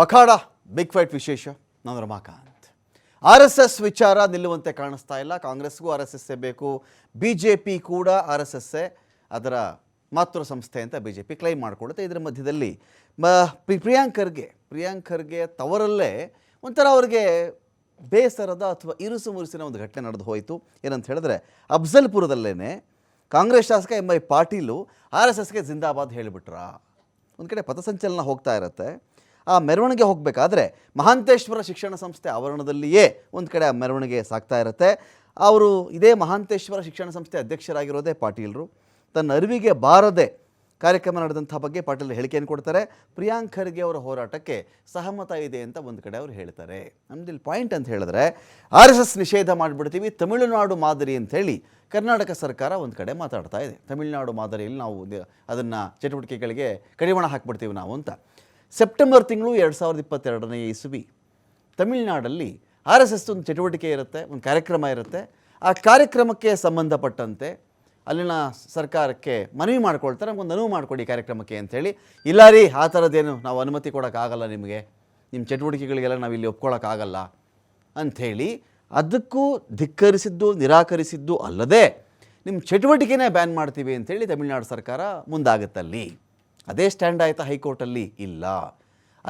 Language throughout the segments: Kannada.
ಅಖಾಡ ಬಿಗ್ ಫೈಟ್ ವಿಶೇಷ. ನಾನು ರಮಾಕಾಂತ್. RSS ವಿಚಾರ ನಿಲ್ಲುವಂತೆ ಕಾಣಿಸ್ತಾ ಇಲ್ಲ. ಕಾಂಗ್ರೆಸ್ಗೂ RSS ಬೇಕು, BJP ಕೂಡ RSS ಅದರ ಮಾತೃ ಸಂಸ್ಥೆ ಅಂತ BJP ಕ್ಲೈಮ್ ಮಾಡಿಕೊಳ್ಳುತ್ತೆ. ಇದರ ಮಧ್ಯದಲ್ಲಿ ಪ್ರಿಯಾಂಕ್ ಖರ್ಗೆ ತವರಲ್ಲೇ ಒಂಥರ ಅವ್ರಿಗೆ ಬೇಸರದ ಅಥವಾ ಇರುಸು ಮುರುಸಿನ ಒಂದು ಘಟನೆ ನಡೆದು ಹೋಯಿತು. ಏನಂತ ಹೇಳಿದ್ರೆ, ಅಫ್ಜಲ್ಪುರದಲ್ಲೇ ಕಾಂಗ್ರೆಸ್ ಶಾಸಕ MI ಪಾಟೀಲು RSSಗೆ ಜಿಂದಾಬಾದ್ ಹೇಳಿಬಿಟ್ರ. ಒಂದು ಕಡೆ ಪಥಸಂಚಲನ ಹೋಗ್ತಾ ಇರುತ್ತೆ. ಆ ಮೆರವಣಿಗೆ ಹೋಗಬೇಕಾದ್ರೆ ಮಹಾಂತೇಶ್ವರ ಶಿಕ್ಷಣ ಸಂಸ್ಥೆ ಆವರಣದಲ್ಲಿಯೇ ಒಂದು ಕಡೆ ಆ ಮೆರವಣಿಗೆ ಸಾಗ್ತಾ ಇರುತ್ತೆ. ಅವರು ಇದೇ ಮಹಾಂತೇಶ್ವರ ಶಿಕ್ಷಣ ಸಂಸ್ಥೆ ಅಧ್ಯಕ್ಷರಾಗಿರೋದೇ ಪಾಟೀಲರು. ತನ್ನ ಅರಿವಿಗೆ ಬಾರದೆ ಕಾರ್ಯಕ್ರಮ ನಡೆದಂಥ ಬಗ್ಗೆ ಪಾಟೀಲ್ ಹೇಳಿಕೆಯನ್ನು ಕೊಡ್ತಾರೆ. ಪ್ರಿಯಾಂಕ್ ಖರ್ಗೆ ಅವರ ಹೋರಾಟಕ್ಕೆ ಸಹಮತ ಇದೆ ಅಂತ ಒಂದು ಕಡೆ ಅವರು ಹೇಳ್ತಾರೆ. ನಮ್ಮದಿಲ್ಲಿ ಪಾಯಿಂಟ್ ಅಂತ ಹೇಳಿದ್ರೆ, RSS ನಿಷೇಧ ಮಾಡಿಬಿಡ್ತೀವಿ ತಮಿಳುನಾಡು ಮಾದರಿ ಅಂಥೇಳಿ ಕರ್ನಾಟಕ ಸರ್ಕಾರ ಒಂದು ಕಡೆ ಮಾತಾಡ್ತಾ ಇದೆ. ತಮಿಳುನಾಡು ಮಾದರಿಯಲ್ಲಿ ನಾವು ಅದನ್ನು ಚಟುವಟಿಕೆಗಳಿಗೆ ಕಡಿವಾಣ ಹಾಕಿಬಿಡ್ತೀವಿ ನಾವು ಅಂತ. ಸೆಪ್ಟೆಂಬರ್ ತಿಂಗಳು 2022ನೇ ಇಸವಿ ತಮಿಳುನಾಡಲ್ಲಿ RSS ಒಂದು ಚಟುವಟಿಕೆ ಇರುತ್ತೆ, ಒಂದು ಕಾರ್ಯಕ್ರಮ ಇರುತ್ತೆ. ಆ ಕಾರ್ಯಕ್ರಮಕ್ಕೆ ಸಂಬಂಧಪಟ್ಟಂತೆ ಅಲ್ಲಿನ ಸರ್ಕಾರಕ್ಕೆ ಮನವಿ ಮಾಡ್ಕೊಳ್ತಾರೆ, ನಮಗೊಂದು ಅನುವು ಮಾಡಿಕೊಡಿ ಕಾರ್ಯಕ್ರಮಕ್ಕೆ ಅಂಥೇಳಿ. ಇಲ್ಲ ರೀ, ಆ ಥರದ್ದೇನು ನಾವು ಅನುಮತಿ ಕೊಡೋಕ್ಕಾಗಲ್ಲ, ನಿಮಗೆ ನಿಮ್ಮ ಚಟುವಟಿಕೆಗಳಿಗೆಲ್ಲ ನಾವು ಇಲ್ಲಿ ಒಪ್ಕೊಳ್ಳೋಕ್ಕಾಗಲ್ಲ ಅಂಥೇಳಿ ಅದಕ್ಕೂ ಧಿಕ್ಕರಿಸಿದ್ದು ನಿರಾಕರಿಸಿದ್ದು ಅಲ್ಲದೆ ನಿಮ್ಮ ಚಟುವಟಿಕೆನೇ ಬ್ಯಾನ್ ಮಾಡ್ತೀವಿ ಅಂಥೇಳಿ ತಮಿಳುನಾಡು ಸರ್ಕಾರ ಮುಂದಾಗುತ್ತಲ್ಲಿ. ಅದೇ ಸ್ಟ್ಯಾಂಡ್ ಆಯಿತಾ ಹೈಕೋರ್ಟಲ್ಲಿ? ಇಲ್ಲ.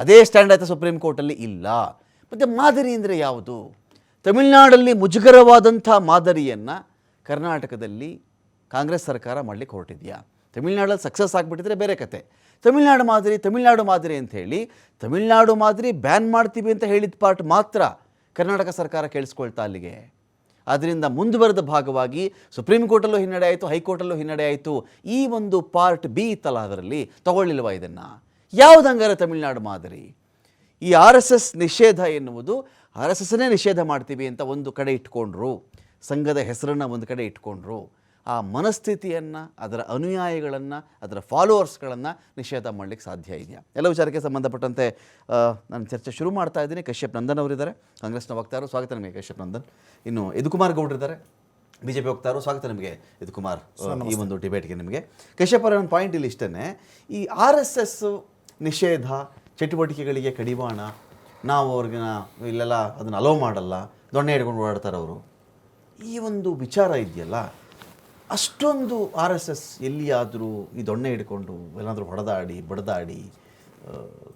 ಅದೇ ಸ್ಟ್ಯಾಂಡ್ ಆಯಿತಾ ಸುಪ್ರೀಂ ಕೋರ್ಟಲ್ಲಿ? ಇಲ್ಲ. ಮತ್ತು ಮಾದರಿ ಅಂದರೆ ಯಾವುದು? ತಮಿಳುನಾಡಲ್ಲಿ ಮುಜುಗರವಾದಂಥ ಮಾದರಿಯನ್ನು ಕರ್ನಾಟಕದಲ್ಲಿ ಕಾಂಗ್ರೆಸ್ ಸರ್ಕಾರ ಮಾಡಲಿಕ್ಕೆ ಹೊರಟಿದೆಯಾ? ತಮಿಳುನಾಡಲ್ಲಿ ಸಕ್ಸಸ್ ಆಗಿಬಿಟ್ಟಿದ್ರೆ ಬೇರೆ ಕತೆ. ತಮಿಳುನಾಡು ಮಾದರಿ ಅಂಥೇಳಿ ತಮಿಳುನಾಡು ಮಾದರಿ ಬ್ಯಾನ್ ಮಾಡ್ತೀವಿ ಅಂತ ಹೇಳಿದ ಪಾರ್ಟ್ ಮಾತ್ರ ಕರ್ನಾಟಕ ಸರ್ಕಾರ ಕೇಳಿಸ್ಕೊಳ್ತಾ ಅಲ್ಲಿಗೆ. ಆದ್ದರಿಂದ ಮುಂದುವರೆದ ಭಾಗವಾಗಿ ಸುಪ್ರೀಂ ಕೋರ್ಟಲ್ಲೂ ಹಿನ್ನಡೆ ಆಯಿತು, ಹೈಕೋರ್ಟಲ್ಲೂ ಹಿನ್ನಡೆ ಆಯಿತು. ಈ ಒಂದು ಪಾರ್ಟ್ ಬಿ ಇತ್ತಲ್ಲ, ಅದರಲ್ಲಿ ತಗೊಳ್ಳಿಲ್ವ ಇದನ್ನು? ಯಾವುದು ಹಂಗಾರೆ ತಮಿಳುನಾಡು ಮಾದರಿ? ಈ RSS ನಿಷೇಧ ಎನ್ನುವುದು RSSನೇ ನಿಷೇಧ ಮಾಡ್ತೀವಿ ಅಂತ ಒಂದು ಕಡೆ ಇಟ್ಕೊಂಡ್ರು, ಸಂಘದ ಹೆಸರನ್ನು ಒಂದು ಕಡೆ ಇಟ್ಕೊಂಡ್ರು. ಆ ಮನಸ್ಥಿತಿಯನ್ನು, ಅದರ ಅನುಯಾಯಿಗಳನ್ನು, ಅದರ ಫಾಲೋವರ್ಸ್ಗಳನ್ನು ನಿಷೇಧ ಮಾಡಲಿಕ್ಕೆ ಸಾಧ್ಯ ಇದೆಯಾ? ಎಲ್ಲ ವಿಚಾರಕ್ಕೆ ಸಂಬಂಧಪಟ್ಟಂತೆ ನಾನು ಚರ್ಚೆ ಶುರು ಮಾಡ್ತಾ ಇದ್ದೀನಿ. ಕಶ್ಯಪ್ ನಂದನ್ ಅವರಿದ್ದಾರೆ, ಕಾಂಗ್ರೆಸ್ನ ವಕ್ತಾರರು. ಸ್ವಾಗತ ನಿಮಗೆ ಕಶ್ಯಪ್ ನಂದನ್. ಇನ್ನು ಯದುಕುಮಾರ್ ಗೌಡ್ರಿದ್ದಾರೆ, BJP ವಕ್ತಾರರು. ಸ್ವಾಗತ ನಿಮಗೆ ಯದುಕುಮಾರ್ ಈ ಒಂದು ಡಿಬೇಟ್ಗೆ. ನಿಮಗೆ ಕಶ್ಯಪ್ ಅವರ ಒಂದು ಪಾಯಿಂಟ್ ಇಲ್ಲಿ ಇಷ್ಟೇ, ಈ RSS ನಿಷೇಧ ಚಟುವಟಿಕೆಗಳಿಗೆ ಕಡಿವಾಣ, ನಾವು ಅವ್ರಿಗೆ ಇಲ್ಲೆಲ್ಲ ಅದನ್ನು ಅಲೋ ಮಾಡಲ್ಲ, ದೊಣ್ಣೆ ಹಿಡ್ಕೊಂಡು ಓಡಾಡ್ತಾರೆ ಅವರು. ಈ ಒಂದು ವಿಚಾರ ಇದೆಯಲ್ಲ, ಅಷ್ಟೊಂದು RSS ಎಲ್ಲಿಯಾದರೂ ಈ ದೊಣ್ಣೆ ಹಿಡ್ಕೊಂಡು ಎಲ್ಲಾದರೂ ಹೊಡೆದಾಡಿ ಬಡ್ದಾಡಿ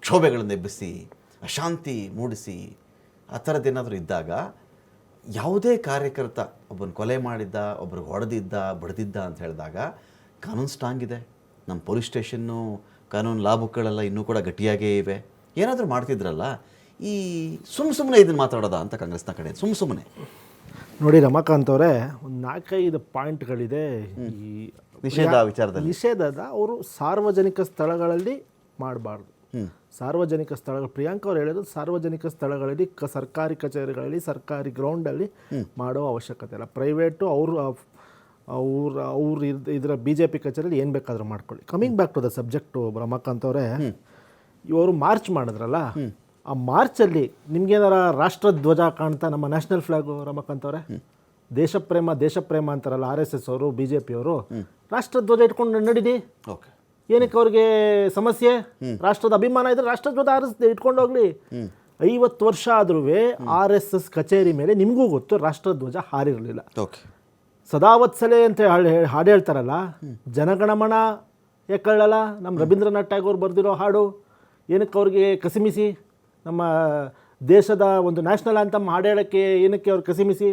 ಕ್ಷೋಭೆಗಳನ್ನು ಎಬ್ಬಿಸಿ ಅಶಾಂತಿ ಮೂಡಿಸಿ ಆ ಥರದ್ದೇನಾದರೂ ಇದ್ದಾಗ, ಯಾವುದೇ ಕಾರ್ಯಕರ್ತ ಒಬ್ಬನ ಕೊಲೆ ಮಾಡಿದ್ದ, ಒಬ್ರಿಗೆ ಹೊಡೆದಿದ್ದ ಬಡ್ದಿದ್ದ ಅಂತ ಹೇಳಿದಾಗ ಕಾನೂನು ಸ್ಟ್ರಾಂಗ್ ಇದೆ. ನಮ್ಮ ಪೊಲೀಸ್ ಸ್ಟೇಷನ್ನು ಕಾನೂನು ಲಾಭಗಳೆಲ್ಲ ಇನ್ನೂ ಕೂಡ ಗಟ್ಟಿಯಾಗೇ ಇವೆ. ಏನಾದರೂ ಮಾಡ್ತಿದ್ರಲ್ಲ, ಈ ಸುಮ್ಮನೆ ಇದನ್ನು ಮಾತಾಡೋದ ಅಂತ ಕಾಂಗ್ರೆಸ್ನ ಕಡೆ ಸುಮ್ಮನೆ ನೋಡಿ ರಮಾಕಾಂತ್ ಅವರೇ, ಒಂದು 4-5 ಪಾಯಿಂಟ್ಗಳಿದೆ ಈ ನಿಷೇಧ ವಿಚಾರದಲ್ಲಿ. ನಿಷೇಧದ ಅವರು ಸಾರ್ವಜನಿಕ ಸ್ಥಳಗಳಲ್ಲಿ ಮಾಡಬಾರ್ದು. ಸಾರ್ವಜನಿಕ ಸ್ಥಳಗಳು, ಪ್ರಿಯಾಂಕ್ ಅವರು ಹೇಳೋದು ಸಾರ್ವಜನಿಕ ಸ್ಥಳಗಳಲ್ಲಿ, ಸರ್ಕಾರಿ ಕಚೇರಿಗಳಲ್ಲಿ, ಸರ್ಕಾರಿ ಗ್ರೌಂಡಲ್ಲಿ ಮಾಡೋ ಅವಶ್ಯಕತೆ ಇಲ್ಲ. ಪ್ರೈವೇಟು ಅವ್ರು ಇದರ BJP ಕಚೇರಿಯಲ್ಲಿ ಏನು ಬೇಕಾದರೂ ಮಾಡ್ಕೊಳ್ಳಿ. Coming back to the subject Ramakant ಅವರೇ, ಇವರು ಮಾರ್ಚ್ ಮಾಡಿದ್ರಲ್ಲ, ಆ ಮಾರ್ಚಲ್ಲಿ ನಿಮ್ಗೇನಾರ ರಾಷ್ಟ್ರಧ್ವಜ ಕಾಣ್ತಾ? ನಮ್ಮ ನ್ಯಾಷನಲ್ ಫ್ಲಾಗು ರಮಾಕಾಂತ್ ಅವರೇ, ದೇಶಪ್ರೇಮ ಅಂತಾರಲ್ಲ RSS ಅವರು, BJP ಅವರು ರಾಷ್ಟ್ರಧ್ವಜ ಇಟ್ಕೊಂಡು ನಡೀರಿ. ಏನಕ್ಕೆ ಅವ್ರಿಗೆ ಸಮಸ್ಯೆ? ರಾಷ್ಟ್ರದ ಅಭಿಮಾನ ಇದ್ರೆ ರಾಷ್ಟ್ರಧ್ವಜ ಇಟ್ಕೊಂಡು ಹೋಗ್ಲಿ. 50 ವರ್ಷ ಆದ್ರೂ RSS ಕಚೇರಿ ಮೇಲೆ ನಿಮಗೂ ಗೊತ್ತು ರಾಷ್ಟ್ರಧ್ವಜ ಹಾರಿರಲಿಲ್ಲ. ಸದಾವತ್ಸಲೆ ಅಂತ ಹಾಡು ಹೇಳ್ತಾರಲ್ಲ, ಜನಗಣಮನ ಯಾಕಳ್ಳಲ್ಲ, ನಮ್ಮ ರವೀಂದ್ರನಾಥ್ ಟ್ಯಾಗೋರ್ ಬರೆದಿರೋ ಹಾಡು. ಏನಕ್ಕೆ ಅವ್ರಿಗೆ ಕಸಿಮಿಸಿ? ನಮ್ಮ ದೇಶದ ಒಂದು ನ್ಯಾಷನಲ್ ಆಂಥಮ್ ಹಾಡು ಹೇಳೋಕ್ಕೆ ಏನಕ್ಕೆ ಅವ್ರು ಕಸಿಮಿಸಿ?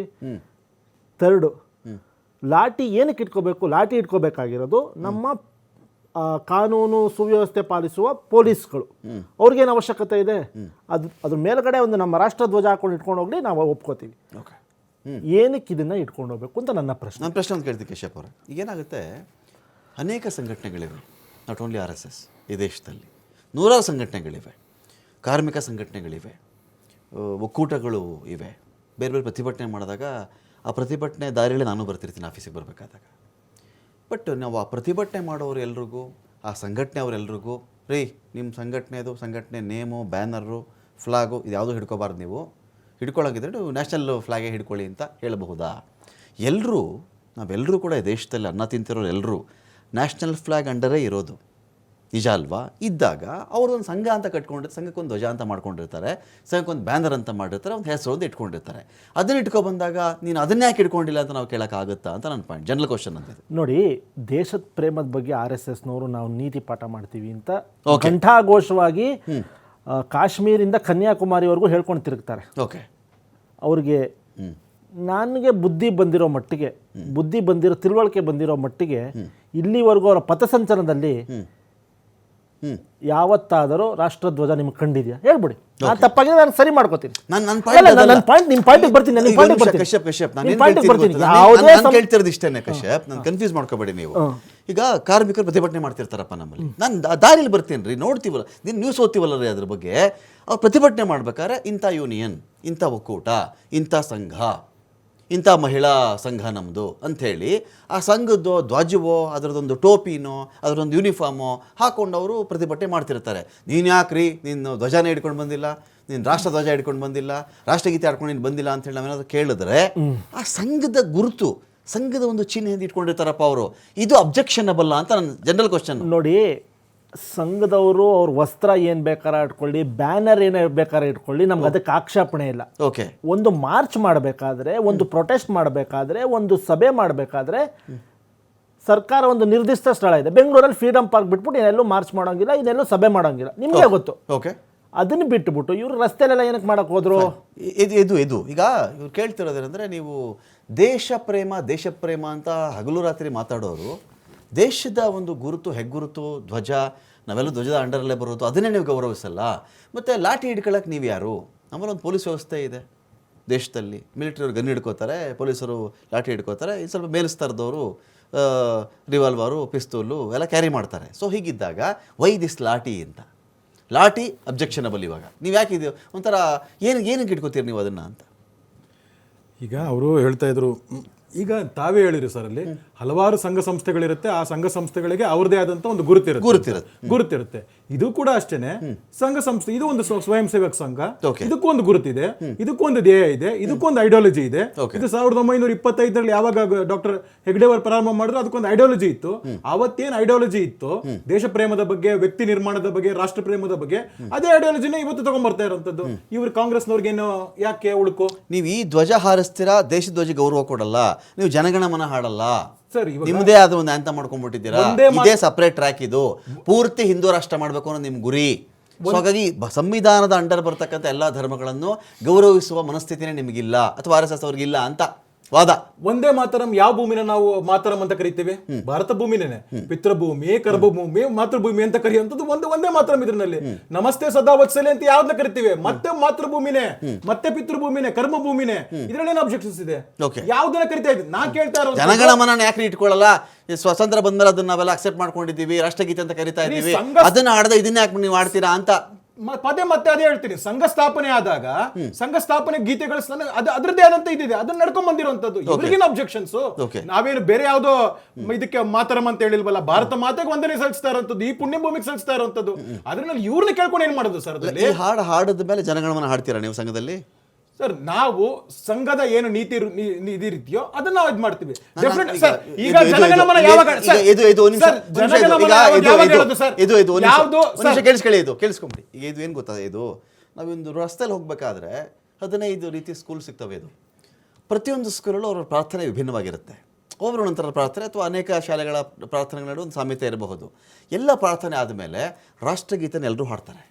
ಥರ್ಡು, ಲಾಠಿ ಏನಕ್ಕೆ ಇಟ್ಕೋಬೇಕು? ಲಾಠಿ ಇಟ್ಕೋಬೇಕಾಗಿರೋದು ನಮ್ಮ ಕಾನೂನು ಸುವ್ಯವಸ್ಥೆ ಪಾಲಿಸುವ ಪೊಲೀಸ್ಗಳು. ಅವ್ರಿಗೇನು ಅವಶ್ಯಕತೆ ಇದೆ? ಅದ್ರ ಮೇಲ್ಗಡೆ ಒಂದು ನಮ್ಮ ರಾಷ್ಟ್ರಧ್ವಜ ಹಾಕೊಂಡು ಇಟ್ಕೊಂಡು ಹೋಗ್ಲಿ, ನಾವು ಒಪ್ಕೋತೀವಿ. ಏನಕ್ಕೆ ಇದನ್ನು ಇಟ್ಕೊಂಡು ಹೋಗ್ಬೇಕು ಅಂತ ನನ್ನ ಪ್ರಶ್ನೆ. ಒಂದು ಕೇಳ್ತೀನಿ ಕಶ್ಯಪ್ ಅವರೇ. ಈಗೇನಾಗುತ್ತೆ, ಅನೇಕ ಸಂಘಟನೆಗಳಿವೆ, ನಾಟ್ ಓನ್ಲಿ RSS. ಈ ದೇಶದಲ್ಲಿ ನೂರಾರು ಸಂಘಟನೆಗಳಿವೆ, ಕಾರ್ಮಿಕ ಸಂಘಟನೆಗಳಿವೆ, ಒಕ್ಕೂಟಗಳು ಇವೆ. ಬೇರೆ ಬೇರೆ ಪ್ರತಿಭಟನೆ ಮಾಡಿದಾಗ ಆ ಪ್ರತಿಭಟನೆ ದಾರಿಯಲ್ಲಿ ನಾನು ಬರ್ತಿರ್ತೀನಿ ಆಫೀಸಿಗೆ ಬರಬೇಕಾದಾಗ. ಬಟ್ ನಾವು ಆ ಪ್ರತಿಭಟನೆ ಮಾಡೋರು ಎಲ್ರಿಗೂ, ಆ ಸಂಘಟನೆ ಅವರೆಲ್ರಿಗೂ, ರೀ ನಿಮ್ಮ ಸಂಘಟನೆ ನೇಮು, ಬ್ಯಾನರು, ಫ್ಲಾಗು ಇದು ಯಾವುದೂ ಹಿಡ್ಕೋಬಾರ್ದು, ನೀವು ಹಿಡ್ಕೊಳ್ಳೋಂಗಿದ್ರೆ ನೀವು ನ್ಯಾಷನಲ್ ಫ್ಲಾಗೇ ಹಿಡ್ಕೊಳ್ಳಿ ಅಂತ ಹೇಳಬಹುದಾ? ನಾವೆಲ್ಲರೂ ಕೂಡ ಈ ದೇಶದಲ್ಲಿ ಅನ್ನ ತಿಂತಿರೋರು ಎಲ್ಲರೂ ನ್ಯಾಷನಲ್ ಫ್ಲಾಗ್ ಅಂಡರೇ ಇರೋದು. ನಿಜ ಅಲ್ವಾ? ಇದ್ದಾಗ ಅವರು ಒಂದು ಸಂಘ ಅಂತ ಕಟ್ಕೊಂಡಿರ್ತಾರೆ, ಸಂಘಕ್ಕೊಂದು ಧ್ವಜ ಅಂತ ಮಾಡ್ಕೊಂಡಿರ್ತಾರೆ, ಸಂಘಕ್ಕೊಂದು ಬ್ಯಾನರ್ ಅಂತ ಮಾಡಿರ್ತಾರೆ, ಒಂದು ಹೆಸರು ಒಂದು ಇಟ್ಕೊಂಡಿರ್ತಾರೆ. ಅದನ್ನ ಇಟ್ಕೊಬಂದಾಗ ನೀನು ಅದನ್ನ ಯಾಕೆ ಇಟ್ಕೊಂಡಿಲ್ಲ ಅಂತ ನಾವು ಕೇಳೋಕ್ಕಾಗುತ್ತಾ ಅಂತ ನನ್ನ ಪಾಯಿಂಟ್, ಜನರಲ್ ಕ್ವಶನ್ ಅಂತ. ನೋಡಿ, ದೇಶದ ಪ್ರೇಮದ ಬಗ್ಗೆ RSSನವರು ನಾವು ನೀತಿ ಪಾಠ ಮಾಡ್ತೀವಿ ಅಂತ ಘಂಟಾಘೋಷವಾಗಿ ಕಾಶ್ಮೀರಿಂದ ಕನ್ಯಾಕುಮಾರಿವರೆಗೂ ಹೇಳ್ಕೊಂಡು ತಿರುಗ್ತಾರೆ. ಓಕೆ, ಅವ್ರಿಗೆ ನನಗೆ ಬುದ್ಧಿ ಬಂದಿರೋ ಮಟ್ಟಿಗೆ, ತಿಳುವಳಿಕೆ ಬಂದಿರೋ ಮಟ್ಟಿಗೆ ಇಲ್ಲಿವರೆಗೂ ಅವರ ಪಥಸಂಚಲನದಲ್ಲಿ ಯಾವತ್ತಾದರೂ ರಾಷ್ಟ್ರಧ್ವಜ ನಿಮ್ಗೆ ಕಂಡಿದ್ಯಾ? ಹೇಳ್ಬಿಡಿ. ನಾನು ತಪ್ಪಾಗಿದೆ, ನಾನು ಸರಿ ಮಾಡ್ಕೋತೀನಿ. ನನ್ನ ಪಾಯಿಂಟ್ ನಿಮ್ಮ ಪಾಯಿಂಟಿಗೆ ಬರ್ತೀನಿ. ಕಶ್ಯಪ್ ನಾನು ಕೇಳ್ತಿರೋದು ಇಷ್ಟೇನೆ ಕಶ್ಯಪ್, ನಾನು ಕನ್ಫ್ಯೂಸ್ ಮಾಡ್ಕೋಬೇಡಿ ನೀವು. ಈಗ ಕಾರ್ಮಿಕರು ಪ್ರತಿಭಟನೆ ಮಾಡ್ತಿರ್ತಾರಪ್ಪ ನಮ್ಮಲ್ಲಿ, ನಾನು ದಾರಿಲಿ ಬರ್ತೀನಿ ರೀ, ನೋಡ್ತೀವಲ್ಲ, ನೀನು ನ್ಯೂಸ್ ಓದ್ತೀವಲ್ಲ ರೀ, ಅದ್ರ ಬಗ್ಗೆ ಅವ್ರು ಪ್ರತಿಭಟನೆ ಮಾಡ್ಬೇಕಾದ್ರೆ ಇಂಥ ಯೂನಿಯನ್, ಇಂಥ ಒಕ್ಕೂಟ, ಇಂಥ ಸಂಘ, ಇಂಥ ಮಹಿಳಾ ಸಂಘ ನಮ್ಮದು ಅಂಥೇಳಿ ಆ ಸಂಘದ್ದು ಧ್ವಜವೋ ಅದರದೊಂದು ಟೋಪಿನೋ ಅದರದೊಂದು ಯೂನಿಫಾರ್ಮೋ ಹಾಕ್ಕೊಂಡವರು ಪ್ರತಿಭಟನೆ ಮಾಡ್ತಿರ್ತಾರೆ. ನೀನು ಯಾಕ್ರಿ ನೀನು ಧ್ವಜನೇ ಹಿಡ್ಕೊಂಡು ಬಂದಿಲ್ಲ, ನೀನು ರಾಷ್ಟ್ರ ಧ್ವಜ ಹಿಡ್ಕೊಂಡು ಬಂದಿಲ್ಲ, ರಾಷ್ಟ್ರಗೀತೆ ಆಡ್ಕೊಂಡು ನೀನು ಬಂದಿಲ್ಲ ಅಂತೇಳಿ ನಾವೇನಾದ್ರು ಕೇಳಿದ್ರೆ ಆ ಸಂಘದ ಗುರುತು, ಸಂಘದ ಒಂದು ಚಿಹ್ನೆ ಇಟ್ಕೊಂಡಿರ್ತಾರಪ್ಪ ಅವರು. ಇದು ಅಬ್ಜೆಕ್ಷನಬಲ್ ಅಂತ ನನ್ನ ಜನರಲ್ ಕ್ವಶನ್. ನೋಡಿ, ಸಂಘದವರು ಅವ್ರ ವಸ್ತ್ರ ಏನು ಬೇಕಾದ್ರೆ ಇಟ್ಕೊಳ್ಳಿ, ಬ್ಯಾನರ್ ಏನೇ ಬೇಕಾದ್ರೆ ಇಟ್ಕೊಳ್ಳಿ, ನಮ್ಗೆ ಅದಕ್ಕೆ ಆಕ್ಷೇಪಣೆ ಇಲ್ಲ. ಓಕೆ, ಒಂದು ಮಾರ್ಚ್ ಮಾಡಬೇಕಾದ್ರೆ, ಒಂದು ಪ್ರೊಟೆಸ್ಟ್ ಮಾಡಬೇಕಾದ್ರೆ, ಒಂದು ಸಭೆ ಮಾಡಬೇಕಾದ್ರೆ ಸರ್ಕಾರ ಒಂದು ನಿರ್ದಿಷ್ಟ ಸ್ಥಳ ಇದೆ. ಬೆಂಗಳೂರಲ್ಲಿ ಫ್ರೀಡಮ್ ಪಾರ್ಕ್ ಬಿಟ್ಬಿಟ್ಟು ಇನ್ನೆಲ್ಲೂ ಮಾರ್ಚ್ ಮಾಡೋಂಗಿಲ್ಲ, ಇನ್ನೆಲ್ಲೂ ಸಭೆ ಮಾಡೋಂಗಿಲ್ಲ, ನಿಮಗೆ ಗೊತ್ತು. ಓಕೆ, ಅದನ್ನು ಬಿಟ್ಟುಬಿಟ್ಟು ಇವರು ರಸ್ತೆಲೆಲ್ಲ ಏನಕ್ಕೆ ಮಾಡಕ್ಕೆ ಹೋದ್ರು? ಇದು ಈಗ ಇವ್ರು ಕೇಳ್ತಿರೋದೇನೆಂದರೆ, ನೀವು ದೇಶ ಪ್ರೇಮ ಅಂತ ಹಗಲು ರಾತ್ರಿ ಮಾತಾಡೋರು ದೇಶದ ಒಂದು ಗುರುತು, ಹೆಗ್ಗುರುತು, ಧ್ವಜ, ನಾವೆಲ್ಲ ಧ್ವಜದ ಅಂಡರಲ್ಲೇ ಬರೋದು, ಅದನ್ನೇ ನೀವು ಗೌರವಿಸಲ್ಲ. ಮತ್ತು ಲಾಠಿ ಹಿಡ್ಕೊಳ್ಳೋಕೆ ನೀವು ಯಾರು? ನಮ್ಮಲ್ಲಿ ಒಂದು ಪೊಲೀಸ್ ವ್ಯವಸ್ಥೆ ಇದೆ ದೇಶದಲ್ಲಿ. ಮಿಲಿಟರಿಯವರು ಗನ್ ಹಿಡ್ಕೋತಾರೆ, ಪೊಲೀಸರು ಲಾಠಿ ಹಿಡ್ಕೋತಾರೆ, ಇನ್ನು ಸ್ವಲ್ಪ ಮೇಲಿಸ್ತರದವರು ರಿವಾಲ್ವರು, ಪಿಸ್ತೂಲು ಎಲ್ಲ ಕ್ಯಾರಿ ಮಾಡ್ತಾರೆ. ಸೊ ಹೀಗಿದ್ದಾಗ ವೈ ದಿಸ್ ಲಾಠಿ ಅಂತ, ಲಾಠಿ ಅಬ್ಜೆಕ್ಷನಬಲ್. ಇವಾಗ ನೀವು ಯಾಕೆ ಇದು ಒಂಥರ ಏನಕ್ಕೆ ಇಟ್ಕೋತೀರಿ ನೀವು ಅದನ್ನು ಅಂತ? ಈಗ ಅವರು ಹೇಳ್ತಾ ಇದ್ರು, ಈಗ ತಾವೇ ಹೇಳಿರಿ ಸರ್, ಅಲ್ಲಿ ಹಲವಾರು ಸಂಘ ಸಂಸ್ಥೆಗಳಿರುತ್ತೆ, ಆ ಸಂಘ ಸಂಸ್ಥೆಗಳಿಗೆ ಅವ್ರದೇ ಆದಂತ ಒಂದು ಗುರುತಿರುತ್ತೆ. ಇದು ಕೂಡ ಅಷ್ಟೇನೆ, ಸಂಘ ಸಂಸ್ಥೆ ಇದು ಒಂದು ಸ್ವಯಂ ಸೇವಕ ಸಂಘ, ಇದಕ್ಕೊಂದು ಗುರುತಿದೆ, ಇದಕ್ಕೊಂದು ಧ್ಯೇಯ ಇದೆ, ಇದಕ್ಕೊಂದು ಐಡಿಯಾಲಜಿ ಇದೆ. ಇದು 1925ರಲ್ಲಿ ಯಾವಾಗ ಡಾಕ್ಟರ್ ಹೆಗ್ಡೆವರ್ ಪ್ರಾರಂಭ ಮಾಡಿದ್ರು ಅದಕ್ಕೊಂದು ಐಡಿಯಾಲಜಿ ಇತ್ತು. ಅವತ್ತೇನು ಐಡಿಯಾಲಜಿ ಇತ್ತು ದೇಶ ಪ್ರೇಮದ ಬಗ್ಗೆ, ವ್ಯಕ್ತಿ ನಿರ್ಮಾಣದ ಬಗ್ಗೆ, ರಾಷ್ಟ್ರ ಪ್ರೇಮದ ಬಗ್ಗೆ, ಅದೇ ಐಡಿಯಾಲಜಿನ ಇವತ್ತು ತಗೊಂಡ್ಬರ್ತಾ ಇರೋಂಥದ್ದು. ಇವ್ರು ಕಾಂಗ್ರೆಸ್ನವ್ರಿಗೇನು ಯಾಕೆ ಉಳುಕು? ನೀವು ಈ ಧ್ವಜ ಹಾರಿಸ್ತೀರಾ, ದೇಶ ಧ್ವಜ ಗೌರವ ಕೊಡಲ್ಲ, ನೀವು ಜನಗಣಮನ ಹಾಡಲ್ಲ, ಸರ್ ನಿಮ್ಮದೇ ಆದ ಒಂದು ಅಂತ ಮಾಡ್ಕೊಂಡ್ಬಿಟ್ಟಿದ್ದೀರಾ. ಇದೇ ಸಪರೇಟ್ ಟ್ರ್ಯಾಕ್, ಇದು ಪೂರ್ತಿ ಹಿಂದೂ ರಾಷ್ಟ್ರ ಮಾಡಬೇಕು ಅನ್ನೋ ನಿಮ್ಮ ಗುರಿ. ಸೊ ಹಾಗಾಗಿ ಸಂವಿಧಾನದ ಅಂಡರ್ ಬರ್ತಕ್ಕಂಥ ಎಲ್ಲ ಧರ್ಮಗಳನ್ನು ಗೌರವಿಸುವ ಮನಸ್ಥಿತಿನೇ ನಿಮಗಿಲ್ಲ, ಅಥವಾ RSS ಅವ್ರಿಗಿಲ್ಲ ಅಂತ ವಾದ. ಒಂದೇ ಮಾತರಂ ಯಾವ ಭೂಮಿನ ನಾವು ಮಾತರಂ ಅಂತ ಕರಿತೇವೆ? ಭಾರತ ಭೂಮಿನೇನೆ. ಪಿತೃಭೂಮಿ, ಕರ್ಮಭೂಮಿ, ಮಾತೃಭೂಮಿ ಅಂತ ಕರೆಯುವಂಥದ್ದು ಒಂದೇ ಮಾತರಂ. ಇದ್ರಲ್ಲಿ ನಮಸ್ತೆ ಸದಾ ವತ್ಸಲೆ ಅಂತ ಯಾವ್ದನ್ನ ಕರಿತೀವಿ? ಮತ್ತೆ ಮಾತೃಭೂಮಿನೇ, ಮತ್ತೆ ಪಿತೃಭೂಮಿನೇ, ಕರ್ಮಭೂಮಿನೇ. ಇದ್ರಲ್ಲಿ ಏನು ಅಬ್ಜೆಕ್ಷನ್ಸ್ ಇದೆ? ಯಾವ್ದನ್ನ ಕರಿತಾ ಇದ್ದೀನಿ ನಾ ಕೇಳ್ತಾ ಇರೋದು. ಜನಗಣಮನ ಯಾಕೆ ಇಟ್ಕೊಳ್ಳಲ್ಲ? ಸ್ವಾತಂತ್ರ್ಯ ಬಂದ್ಮೇಲೆ ಅದನ್ನ ನಾವೆಲ್ಲ ಅಕ್ಸೆಪ್ಟ್ ಮಾಡ್ಕೊಂಡಿದ್ದೀವಿ, ರಾಷ್ಟ್ರಗೀತೆ ಅಂತ ಕರಿತಾ ಇದ್ದೀವಿ, ಅದನ್ನ ಆಡದ ಇದನ್ನ ಯಾಕೆ ನೀವು ಆಡ್ತೀರಾ ಅಂತ ಮತ್ತೆ ಅದೇ ಹೇಳ್ತೀನಿ. ಸಂಘ ಸ್ಥಾಪನೆ ಆದಾಗ ಸಂಘ ಸ್ಥಾಪನೆ ಗೀತೆಗಳು ಅದ್ರದ್ದೇ ಆದಂತ ಇದಿದೆ, ಅದನ್ನ ನಡ್ಕೊಂಡ್ ಬಂದಿರುವಂತದ್ದು. ಇವ್ರಿಗೇನು ಅಬ್ಜೆಕ್ಷನ್ಸ್? ನಾವೇನು ಬೇರೆ ಯಾವ್ದೋ ಇದಕ್ಕೆ ಮಾತರಂ ಅಂತ ಹೇಳಿಲ್ವಲ್ಲ, ಭಾರತ ಮಾತೆಗೆ ವಂದನೆ ಸಲ್ಲಿಸ್ತಾ ಇರೋಂಥದ್ದು, ಈ ಪುಣ್ಯ ಭೂಮಿಗೆ ಸಲ್ಲಿಸ್ತಾ ಇರೋಂಥದ್ದು. ಅದ್ರಲ್ಲಿ ಇವ್ರನ್ನ ಕೇಳ್ಕೊಂಡು ಏನ್ ಮಾಡೋದು ಸರ್? ಈ ಹಾಡು ಹಾಡದ ಮೇಲೆ ಜನಗಣಮನ ಹಾಡ್ತೀರಾ ನೀವು ಸಂಘದಲ್ಲಿ? ಸರ್, ನಾವು ಸಂಘದ ಏನು ನೀತಿ ಇದೆಯೋ ಅದನ್ನ ನಾವು ಇದು ಮಾಡ್ತೀವಿ. ಈಗ ಜನಗಣಮನ ಯಾವಾಗ ಕೇಳಿಸ್ಕೊಂಬಿಡಿ. ಈಗ ಇದು ಏನು ಗೊತ್ತಾ, ಇದು ನಾವೊಂದು ರಸ್ತೆಯಲ್ಲಿ ಹೋಗ್ಬೇಕಾದ್ರೆ 15 ರೀತಿ ಸ್ಕೂಲ್ ಸಿಗ್ತವೆ. ಇದು ಪ್ರತಿಯೊಂದು ಸ್ಕೂಲಲ್ಲೂ ಅವರ ಪ್ರಾರ್ಥನೆ ವಿಭಿನ್ನವಾಗಿರುತ್ತೆ. ಒಬ್ಬರು ನಂತರ ಪ್ರಾರ್ಥನೆ ಅಥವಾ ಅನೇಕ ಶಾಲೆಗಳ ಪ್ರಾರ್ಥನೆಗಳ ನಡುವೆ ಒಂದು ಸಾಮ್ಯತೆ ಇರಬಹುದು. ಎಲ್ಲ ಪ್ರಾರ್ಥನೆ ಆದಮೇಲೆ ರಾಷ್ಟ್ರಗೀತೆನ ಎಲ್ಲರೂ ಹಾಡ್ತಾರೆ.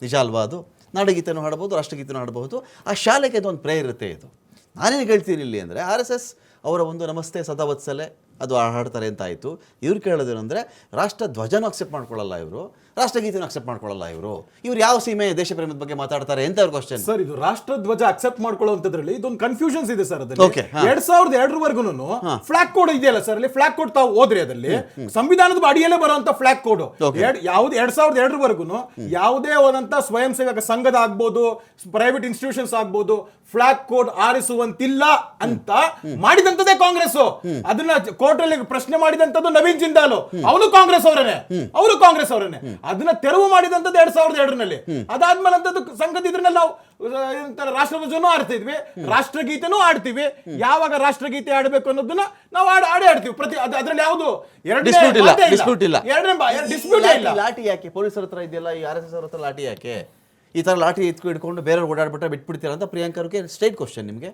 ನಿಜ ಅಲ್ವಾ? ಅದು ನಾಡಗೀತೆನೂ ಹಾಡಬಹುದು, ರಾಷ್ಟ್ರಗೀತೆನೂ ಹಾಡಬಹುದು. ಆ ಶಾಲೆಗೆ ಅದೊಂದು ಪ್ರೇಯರ್ ಇರುತ್ತೆ. ಇದು ನಾನೇನು ಹೇಳ್ತೀನಿ ಇಲ್ಲಿ ಅಂದರೆ, RSS ಅವರ ಒಂದು ನಮಸ್ತೆ ಸದಾ ವತ್ಸಲೆ ಅದು ಹಾಡ್ತಾರೆ ಅಂತ ಆಯಿತು. ಇವ್ರು ಕೇಳೋದೇನು ಅಂದರೆ, ರಾಷ್ಟ್ರ ಧ್ವಜನೂ ಅಕ್ಸೆಪ್ಟ್ ಮಾಡ್ಕೊಳ್ಳಲ್ಲ ಇವರು, ರಾಷ್ಟ್ರಗೀತೆನೂ ಅಕ್ಸೆಪ್ಟ್ ಮಾಡ್ಕೊಳ್ಳಲ್ಲ ಇವರು ಯಾವ ಸೀಮೆ ದೇಶ ಪ್ರೇಮದ ಬಗ್ಗೆ ಮಾತಾಡ್ತಾರೆ ಅಂತ ಅವ್ರ ಕ್ವಶನ್. ಸರ್, ಇದು ರಾಷ್ಟ್ರ ಧ್ವಜ ಅಕ್ಸೆಪ್ಟ್ ಮಾಡ್ಕೊಳ್ಳೋಂಥದ್ರಲ್ಲಿ ಇದೊಂದು ಕನ್ಫ್ಯೂಷನ್ಸ್ ಇದೆ ಸರ್. ಅದ್ರಲ್ಲಿ 2002 ಫ್ಲಾಗ್ ಕೋಡ್ ಇದೆಯಲ್ಲ ಸರ್, ಅಲ್ಲಿ ಫ್ಲಾಗ್ ಕೋಡ್ ತಾವು ಹೋದ್ರಿ, ಅದಲ್ಲಿ ಸಂವಿಧಾನದ ಅಡಿಯಲ್ಲೇ ಬರುವಂತ ಫ್ಲಾಗ್ ಕೋಡ್ ಯಾವ್ದು 2002 ಯಾವುದೇ ಹೋದಂತ ಸ್ವಯಂ ಸೇವಕ ಸಂಘದ ಆಗ್ಬೋದು, ಪ್ರೈವೇಟ್ ಇನ್ಸ್ಟಿಟ್ಯೂಷನ್ಸ್ ಆಗ್ಬೋದು, ಫ್ಲಾಗ್ ಕೋಡ್ ಆರಿಸುವಂತಿಲ್ಲ ಅಂತ ಮಾಡಿದಂತದೇ ಕಾಂಗ್ರೆಸ್. ಅದನ್ನ ಕೋರ್ಟ್ ಅಲ್ಲಿ ಪ್ರಶ್ನೆ ಮಾಡಿದಂತದ್ದು ನವೀನ್ ಜಿಂದಾಲ್, ಅವರು ಕಾಂಗ್ರೆಸ್ ಅವರೇನೆ. ಅದನ್ನ ತೆರವು ಮಾಡಿದಂತದ್ದು 2002 ಅದಾದ್ಮೇಲೆ ಅಂತದ್ದು ಸಂಘದ ಇದ್ರಲ್ಲಿ ನಾವು ರಾಷ್ಟ್ರಧ್ವಜನೂ ಆಡ್ತಿದ್ವಿ, ರಾಷ್ಟ್ರಗೀತೆನೂ ಆಡ್ತೀವಿ. ಯಾವಾಗ ರಾಷ್ಟ್ರಗೀತೆ ಆಡ್ಬೇಕು ಅನ್ನೋದನ್ನ ನಾವು ಆಡೇ ಆಡ್ತೀವಿ. ಅದ್ರಲ್ಲಿ ಯಾವುದು ಡಿಸ್ಪ್ಯೂಟ್ ಇಲ್ಲ. ಡಿಸ್ಪ್ಯೂಟ್ ಇಲ್ಲ. ಲಾಠಿ ಯಾಕೆ ಪೊಲೀಸರ ಹತ್ರ ಇದೆಯಲ್ಲ, ಈ RSS ಅವ್ರ ಹತ್ರ ಲಾಠಿ ಯಾಕೆ? ಈ ತರ ಲಾಠಿ ಹಿಡ್ಕೊಂಡು ಬೇರೆಯವ್ರು ಓಡಾಡ್ಬಿಟ್ರೆ ಬಿಟ್ಬಿಡ್ತೀರಾ ಅಂತ ಪ್ರಿಯಾಂಕರ್ಗೆ ಸ್ಟ್ರೈಟ್ ಕ್ವಶನ್. ನಿಮಗೆ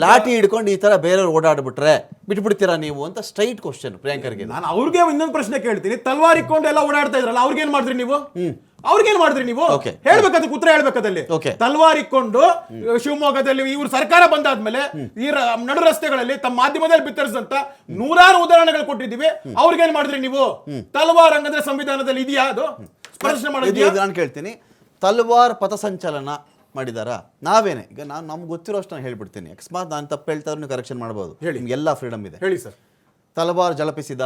ಲಾಠಿ ಹಿಡ್ಕೊಂಡು ಈ ತರ ಬೇರೆಯವ್ರು ಓಡಾಡ್ಬಿಟ್ರೆ ಬಿಟ್ಬಿಡ್ತೀರಾ ನೀವು ಅಂತ ಸ್ಟ್ರೈಟ್ ಕ್ವಶನ್ ಪ್ರಿಯಾಂಕರ್ಗೆ. ನಾನು ಅವ್ರಿಗೆ ಇನ್ನೊಂದು ಪ್ರಶ್ನೆ ಕೇಳ್ತೀನಿ. ತಲ್ವಾರ್ ಇಟ್ಕೊಂಡು ಎಲ್ಲ ಓಡಾಡ್ತಾ ಇದ್ರಲ್ಲ, ಅವ್ರಿಗೇನ್ ಮಾಡಿದ್ರಿ ನೀವು? ಹೇಳ್ಬೇಕದಕ್ಕೆ ಉತ್ತರ ಹೇಳ್ಬೇಕದಲ್ಲಿ. ತಲ್ವಾರ್ ಇಟ್ಕೊಂಡು ಶಿವಮೊಗ್ಗದಲ್ಲಿ ಇವ್ರ ಸರ್ಕಾರ ಬಂದಾದ್ಮೇಲೆ ಈ ನಡು ರಸ್ತೆಗಳಲ್ಲಿ ತಮ್ಮ ಮಾಧ್ಯಮದಲ್ಲಿ ಬಿತ್ತರಿಸಿದಂತ ನೂರಾರು ಉದಾಹರಣೆಗಳು ಕೊಟ್ಟಿದ್ದೀವಿ. ಅವ್ರಿಗೇನ್ ಮಾಡಿದ್ರಿ ನೀವು? ತಲ್ವಾರ್ ಹಂಗಂದ್ರೆ ಸಂವಿಧಾನದಲ್ಲಿ ಇದೆಯಾ? ಅದು ಪ್ರಶ್ನೆ ಮಾಡಿದ್ವಿ. ನಾನು ಕೇಳ್ತೀನಿ, ತಲ್ವಾರ್ ಪಥಸಂಚಲನ ಮಾಡಿದಾರಾ? ನಾವೇನೆ ಈಗ ನಮ್ಗೆ ಗೊತ್ತಿರೋಷ್ಟು ನಾನು ಹೇಳ್ಬಿಡ್ತೀನಿ. ಅಕಸ್ಮಾತ್ ನಾನು ತಪ್ಪು ಹೇಳ್ತಾ ನೀವು ಕರೆಕ್ಷನ್ ಮಾಡ್ಬೋದು. ನಿಮ್ಗೆಲ್ಲ ಫ್ರೀಡಮ್ ಇದೆ. ಹೇಳಿ ಸರ್. ತಲವಾರ್ ಜಳಪಿಸಿದ,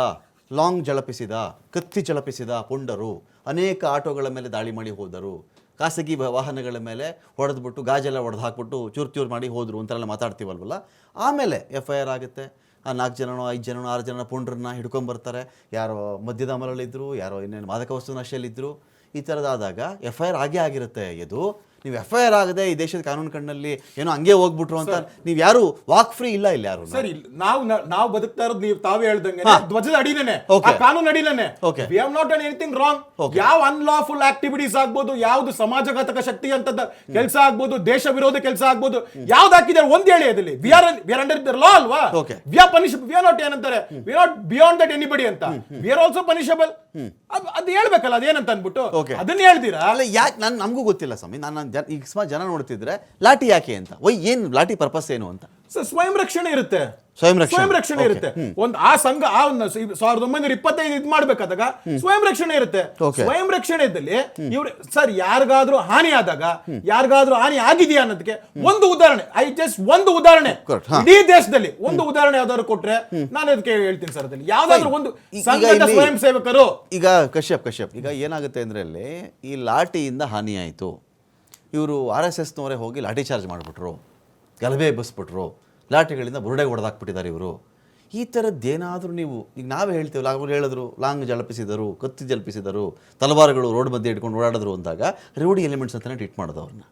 ಲಾಂಗ್ ಜಳಪಿಸಿದ, ಕತ್ತಿ ಜಳಪಿಸಿದ ಪುಂಡರು ಅನೇಕ ಆಟೋಗಳ ಮೇಲೆ ದಾಳಿ ಮಾಡಿ ಹೋದರು. ಖಾಸಗಿ ವಾಹನಗಳ ಮೇಲೆ ಹೊಡೆದ್ಬಿಟ್ಟು ಗಾಜೆಲ್ಲ ಹೊಡೆದು ಹಾಕ್ಬಿಟ್ಟು ಚೂರು ಮಾಡಿ ಹೋದರು ಅಂತೆಲ್ಲ ಮಾತಾಡ್ತೀವಲ್ವಲ್ಲ. ಆಮೇಲೆ FIR ಆಗುತ್ತೆ. ಆ 4 ಜನನೋ 5 ಜನನೋ 6 ಜನ ಪುಂಡ್ರನ್ನ ಹಿಡ್ಕೊಂಬರ್ತಾರೆ. ಯಾರೋ ಮದ್ಯದ ಅಮಲಲ್ಲಿದ್ದರು, ಯಾರೋ ಇನ್ನೇನು ಮಾದಕ ವಸ್ತು ನಶೆಯಲ್ಲಿದ್ದರು. ಈ ಥರದಾದಾಗ FIR ಆಗೇ ಆಗಿರುತ್ತೆ. ಇದು ನೀವು FIR ಆಗದೆ ಈ ದೇಶದ ಕಾನೂನು ಕಣ್ಣಲ್ಲಿ ಏನೋ ಹಂಗೆ ಹೋಗ್ಬಿಟ್ರು ಅಂತ ನೀವು ಯಾರು ವಾಕ್ ಫ್ರೀ ಇಲ್ಲ ಇಲ್ಲಿ ಯಾರು. ಸರಿ, ನಾವು ಬದುಕ್ತಾ ಇರೋದು ನೀವು ತಾವೇ ಹೇಳ್ದಂಗೆ ಧ್ವಜದ ಅಡಿಲೇನೆ, ಕಾನೂನು ಅಡಿಲೇನೆ. We have not done anything wrong. ಯಾವ ಅನ್ಲಾಫುಲ್ ಆಕ್ಟಿವಿಟೀಸ್ ಆಗ್ಬೋದು, ಯಾವ್ದು ಸಮಾಜಘಾತಕ ಶಕ್ತಿ ಅಂತದ ಕೆಲಸ ಆಗ್ಬೋದು, ದೇಶ ವಿರೋಧ ಕೆಲಸ ಆಗ್ಬೋದು, ಯಾವ್ದು ಹಾಕಿದ್ದಾರೆ ಒಂದ್ ಹೇಳಿ. ಅದಲ್ಲಿ we are under the law ಅಲ್ವಾ? We are punish, we are not ಏನಂತಾರೆ, we are not beyond that anybody ಅಂತ. We are also punishable. ಅದು ಹೇಳ್ಬೇಕಲ್ಲ, ಅದೇನಂತ ಅನ್ಬಿಟ್ಟು ಅದನ್ನ ಹೇಳ್ತೀರಾ? ಅಲ್ಲ, ಯಾಕೆ ನಮಗೂ ಗೊತ್ತಿಲ್ಲ ಸ್ವಾಮಿ. ಈಗ ಜನ ನೋಡ್ತಿದ್ರೆ ಲಾಠಿ ಯಾಕೆ ಅಂತ, ಏನ್ ಲಾಠಿ ಪರ್ಪಸ್ ಏನು ಅಂತ. ಸ್ವಯಂ ರಕ್ಷಣೆ ಇರುತ್ತೆ. ಸ್ವಯಂ ರಕ್ಷಣೆ ಇರುತ್ತೆ. ಒಂದು ಆ ಸಂಘ 1925 ಇದ್ ಮಾಡ್ಬೇಕಾದಾಗ ಸ್ವಯಂ ರಕ್ಷಣೆ ಇರುತ್ತೆ. ಸ್ವಯಂ ರಕ್ಷಣೆ ಇದ್ದಲ್ಲಿ ಇವ್ರು ಸರ್ ಯಾರಿಗಾದ್ರೂ ಹಾನಿ ಆದಾಗ, ಯಾರಿಗಾದ್ರೂ ಹಾನಿ ಆಗಿದೆಯಾ ಅನ್ನೋದಕ್ಕೆ ಒಂದು ಉದಾಹರಣೆ, ಒಂದು ಉದಾಹರಣೆ ಇಡೀ ದೇಶದಲ್ಲಿ ಒಂದು ಉದಾಹರಣೆ ಯಾವ್ದಾದ್ರು ಕೊಟ್ರೆ ನಾನು ಅದಕ್ಕೆ ಹೇಳ್ತೀನಿ ಸರ್. ಅದಲ್ಲಿ ಯಾವ್ದಾದ್ರು ಒಂದು ಸಂಘದ ಸ್ವಯಂ ಸೇವಕರು. ಈಗ ಕಶ್ಯಪ್ ಈಗ ಏನಾಗುತ್ತೆ ಅಂದ್ರೆ ಅಲ್ಲಿ ಈ ಲಾಠಿಯಿಂದ ಹಾನಿ ಆಯ್ತು. ಇವರು RSSನವರೇ ಹೋಗಿ ಲಾಠಿ ಚಾರ್ಜ್ ಮಾಡಿಬಿಟ್ರು, ಗಲಭೆ ಎಬ್ಬಿಸ್ಬಿಟ್ರು, ಲಾಠಿಗಳಿಂದ ಬುರುಡೆಗೆ ಹೊಡೆದಾಕ್ಬಿಟ್ಟಿದ್ದಾರೆ ಇವರು. ಈ ಥರದ್ದೇನಾದರೂ ನೀವು ಈಗ ನಾವೇ ಹೇಳ್ತೇವೆ, ಅವ್ರು ಹೇಳಿದ್ರು ಲಾಂಗ್ ಜಲಪಿಸಿದರು, ಕತ್ತಿ ಜಲಪಿಸಿದರು, ತಲವಾರುಗಳು ರೋಡ್ ಮಧ್ಯೆ ಇಟ್ಕೊಂಡು ಓಡಾಡಿದ್ರು ಅಂದಾಗ ರೌಡಿ ಎಲಿಮೆಂಟ್ಸ್ ಅಂತಲೇ ಟ್ರೀಟ್ ಮಾಡೋದು ಅವ್ರನ್ನ,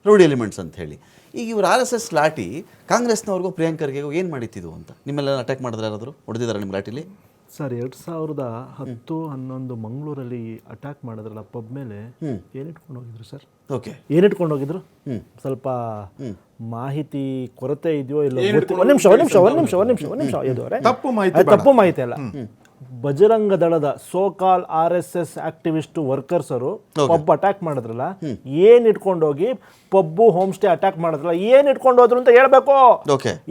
ರೌಡಿ ಎಲಿಮೆಂಟ್ಸ್ ಅಂತ ಹೇಳಿ. ಈಗ ಇವರು RSS ಲಾಠಿ ಕಾಂಗ್ರೆಸ್ನವ್ರಿಗೂ ಪ್ರಿಯಾಂಕರ್ಗೆ ಏನು ಮಾಡಿತ್ತಿದ್ದು ಅಂತ ನಿಮ್ಮೆಲ್ಲ ಅಟ್ಯಾಕ್ ಮಾಡಿದ್ರೆ ಯಾರಾದರೂ ಹೊಡೆದಿದ್ದಾರೆ ನಿಮ್ಮ ಲಾಠಿಲಿ? ಸರ್ 2010-11 ಮಂಗಳೂರಲ್ಲಿ ಅಟ್ಯಾಕ್ ಮಾಡಿದ್ರಲ್ಲ ಪಬ್ ಮೇಲೆ, ಏನಿಟ್ಕೊಂಡು ಹೋಗಿದ್ರು ಸರ್? ಏನಿಟ್ಕೊಂಡು ಹೋಗಿದ್ರು? ಸ್ವಲ್ಪ ಮಾಹಿತಿ ಕೊರತೆ ಇದೆಯೋ ಇಲ್ಲ. ಒಂದ್ ನಿಮಿಷ ತಪ್ಪು ಮಾಹಿತಿ ಅಲ್ಲ. ಬಜರಂಗ ದಳದ ಸೋಕಾಲ್ RSS ಆಕ್ಟಿವಿಸ್ಟ್ ವರ್ಕರ್ಸರು ಪಬ್ ಅಟ್ಯಾಕ್ ಮಾಡಿದ್ರಲ್ಲ, ಏನ್ ಇಟ್ಕೊಂಡು ಹೋಗಿ ಪಬ್ಬು ಹೋಮ್ ಸ್ಟೇ ಅಟ್ಯಾಕ್ ಮಾಡಿದ್ರಲ್ಲ, ಏನ್ ಇಟ್ಕೊಂಡು ಹೋದ್ರು ಅಂತ ಹೇಳ್ಬೇಕು.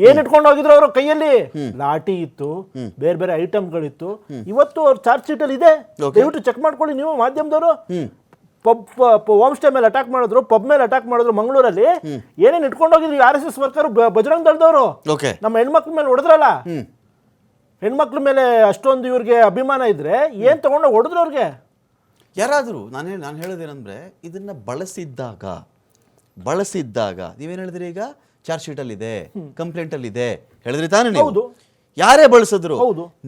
ಏನ್ ಇಟ್ಕೊಂಡು ಹೋಗಿದ್ರು ಅವ್ರ ಕೈಯಲ್ಲಿ? ಲಾಠಿ ಇತ್ತು, ಬೇರೆ ಬೇರೆ ಐಟಮ್ಗಳಿತ್ತು. ಇವತ್ತು ಅವ್ರ ಚಾರ್ಜ್ ಶೀಟ್ ಅಲ್ಲಿ ಇದೆ, ದಯವಿಟ್ಟು ಚೆಕ್ ಮಾಡ್ಕೊಳ್ಳಿ ನೀವು ಮಾಧ್ಯಮದವರು. ಪಬ್ ಹೋಮ್ ಸ್ಟೇ ಮೇಲೆ ಅಟ್ಯಾಕ್ ಮಾಡಿದ್ರು, ಪಬ್ ಮೇಲೆ ಅಟ್ಯಾಕ್ ಮಾಡಿದ್ರು ಮಂಗಳೂರಲ್ಲಿ. ಏನೇನ್ ಇಟ್ಕೊಂಡು ಹೋಗಿದ್ರು RSS ವರ್ಕರ್, ಬಜರಂಗ ದಳದವರು ನಮ್ಮ ಹೆಣ್ಮಕ್ಳ ಮೇಲೆ ಹೊಡೆದ್ರಲ್ಲ. ಹೆಣ್ಮಕ್ಳ ಮೇಲೆ ಅಷ್ಟೊಂದು ಇವ್ರಿಗೆ ಅಭಿಮಾನ ಇದ್ರೆ ಏನ್ ತಗೊಂಡು ಹೊಡೆದ್ರು ಅವ್ರಿಗೆ? ಯಾರಾದರೂ ನಾನು ಹೇಳೋದೇನಂದ್ರೆ, ಇದನ್ನ ಬಳಸಿದ್ದಾಗ ನೀವೇನು ಹೇಳಿದ್ರಿ, ಈಗ ಚಾರ್ಜ್ ಶೀಟಲ್ಲಿದೆ, ಕಂಪ್ಲೇಂಟಲ್ಲಿದೆ ಹೇಳಿದ್ರಿ ತಾನೇ ನೀವು. ಯಾರೇ ಬಳಸಿದ್ರು,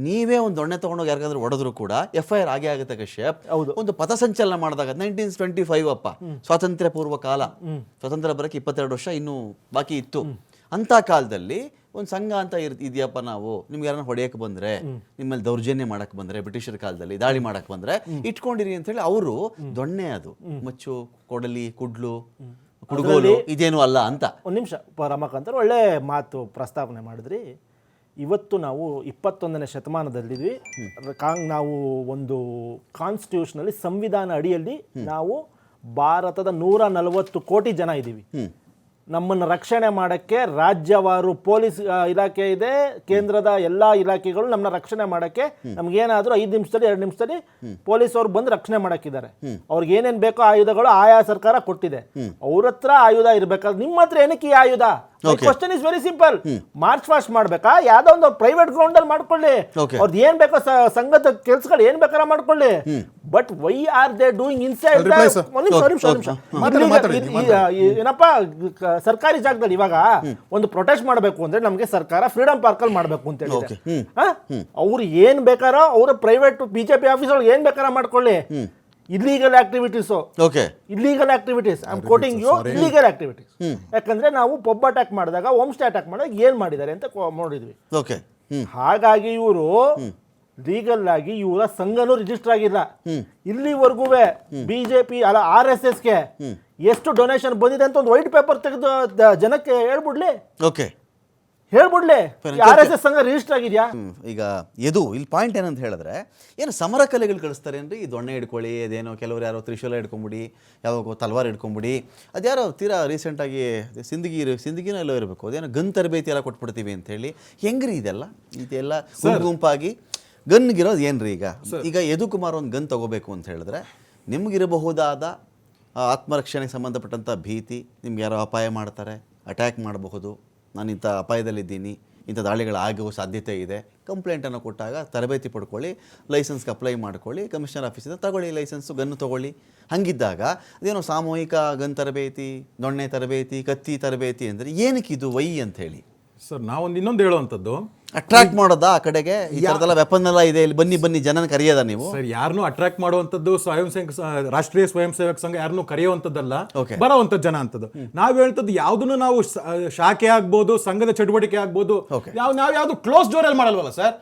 ನೀವೇ ಒಂದು ದೊಣ್ಣೆ ತಗೊಂಡೋಗಿ ಯಾರಿಗಾದ್ರೂ ಹೊಡೆದ್ರು ಕೂಡ FIR ಆಗೇ ಆಗುತ್ತೆ ಕಶ್ಯಪ್. ಒಂದು ಪಥಸಂಚಲನ ಮಾಡಿದಾಗ 1925 ಅಪ್ಪ, ಸ್ವಾತಂತ್ರ್ಯ ಪೂರ್ವ ಕಾಲ, ಸ್ವಾತಂತ್ರ್ಯ ಬರೋಕ್ಕೆ 22 ವರ್ಷ ಇನ್ನೂ ಬಾಕಿ ಇತ್ತು. ಅಂತ ಕಾಲದಲ್ಲಿ ಒಂದು ಸಂಘ ಅಂತ ಇದೆಯಪ್ಪ, ನಾವು ನಿಮ್ಗೆ ಯಾರನ್ನ ಹೊಡೆಯಕ್ಕೆ ಬಂದ್ರೆ, ನಿಮ್ಮಲ್ಲಿ ದೌರ್ಜನ್ಯ ಮಾಡಕ್ ಬಂದ್ರೆ, ಬ್ರಿಟಿಷರ ಕಾಲದಲ್ಲಿ ದಾಳಿ ಮಾಡಕ್ ಬಂದ್ರೆ ಇಟ್ಕೊಂಡಿರಿ ಅಂತ ಹೇಳಿ ಅವರು ದೊಣ್ಣೆ, ಅದು ಮಚ್ಚು, ಕೊಡಲಿ, ಕುಡ್ಲು, ಕುಡುಗೋಲು ಇದೇನು ಅಲ್ಲ ಅಂತ. ಒಂದು ನಿಮಿಷ ರಮಾಕಾಂತ್ ಒಳ್ಳೆ ಮಾತು ಪ್ರಸ್ತಾವನೆ ಮಾಡಿದ್ರಿ. ಇವತ್ತು ನಾವು 21ನೇ ಶತಮಾನದಲ್ಲಿದ್ವಿ. ನಾವು ಒಂದು ಕಾನ್ಸ್ಟಿಟ್ಯೂಷನಲ್ಲಿ ಸಂವಿಧಾನ ಅಡಿಯಲ್ಲಿ ನಾವು ಭಾರತದ 140 ಕೋಟಿ ಜನ ಇದ್ದೀವಿ. ನಮ್ಮನ್ನು ರಕ್ಷಣೆ ಮಾಡೋಕ್ಕೆ ರಾಜ್ಯವಾರು ಪೊಲೀಸ್ ಇಲಾಖೆ ಇದೆ, ಕೇಂದ್ರದ ಎಲ್ಲ ಇಲಾಖೆಗಳು ನಮ್ಮನ್ನ ರಕ್ಷಣೆ ಮಾಡೋಕ್ಕೆ ನಮ್ಗೇನಾದರೂ 5 ನಿಮಿಷದಲ್ಲಿ 2 ನಿಮಿಷದಲ್ಲಿ ಪೊಲೀಸ್ ಅವ್ರು ಬಂದು ರಕ್ಷಣೆ ಮಾಡಕ್ಕಿದ್ದಾರೆ. ಅವ್ರಿಗೆ ಏನೇನು ಬೇಕೋ ಆಯುಧಗಳು ಆಯಾ ಸರ್ಕಾರ ಕೊಟ್ಟಿದೆ. ಅವ್ರ ಹತ್ರ ಆಯುಧ ಇರಬೇಕಾದ್ರೆ ನಿಮ್ಮ ಹತ್ರ ಏನಕ್ಕೆ ಈ ಆಯುಧ? Question is very simple. March fast ಮಾಡ್ಬೇಕಾ? ಯಾವ್ದೋ ಒಂದು ಪ್ರೈವೇಟ್ ಗ್ರೌಂಡ್ ಅಲ್ಲಿ ಮಾಡ್ಕೊಳ್ಳಿ, ಅವ್ರದ್ದು ಏನ್ ಬೇಕೋ ಸಂಘದ ಕೆಲ್ಸಗಳು ಏನ್ ಬೇಕಾರ ಮಾಡ್ಕೊಳ್ಳಿ. But why are they doing inside? ಏನಪ್ಪಾ, ಸರ್ಕಾರಿ ಜಾಗದಲ್ಲಿ ಇವಾಗ ಒಂದು ಪ್ರೊಟೆಸ್ಟ್ ಮಾಡಬೇಕು ಅಂದ್ರೆ ನಮ್ಗೆ ಸರ್ಕಾರ ಫ್ರೀಡಮ್ ಪಾರ್ಕ್ ಅಲ್ಲಿ ಮಾಡ್ಬೇಕು ಅಂತ ಹೇಳಿದೆ. ಅವ್ರು ಏನ್ ಬೇಕಾರೋ ಅವ್ರ ಪ್ರೈವೇಟ್ BJP ಆಫೀಸ್ ಒಳಗೆ ಏನ್ ಬೇಕಾರ ಮಾಡ್ಕೊಳ್ಳಿ. Illegal activities okay illegal activities I am quoting you illegal activities. ಯಾಕಂದ್ರೆ ನಾವು ಪಬ್ ಅಟ್ಯಾಕ್ ಮಾಡಿದಾಗ ಹೋಮ್ ಸ್ಟೇ ಅಟ್ಯಾಕ್ ಮಾಡಿದಾಗ ಏನ್ ಮಾಡಿದ್ದಾರೆ ಅಂತ ನೋಡಿದ್ವಿ. ಓಕೆ ಹಾಗಾಗಿ ಇವರು ಲೀಗಲ್ ಆಗಿ ಇವರ ಸಂಘನೂ ರಿಜಿಸ್ಟರ್ ಆಗಿಲ್ಲ. ಇಲ್ಲಿವರೆಗೂ ಬಿಜೆಪಿ ಅಲ್ಲ RSSಗೆ ಎಷ್ಟು ಡೊನೇಷನ್ ಬಂದಿದೆ ಅಂತ ಒಂದು ವೈಟ್ ಪೇಪರ್ ತೆಗೆದು ಜನಕ್ಕೆ ಹೇಳ್ಬಿಡ್ಲಿ. ಓಕೆ ಹೇಳ್ಬಿಡ್ಲಿ RSS ಸಂಘ ರಿಜಿಸ್ಟರ್ ಆಗಿದ್ಯಾ. ಈಗ ಇಲ್ಲಿ ಪಾಯಿಂಟ್ ಏನಂತ ಹೇಳಿದ್ರೆ ಏನು ಸಮರ ಕಲೆಗಳು ಕಳಿಸ್ತಾರೆ ಅಂದ್ರೆ ಈ ದೊಣ್ಣೆ ಹಿಡ್ಕೊಳ್ಳಿ, ಅದೇನೋ ಕೆಲವರು ಯಾರೋ ತ್ರಿಶೂಲ ಹಿಡ್ಕೊಂಬಿಡಿ, ಯಾವಾಗ ತಲ್ವಾರ್ ಹಿಡ್ಕೊಂಬಿಡಿ, ಅದ್ಯಾರೋ ತೀರಾ ರೀಸೆಂಟಾಗಿ ಸಿಂದಗಿನೋ ಎಲ್ಲೋ ಇರಬೇಕು, ಅದೇನೋ ಗನ್ ತರಬೇತಿ ಎಲ್ಲ ಕೊಟ್ಬಿಡ್ತೀವಿ ಅಂತ ಹೇಳಿ. ಹೆಂಗ್ರಿ ಇದೆಲ್ಲ ಗುಂಪಾಗಿ ಗನ್ಗಿರೋದು ಏನ್ರಿ? ಈಗ ಯದುಕುಮಾರ್ ಒಂದು ಗನ್ ತಗೋಬೇಕು ಅಂತ ಹೇಳಿದ್ರೆ ನಿಮ್ಗಿರಬಹುದಾದ ಆತ್ಮರಕ್ಷಣೆಗೆ ಸಂಬಂಧಪಟ್ಟಂಥ ಭೀತಿ, ನಿಮ್ಗೆ ಯಾರೋ ಅಪಾಯ ಮಾಡ್ತಾರೆ, ಅಟ್ಯಾಕ್ ಮಾಡಬಹುದು, ನಾನು ಇಂಥ ಅಪಾಯದಲ್ಲಿದ್ದೀನಿ, ಇಂಥ ದಾಳಿಗಳಾಗುವ ಸಾಧ್ಯತೆ ಇದೆ, ಕಂಪ್ಲೇಂಟನ್ನು ಕೊಟ್ಟಾಗ ತರಬೇತಿ ಪಡ್ಕೊಳ್ಳಿ, ಲೈಸೆನ್ಸ್ಗೆ ಅಪ್ಲೈ ಮಾಡ್ಕೊಳ್ಳಿ, ಕಮಿಷನರ್ ಆಫೀಸಿಂದ ತಗೊಳ್ಳಿ ಲೈಸೆನ್ಸು, ಗನ್ನು ತೊಗೊಳ್ಳಿ. ಹಂಗಿದ್ದಾಗ ಅದೇನೋ ಸಾಮೂಹಿಕ ಗನ್ ತರಬೇತಿ, ದೊಣ್ಣೆ ತರಬೇತಿ, ಕತ್ತಿ ತರಬೇತಿ ಅಂದರೆ ಏನಕ್ಕಿದು ವೈ ಅಂತ ಹೇಳಿ ಸರ್ ನಾವೊಂದು ಇನ್ನೊಂದು ಹೇಳುವಂಥದ್ದು, ಅಟ್ರಾಕ್ಟ್ ಮಾಡೋದಾ ಆ ಕಡೆಗೆ? ಈ ಥರದೆಲ್ಲ ವೆಪನ್ ಎಲ್ಲ ಇದೆ, ಇಲ್ಲಿ ಬನ್ನಿ ಜನನ ಕರೆಯೋದ ನೀವು? ಸರ್ ಯಾರನ್ನೂ ಅಟ್ರಾಕ್ಟ್ ಮಾಡುವಂಥದ್ದು ರಾಷ್ಟ್ರೀಯ ಸ್ವಯಂ ಸೇವಕ ಸಂಘ ಯಾರನ್ನೂ ಕರೆಯುವಂಥದ್ದಲ್ಲ, ಬರೋವಂಥ ಜನ ಅಂತದ್ದು. ನಾವ್ ಹೇಳ್ತದ್ದು ಯಾವ್ದನ್ನು ನಾವು ಶಾಖೆ ಆಗ್ಬೋದು, ಸಂಘದ ಚಟುವಟಿಕೆ ಆಗ್ಬೋದು, ನಾವ್ ಯಾವ್ದು ಕ್ಲೋಸ್ ಡೋರ್ ಅಲ್ಲಿ ಮಾಡಲ್ವಲ್ಲ ಸರ್.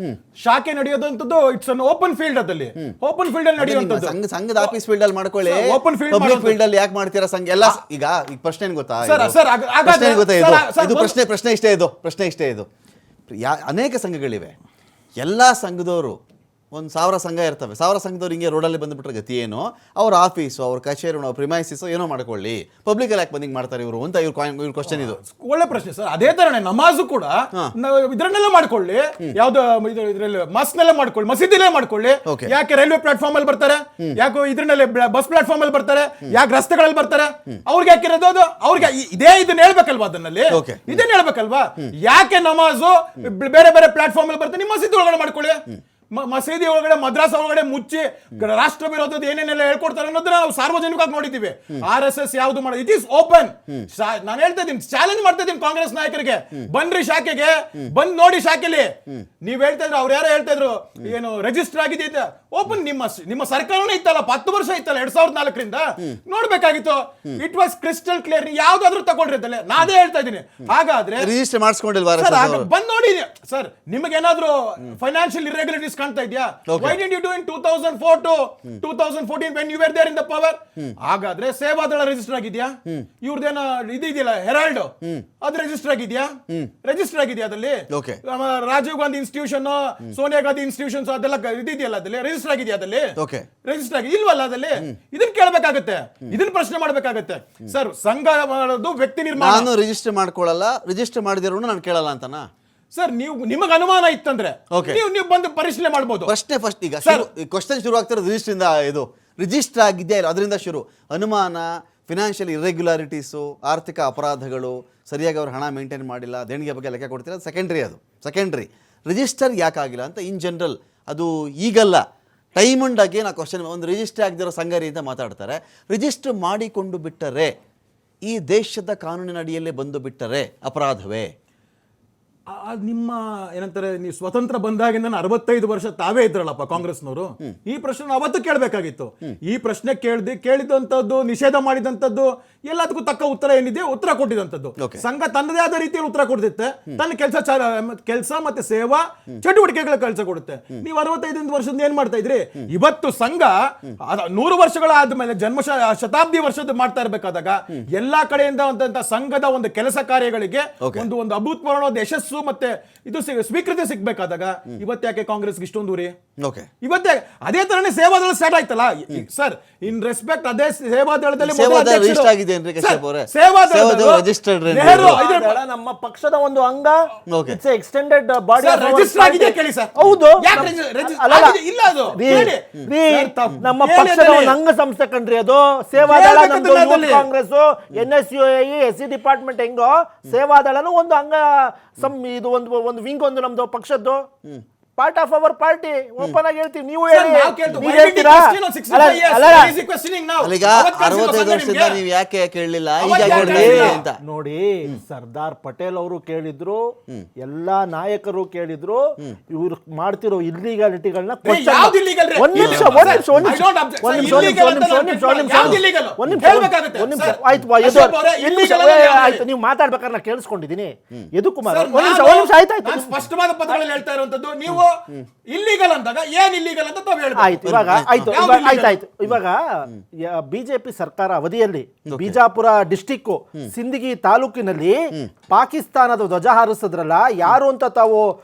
ಶಾಖೆ ನಡೆಯೋದಂಥದ್ದು ಇಟ್ಸ್ ಅನ್ ಓಪನ್ ಫೀಲ್ಡ್, ಅದಲ್ಲಿ ಓಪನ್ ಫೀಲ್ಡ್ ಅಲ್ಲಿ ನಡೆಯುವಂಥದ್ದು. ಸಂಘದ ಆಫೀಸ್ ಫೀಲ್ಡ್ ಅಲ್ಲಿ ಮಾಡ್ಕೊಳ್ಳಿ, ಓಪನ್ ಪಬ್ಲಿಕ್ ಫೀಲ್ಡ್ ಅಲ್ಲಿ ಯಾಕೆ ಮಾಡ್ತೀರಾ ಸಂಘ ಎಲ್ಲ? ಈಗ ಪ್ರಶ್ನೆ ಏನ್ ಗೊತ್ತಾ? ಪ್ರಶ್ನೆ ಇಷ್ಟೇ ಇದು. ಅನೇಕ ಸಂಘಗಳಿವೆ, ಎಲ್ಲ ಸಂಘದವರು 1000 ಸಂಘ ಇರ್ತವೆ. 1000 ಸಂಘದವ್ರು ಹಿಂಗೆ ರೋಡಲ್ಲಿ ಬಂದುಬಿಟ್ರೆ ಗತಿ ಏನು? ಅವ್ರ ಆಫೀಸು, ಅವ್ರ ಕಚೇರಿ, ಅವ್ರ ಪ್ರಿಮೈಸಿಸ್ ಏನೋ ಮಾಡ್ಕೊಳ್ಳಿ, ಪಬ್ಲಿಕ್ ಯಾಕೆ ಬಂದಿಂಗ್ ಮಾಡ್ತಾರೆ ಇವರು ಅಂತ ಇವ್ರ ಕ್ವಶನ್. ಇದು ಒಳ್ಳೆ ಪ್ರಶ್ನೆ ಸರ್. ಅದೇ ತರನೇ ನಮಾಜು ಕೂಡ ಇದ್ರನ್ನೆಲ್ಲ ಮಾಡ್ಕೊಳ್ಳಿ, ಯಾವ್ದು ಇದ್ರಲ್ಲಿ ಮಸ್ನೆಲ್ಲ ಮಾಡ್ಕೊಳ್ಳಿ, ಮಸೀದಿಲೇ ಮಾಡ್ಕೊಳ್ಳಿ. ಯಾಕೆ ರೈಲ್ವೆ ಪ್ಲಾಟ್ಫಾರ್ಮ್ ಅಲ್ಲಿ ಬರ್ತಾರೆ? ಯಾಕೆ ಇದ್ರನ್ನೆಲ್ಲ ಬಸ್ ಪ್ಲಾಟ್ಫಾರ್ಮ್ ಅಲ್ಲಿ ಬರ್ತಾರೆ? ಯಾಕೆ ರಸ್ತೆಗಳಲ್ಲಿ ಬರ್ತಾರೆ? ಅವ್ರಿಗೆ ಯಾಕಿರೋದು ಅದು? ಅವ್ರಿಗೆ ಇದನ್ನ ಹೇಳ್ಬೇಕಲ್ವಾ? ಅದನ್ನಲ್ಲಿ ಇದನ್ನ ಹೇಳ್ಬೇಕಲ್ವಾ? ಯಾಕೆ ನಮಾಜು ಬೇರೆ ಬೇರೆ ಪ್ಲಾಟ್ಫಾರ್ಮ್ ಅಲ್ಲಿ ಬರ್ತಾರೆ? ನಿಮ್ಮ ಮಸೀದಿ ಒಳಗಡೆ ಮಾಡ್ಕೊಳ್ಳಿ. ಮಸೀದಿ ಒಳಗಡೆ, ಮದ್ರಾಸ ಒಳಗಡೆ ಮುಚ್ಚಿ ರಾಷ್ಟ್ರ ವಿರೋಧದ ಏನೇನೆಲ್ಲ ಹೇಳ್ಕೊಡ್ತಾರೆ ಅನ್ನೋದನ್ನ ನಾವು ಸಾರ್ವಜನಿಕವಾಗಿ ನೋಡಿದ್ದೀವಿ. RSS ಯಾವ್ದು ಮಾಡೋದು? It is open. ನಾನು ಹೇಳ್ತಾ ಇದ್ದೀನಿ, ಚಾಲೆಂಜ್ ಮಾಡ್ತಾ ಇದ್ದೀನಿ ಕಾಂಗ್ರೆಸ್ ನಾಯಕರಿಗೆ, ಬನ್ರಿ ಶಾಖೆಗೆ, ಬಂದ್ ನೋಡಿ ಶಾಖೆಲಿ. ನೀವ್ ಹೇಳ್ತಾ ಇದ್ರು, ಅವ್ರು ಯಾರೋ ಹೇಳ್ತಾ ಇದ್ರು ಏನು ರಿಜಿಸ್ಟರ್ ಆಗಿದೆ. ಓಪನ್ ನಿಮ್ಮ ಸರ್ಕಾರನೇ ಇತ್ತಲ್ಲ, 10 ವರ್ಷ ಇತ್ತಲ್ಲ 2004ರಿಂದ, ನೋಡ್ಬೇಕಾಗಿತ್ತು. It was crystal clear. ಯಾವ್ದಾದ್ರು ತಗೊಂಡ್ರಿ ಅಂತಲ್ಲ, ನಾನೇ ಹೇಳ್ತಾ ಇದ್ದೀನಿ. ಹಾಗಾದ್ರೆ ರಿಜಿಸ್ಟರ್ ಮಾಡಿಸ್ಕೊಂಡಿಲ್ವಾ? ಬಂದ್ ನೋಡಿ ಸರ್, ನಿಮಗೇನಾದ್ರೂ ಫೈನಾನ್ಷಿಯಲ್ ಇರ್ರೆಗ್ಯುಲರಿಟೀಸ್ ಕಾಣ್ತಾ ಇದೆಯಾ? Why did you do in 2004 to 2014 when you were there in the power? ಹಾಗಾದ್ರೆ ಸೇವಾದಳ ರಿಜಿಸ್ಟರ್ ಆಗಿದ್ಯಾ? ಇವ್ರದೇನೋ ಇದೆಯಲ್ಲ ಹೆರಾಲ್ಡ್, ಅದು ರಿಜಿಸ್ಟರ್ ಆಗಿದ್ಯಾ? ರಿಜಿಸ್ಟರ್ ಆಗಿದ್ಯಾ ಅದಲ್ಲಿ? ರಾಜೀವ್ ಗಾಂಧಿ ಇನ್ಸ್ಟಿಟ್ಯೂಷನ್, ಸೋನಿಯಾ ಗಾಂಧಿ ಇನ್ಸ್ಟಿಟ್ಯೂಷನ್ಸ್ ಅದೆಲ್ಲ ಇದೆಯಲ್ಲ, ಅದಲ್ಲಿ ರಿಜಿಸ್ಟರ್ ಆಗಿದ್ಯಾ? ಅದಲ್ಲಿ ರಿಜಿಸ್ಟರ್ ಆಗಿ ಇಲ್ವಲ್ಲ? ಅದಲ್ಲಿ ಇದನ್ನ ಕೇಳಬೇಕಾಗತ್ತೆ, ಇದನ್ನ ಪ್ರಶ್ನೆ ಮಾಡ್ಬೇಕಾಗತ್ತೆ ಸರ್. ಸಂಘ ಮಾಡೋದು ವ್ಯಕ್ತಿ ನಿರ್ಮಾಣ. ನಾನು ರಿಜಿಸ್ಟರ್ ಮಾಡ್ಕೊಳ್ಳಲ್ಲ, ರಿಜಿಸ್ಟರ್ ಮಾಡಿದಿರೋ ನಾನು ಕೇಳಲ್ಲ ಅಂತನಾ ಸರ್? ನಿಮಗೆ ಅನುಮಾನ ಇತ್ತಂದ್ರೆ ನೀವು ಬಂದು ಪರಿಶೀಲನೆ ಮಾಡಬಹುದು. ಪ್ರಶ್ನೆ ಫಸ್ಟ್ ಈಗ ಕ್ವಶನ್ ಶುರು ಆಗ್ತಿರೋದು ರಿಜಿಸ್ಟರ್. ಇದು ರಿಜಿಸ್ಟರ್ ಆಗಿದೆಯಾ ಇಲ್ಲ, ಅದರಿಂದ ಶುರು. ಅನುಮಾನ, ಫಿನಾನ್ಷಿಯಲ್ ಇರ್ರೆಗ್ಯುಲಾರಿಟೀಸು, ಆರ್ಥಿಕ ಅಪರಾಧಗಳು, ಸರಿಯಾಗಿ ಅವ್ರು ಹಣ ಮೇಂಟೈನ್ ಮಾಡಿಲ್ಲ, ದೇಣಿಗೆ ಬಗ್ಗೆ ಲೆಕ್ಕ ಕೊಡ್ತೀರ, ಅದು ಸೆಕೆಂಡ್ರಿ. ರಿಜಿಸ್ಟರ್ ಯಾಕಾಗಿಲ್ಲ ಅಂತ ಇನ್ ಜನರಲ್, ಅದು ಈಗಲ್ಲ, ಟೈಮ್ ಅಂಡ್ ಅಗೇನ್ ಆ ಕ್ವಶನ್. ಒಂದು ರಿಜಿಸ್ಟರ್ ಆಗದಿರೋ ಸಂಘರಿ ಅಂತ ಮಾತಾಡ್ತಾರೆ. ರಿಜಿಸ್ಟರ್ ಮಾಡಿಕೊಂಡು ಬಿಟ್ಟರೆ, ಈ ದೇಶದ ಕಾನೂನಿನ ಅಡಿಯಲ್ಲೇ ಬಂದು ಬಿಟ್ಟರೆ ಅಪರಾಧವೇ? ನಿಮ್ಮ ಏನಂತಾರೆ, ನೀವು ಸ್ವತಂತ್ರ ಬಂದಾಗಿಂದ 65 ವರ್ಷ ತಾವೇ ಇದ್ರಲ್ಲಪ್ಪ ಕಾಂಗ್ರೆಸ್ನವರು. ಈ ಪ್ರಶ್ನೆ ಅವತ್ತು ಕೇಳಬೇಕಾಗಿತ್ತು. ಈ ಪ್ರಶ್ನೆ ಕೇಳಿದಂಥದ್ದು, ನಿಷೇಧ ಮಾಡಿದಂಥದ್ದು, ಎಲ್ಲದಕ್ಕೂ ತಕ್ಕ ಉತ್ತರ ಏನಿದೆ ಉತ್ತರ ಕೊಟ್ಟಿದಂಥದ್ದು. ಸಂಘ ತನ್ನದೇ ಆದ ರೀತಿಯಲ್ಲಿ ಉತ್ತರ ಕೊಡ್ತಿತ್ತೆ, ತನ್ನ ಕೆಲಸ ಮತ್ತೆ ಸೇವಾ ಚಟುವಟಿಕೆಗಳ ಕೆಲಸ ಕೊಡುತ್ತೆ. ನೀವು 65 ವರ್ಷದಿಂದ ಏನ್ ಮಾಡ್ತಾ ಇದ್ರಿ? ಇವತ್ತು ಸಂಘ 100 ವರ್ಷಗಳ ಆದ್ಮೇಲೆ ಶತಾಬ್ದಿ ವರ್ಷದ ಮಾಡ್ತಾ ಇರ್ಬೇಕಾದಾಗ ಎಲ್ಲಾ ಕಡೆಯಿಂದ ಸಂಘದ ಒಂದು ಕೆಲಸ ಕಾರ್ಯಗಳಿಗೆ ಒಂದು ಅಭೂತಪೂರ್ವವಾದ ಯಶಸ್ಸು ಮತ್ತೆ ಇದು ಸ್ವೀಕೃತಿ ಸಿಗ್ಬೇಕಾದಾಗ ಇವತ್ತ್ಯಾಕೆ ಕಾಂಗ್ರೆಸ್ಗೆ ಇಷ್ಟೊಂದು ಉರಿ? ಇವತ್ತೇ ಅದೇ ತರನೇ ಸೇವಾದಳ ಸ್ಟಾರ್ಟ್ ಆಯ್ತಲ್ಲ ಸರ್. ಇನ್ ರೆಸ್ಪೆಕ್ಟ್ ಅದೇ ಸೇವಾದಳದಲ್ಲಿ ನಮ್ಮ ಪಕ್ಷದ ಒಂದು ಅಂಗ, ಇಟ್ಸ್ ಎಕ್ಸ್ಟೆಂಡೆಡ್ ಬಾಡಿ ರಿಜಿಸ್ಟರ್ ಆಗಿದೆ. ಕೇಳಿ ಸರ್, ಹೌದು, ಇಲ್ಲ ಅದು ನಮ್ಮ ಪಕ್ಷದ ಒಂದು ಅಂಗ ಸಂಸ್ಥೆ ಕಣ್ರಿ ಅದು. ಸೇವಾದಳ ನಮ್ದು ಕಾಂಗ್ರೆಸ್, NSUI, SC ಡಿಪಾರ್ಟ್ಮೆಂಟ್ ಹೆಂಗೋ ಸೇವಾದಳನು ಒಂದು ಅಂಗ, ಇದು ಒಂದು ವಿಂಗ್, ಒಂದು ನಮ್ದು ಪಕ್ಷದ್ದು part of our party. Open ಆಗಿ ಹೇಳ್ತೀವಿ, ನೀವು Sir, ಹೇಳಿ. ನಾವು ಕೇಳ್ತೀವಿ. ನೀವು Why did he ಹೇಳ್ತೀರಾ? question on 65 years? ಅಲ್ಲ, Why is he questioning now? ಅಲ್ಲಿಗ ಅವತ್ತು ಕಳ್ಸಿಲ್ವಾ 65 ಸಂಘ ವರ್ಷದಿಂದ ನಿಮ್ಗೆ? ನೀವು ಯಾಕೆ ಕೇಳಲಿಲ್ಲ, ಅವಾಗ ಈಗ ಯಾಕೆ ಕೇಳಿ ಕೇಳಿಲ್ಲ? ಅಂತ. ನೋಡಿ, ಸರ್ದಾರ್ ಪಟೇಲ್ ಅವರು ಕೇಳಿದ್ರು, ಎಲ್ಲಾ ನಾಯಕರು ಕೇಳಿದ್ರು, ಇವ್ರು ಮಾಡ್ತಿರೋ ಇಲ್ಲಿಗಾಲಿಟಿಗಳನ್ನ ಯಾವ್ದು illegal ರೀ? ಒಂದ್ ನಿಮಿಷ Sir, ಒಂದ್ ನಿಮಿಷ ಒಂದ್ I ನಿಮಿಷ don't object. ಒಂದ್ Sir, ನಿಮಿಷ illegal ಒಂದ್ ನಿಮಿಷ ಅಂತ ಒಂದ್ ನಿಮಿಷ ಒಂದ್ ನಿಮಿಷ ಯಾವ್ದು illegal? ಒಂದ್ ನಿಮಿಷ ಹೇಳ್ಬೇಕಾಗುತ್ತೆ. ಒಂದ್ ನಿಮಿಷ Sir, ಆಯ್ತು ಅಶೋಕ್ ಅವರೇ, illegal ಅಂದ್ರೆ ಯಾವ್ದು? ಆಯ್ತು, ನೀವು ಮಾತಾಡ್ಬೇಕಾದ್ರೆ ನಾ ಕೇಳಿಸ್ಕೊಂಡಿದ್ದೀನಿ. ಯದುಕುಮಾರ್ Sir, ಒಂದ್ ನಿಮಿಷ ನಾನು- ಒಂದ್ ನಿಮಿಷ ಆಯ್ತಾಯ್ತು. ನಾನು ಸ್ಪಷ್ಟವಾದ ಪದಗಳಲ್ಲಿ ಹೇಳ್ತಾ ಇರುವಂತದ್ದು, ನೀವು ಇಲ್ಲಿಗಲ್ ಅಂದಾಗ ಏನ್ ಇಲ್ಲಿಗಲ್ ಅಂತ ತಾವು ಹೇಳ್ಬೇಕು. ಆಯ್ತು, ಇವಾಗ ಆಯ್ತು, ಯಾವ್ದು illegal? ಆಯ್ತಾಯ್ತು. ಇವಾಗ ಬಿಜೆಪಿ ಸರ್ಕಾರ ಅವಧಿಯಲ್ಲಿ ಬಿಜಾಪುರ ಡಿಸ್ಟಿಕ್ ಸಿಂದಗಿ ತಾಲೂಕಿನಲ್ಲಿ ಪಾಕಿಸ್ತಾನದ ಧ್ವಜ ಹಾರಿಸಿದ್ರಲ್ಲ, ಯಾರು ಅಂತ ತಾವು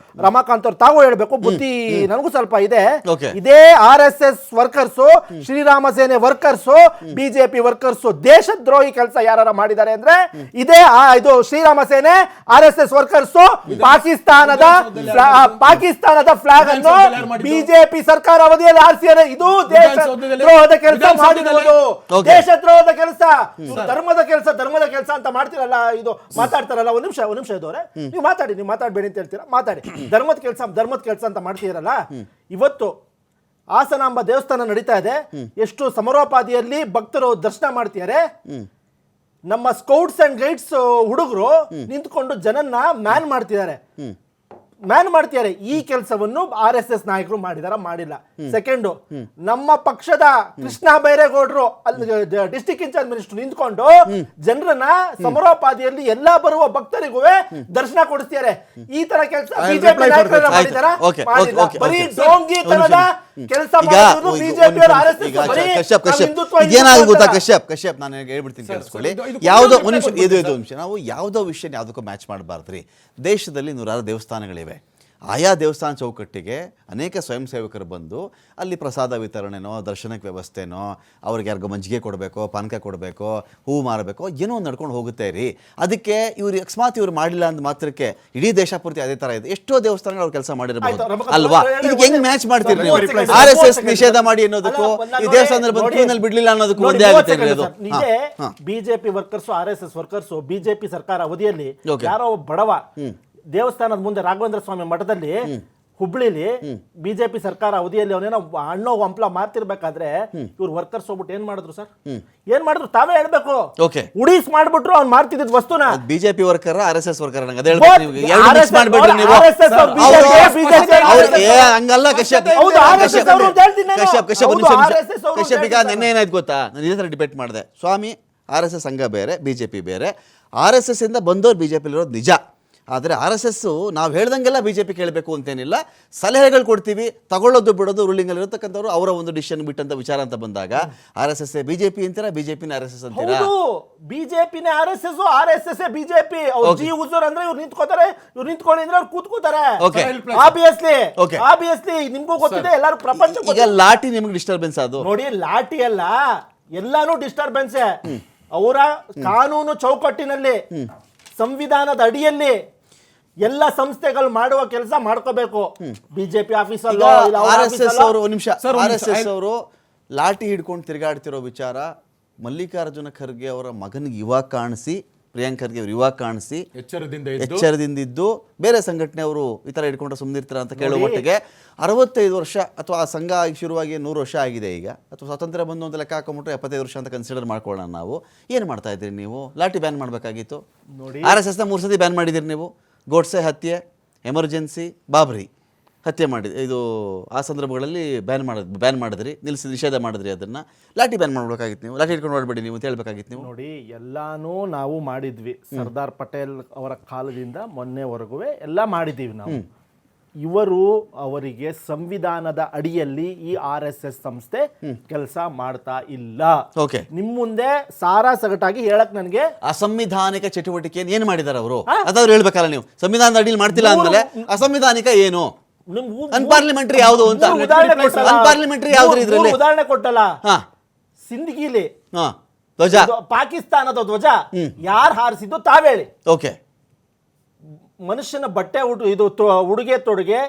ರಮಾಕಾಂತ್ ಅವ್ರು ತಾವು ಹೇಳ್ಬೇಕು, ಬುದ್ಧಿ ನನಗೂ ಸ್ವಲ್ಪ ಇದೆ. Okay. ಇದೇ RSS ವರ್ಕರ್ಸ್, ಶ್ರೀರಾಮ ಸೇನೆ ವರ್ಕರ್ಸ್, ಬಿಜೆಪಿ ವರ್ಕರ್ಸ್ ದೇಶದ್ರೋಹಿ ಕೆಲಸ ಯಾರು ಮಾಡಿದ್ದಾರೆ ಅಂದ್ರೆ ಇದೇ ಇದು ಶ್ರೀರಾಮ ಸೇನೆ RSS ವರ್ಕರ್ಸ್ ಪಾಕಿಸ್ತಾನದ ಫ್ಲಾಗ್ ಅನ್ನು ಬಿಜೆಪಿ ಸರ್ಕಾರ ಅವಧಿಯಲ್ಲಿ ಆರಿಸಿದರೆ ಇದು ದೇಶದ್ರೋಹದ ಕೆಲಸ ಮಾಡಿರುವುದು. Okay. ದೇಶದ್ರೋಹದ ಕೆಲಸ, ಧರ್ಮದ ಕೆಲಸ ಅಂತ ಮಾಡ್ತಿರಲ್ಲ, ಇದು ಮಾತಾಡ್ತಾರಲ್ಲ. ಒಂದ್ ನಿಮಿಷ ಇದ್ದವ್ರೆ, ನೀವು ಮಾತಾಡಬೇಡಿ ಅಂತ ಹೇಳ್ತೀರಾ, ಮಾತಾಡಿ. ಧರ್ಮದ ಕೆಲಸ ಅಂತ ಮಾಡ್ತೀರಲ್ಲ. ಇವತ್ತು ಹಾಸನಾಂಬ ದೇವಸ್ಥಾನ ನಡೀತಾ ಇದೆ, ಎಷ್ಟು ಸಮರೋಪಾದಿಯಲ್ಲಿ ಭಕ್ತರು ದರ್ಶನ ಮಾಡ್ತಿದ್ದಾರೆ. ನಮ್ಮ ಸ್ಕೌಟ್ಸ್ ಅಂಡ್ ಗೈಡ್ಸ್ ಹುಡುಗರು ನಿಂತ್ಕೊಂಡು ಜನನ್ನ ಮ್ಯಾನ್ ಮಾಡ್ತಿದ್ದಾರೆ. ಈ ಕೆಲಸವನ್ನು RSS ನಾಯಕರು ಮಾಡಿಲ್ಲ. ಸೆಕೆಂಡ್, ನಮ್ಮ ಪಕ್ಷದ ಕೃಷ್ಣ ಬೈರೇಗೌಡರು ಅಲ್ಲಿ ಡಿಸ್ಟ್ರಿಕ್ಟ್ ಇನ್ಚಾರ್ಜ್ ಮಿನಿಸ್ಟರ್ ನಿಂತ್ಕೊಂಡು ಜನರನ್ನ ಸಮರೋಪಾದಿಯಲ್ಲಿ ಎಲ್ಲಾ ಬರುವ ಭಕ್ತರಿಗೂ ದರ್ಶನ ಕೊಡಿಸ್ತಾರೆ. ಈ ತರ ಕೆಲಸ ಬಿಜೆಪಿ ನಾಯಕರು ಮಾಡಿದಾರ? ಮಾಡಿಲ್ಲ. ಬರೀ ಡೋಂಗಿತನದ ಕೆಲಸ ಮಾಡೋದು ಬಿಜೆಪಿ ಇದೇನಾಗುತ್ತೆ ಗೊತ್ತಾ ಕಶ್ಯಪ್, ನಾನು ಹೇಳ್ಬಿಡ್ತೀನಿ, ಕೇಳಿಸ್ಕೊಳ್ಳಿ. ಯಾವುದೋ ಒಂದು ನಿಮಿಷ, ನಾವು ಯಾವುದೋ ವಿಷಯ ಯಾವುದಕ್ಕೂ ಮ್ಯಾಚ್ ಮಾಡಬಾರ್ದ್ರಿ. ದೇಶದಲ್ಲಿ ನೂರಾರು ದೇವಸ್ಥಾನಗಳಿವೆ. ಆಯಾ ದೇವಸ್ಥಾನ ಚೌಕಟ್ಟಿಗೆ ಅನೇಕ ಸ್ವಯಂ ಸೇವಕರು ಬಂದು ಅಲ್ಲಿ ಪ್ರಸಾದ ವಿತರಣೆನೋ, ದರ್ಶನಕ್ಕೆ ವ್ಯವಸ್ಥೆನೋ, ಅವ್ರಿಗೆ ಯಾರಿಗೋ ಮಜ್ಜಿಗೆ ಕೊಡಬೇಕೋ, ಪಾನಕ ಕೊಡಬೇಕೋ, ಹೂವು ಮಾರಬೇಕೋ, ಏನೋ ಒಂದು ನಡ್ಕೊಂಡು ಹೋಗುತ್ತೆ ರೀ. ಅದಕ್ಕೆ ಅಕಸ್ಮಾತ್ ಇವ್ರು ಮಾಡಿಲ್ಲ ಅಂದ ಮಾತ್ರಕ್ಕೆ ಇಡೀ ದೇಶ ಪೂರ್ತಿ ಅದೇ ಥರ ಇದೆ. ಎಷ್ಟೋ ದೇವಸ್ಥಾನಗಳು ಅವ್ರು ಕೆಲಸ ಮಾಡಿರಬಹುದು ಅಲ್ವಾ? ಇದಕ್ಕೆ ಹೆಂಗ್ ಮ್ಯಾಚ್ ಮಾಡ್ತೀರಿ ನೀವು? RSS ನಿಷೇಧ ಮಾಡಿ ಅನ್ನೋದಕ್ಕೂ ಈ ದೇವಸ್ಥಾನದಲ್ಲಿ ಬಂದು ಕ್ಯೂನಲ್ಲಿ ಬಿಡ್ಲಿಲ್ಲ ಅನ್ನೋದಕ್ಕೂ ಒಂದೇ ಆಗುತ್ತೆ ರೀ ಅದು. BJP workers, RSS workers BJP ಸರ್ಕಾರ ಅವಧಿಯಲ್ಲಿ ಯಾರೋ ಬಡವ ದೇವಸ್ಥಾನದ ಮುಂದೆ ರಾಘವೇಂದ್ರ ಸ್ವಾಮಿ ಮಠದಲ್ಲಿ ಹುಬ್ಳಿಲಿ ಬಿಜೆಪಿ ಸರ್ಕಾರ ಅವಧಿಯಲ್ಲಿ ಅವನೇನೋ ಹಣ್ಣು ಹಂಪ್ಲ ಮಾರ್ತಿರ್ಬೇಕಾದ್ರೆ ಇವ್ರು ವರ್ಕರ್ಸ್ ಹೋಗ್ಬಿಟ್ಟು ಏನ್ ಮಾಡಿದ್ರು ಸರ್? ಏನ್ ಮಾಡಿದ್ರು ತಾವೇ ಹೇಳ್ಬೇಕು. ಉಡೀಸ್ ಮಾಡ್ಬಿಟ್ರು ಅವ್ನು ಮಾರ್ತಿದ್ದ ವಸ್ತುನ. ಬಿಜೆಪಿ ವರ್ಕರ್, RSS ವರ್ಕರ್ ಹಂಗಲ್ಲ ಕಶ್ಯಪ್. ಈಗ ನೆನ್ನೆ ಏನಾಯ್ತು ಗೊತ್ತಾ, ನಾನು ಇದೇ ಥರ ಡಿಬೇಟ್ ಮಾಡಿದೆ. ಸ್ವಾಮಿ, RSS ಸಂಘ ಬೇರೆ, ಬಿಜೆಪಿ ಬೇರೆ. RSS ಇಂದ ಬಂದವ್ರು ಬಿಜೆಪಿ ಇರೋದು ನಿಜ. ಆದರೆ RSS ನಾವು ಹೇಳ್ದಂಗೆಲ್ಲ ಬಿಜೆಪಿ ಕೇಳಬೇಕು ಅಂತೇನಿಲ್ಲ. ಸಲಹೆಗಳು ಕೊಡ್ತೀವಿ, ತಗೊಳ್ಳೋದು ಬಿಡೋದು ರೂಲಿಂಗಲ್ಲಿ ಇರತಕ್ಕಂಥವ್ರು ಅವರ ಒಂದು ಡಿಸಿಷನ್ ಬಿಟ್ಟಂತ ವಿಚಾರ ಅಂತ ಬಂದಾಗ RSS ಬಿಜೆಪಿ ಅಂತೀರಾ, ಬಿಜೆಪಿನ RSS ಅಂತೀರಾ? ಬಿಜೆಪಿನೇ RSS, RSS ಬಿಜೆಪಿ. ಜಿ ಹುಜೂರ್ ಅಂದ್ರೆ ಇವ್ರು ನಿಂತ್ಕೋತಾರೆ, ಇವ್ರು ನಿಂತ್ಕೊಂಡಿದ್ರೆ ಅವ್ರು ಕೂತ್ಕೋತಾರೆ. ಆಬ್ವಿಯಸ್ಲಿ ನಿಮ್ಗೂ ಗೊತ್ತಿದೆ, ಎಲ್ಲರೂ ಪ್ರಪಂಚ. ಈಗ ಲಾಠಿ ನಿಮ್ಗೆ ಡಿಸ್ಟರ್ಬೆನ್ಸ್ ಅದು ನೋಡಿ, ಲಾಠಿ ಅಲ್ಲ, ಎಲ್ಲಾನು ಡಿಸ್ಟರ್ಬೆನ್ಸ್. ಅವರ ಕಾನೂನು ಚೌಕಟ್ಟಿನಲ್ಲಿ, ಸಂವಿಧಾನದ ಅಡಿಯಲ್ಲಿ ಎಲ್ಲ ಸಂಸ್ಥೆಗಳು ಮಾಡುವ ಕೆಲಸ ಮಾಡ್ಕೋಬೇಕು. ಬಿಜೆಪಿ ಆಫೀಸಲ್ಲೋ RSS ಅವರು RSS ಅವರು ಲಾಠಿ ಹಿಡ್ಕೊಂಡು ತಿರುಗಾಡ್ತಿರೋ ವಿಚಾರ ಮಲ್ಲಿಕಾರ್ಜುನ ಖರ್ಗೆ ಅವರ ಮಗನಿಗೆ ಇವಾಗ ಕಾಣಿಸಿ, ಪ್ರಿಯಾಂಕ್ ಖರ್ಗೆ ಅವ್ರು ಇವಾಗ ಕಾಣಿಸಿ ಎಚ್ಚರದಿಂದಿದ್ದು ಬೇರೆ ಸಂಘಟನೆಯವರು ಈ ಥರ ಹಿಡ್ಕೊಂಡ್ರೆ ಸುಮ್ಮನಿರ್ತಾರೆ ಅಂತ ಕೇಳುವ ಮಟ್ಟಿಗೆ 65 ವರ್ಷ ಅಥವಾ ಆ ಸಂಘ ಶುರುವಾಗಿ 100 ವರ್ಷ ಆಗಿದೆ ಈಗ, ಅಥವಾ ಸ್ವಾತಂತ್ರ್ಯ ಬಂದು ಅಂತ ಲೆಕ್ಕ ಹಾಕೊಂಡ್ಬಿಟ್ರೆ 75 ವರ್ಷ ಅಂತ ಕನ್ಸಿಡರ್ ಮಾಡ್ಕೊಳ್ಳೋಣ ನಾವು. ಏನು ಮಾಡ್ತಾ ಇದ್ದೀರಿ ನೀವು? ಲಾಠಿ ಬ್ಯಾನ್ ಮಾಡಬೇಕಾಗಿತ್ತು. RSSನ 3 ಸತಿ ಬ್ಯಾನ್ ಮಾಡಿದ್ದೀರಿ ನೀವು. ಗೋಡ್ಸೆ ಹತ್ಯೆ, ಎಮರ್ಜೆನ್ಸಿ, ಬಾಬ್ರಿ ಹತ್ಯೆ ಇದು ಆ ಸಂದರ್ಭಗಳಲ್ಲಿ ಬ್ಯಾನ್ ಮಾಡಿದ್ರಿ, ನಿಷೇಧ ಮಾಡಿದ್ರಿ. ಅದನ್ನು ಲಾಠಿ ಬ್ಯಾನ್ ಮಾಡಬೇಕಾಗಿತ್ತು. ನೀವು ಲಾಠಿ ಹಿಡ್ಕೊಂಡು ನೋಡ್ಬೇಡಿ ನೀವು ಅಂತ ಹೇಳ್ಬೇಕಾಗಿತ್ತು ನೀವು. ನೋಡಿ, ಎಲ್ಲಾನು ನಾವು ಮಾಡಿದ್ವಿ. ಸರ್ದಾರ್ ಪಟೇಲ್ ಅವರ ಕಾಲದಿಂದ ಮೊನ್ನೆವರೆಗೂ ಎಲ್ಲ ಮಾಡಿದ್ದೀವಿ ನಾವು. ಅವರಿಗೆ ಸಂವಿಧಾನದ ಅಡಿಯಲ್ಲಿ ಈ RSS ಸಂಸ್ಥೆ ಕೆಲಸ ಮಾಡ್ತಾ ಇಲ್ಲ. ನಿಮ್ ಮುಂದೆ ಸಾರಾ ಸಗಟಾಗಿ ಹೇಳಕ್ ನನಗೆ ಅಸಂವಿಧಾನಿಕ ಚಟುವಟಿಕೆಯನ್ನು ಏನು ಮಾಡಿದಾರೆ ಅವರು ಅದಾದ್ರು ಹೇಳ್ಬೇಕಲ್ಲ ನೀವು. ಸಂವಿಧಾನದ ಅಡಿಯಲ್ಲಿ ಮಾಡ್ತಿಲ್ಲ ಅಂದ್ಮೇಲೆ ಅಸಂವಿಧಾನಿಕ ಏನು, ಅನ್ಪಾರ್ಲಿಮೆಂಟರಿ ಯಾವುದು ಅಂತ ಅನ್ಪಾರ್ಲಿಮೆಂಟರಿ ಯಾವ್ದು ಇದ್ರಲ್ಲಿ ಉದಾಹರಣೆ ಕೊಟ್ಟಲ್ಲ. ಸಿಂದಗಿಲಿ ಧ್ವಜ, ಪಾಕಿಸ್ತಾನದ ಧ್ವಜ ಯಾರು ಹಾರಿಸಿದ್ದು ತಾವೇಳಿ. ಓಕೆ, ಮನುಷ್ಯನ ಬಟ್ಟೆ ಉಡುಗೆ ತೊಡುಗೆ,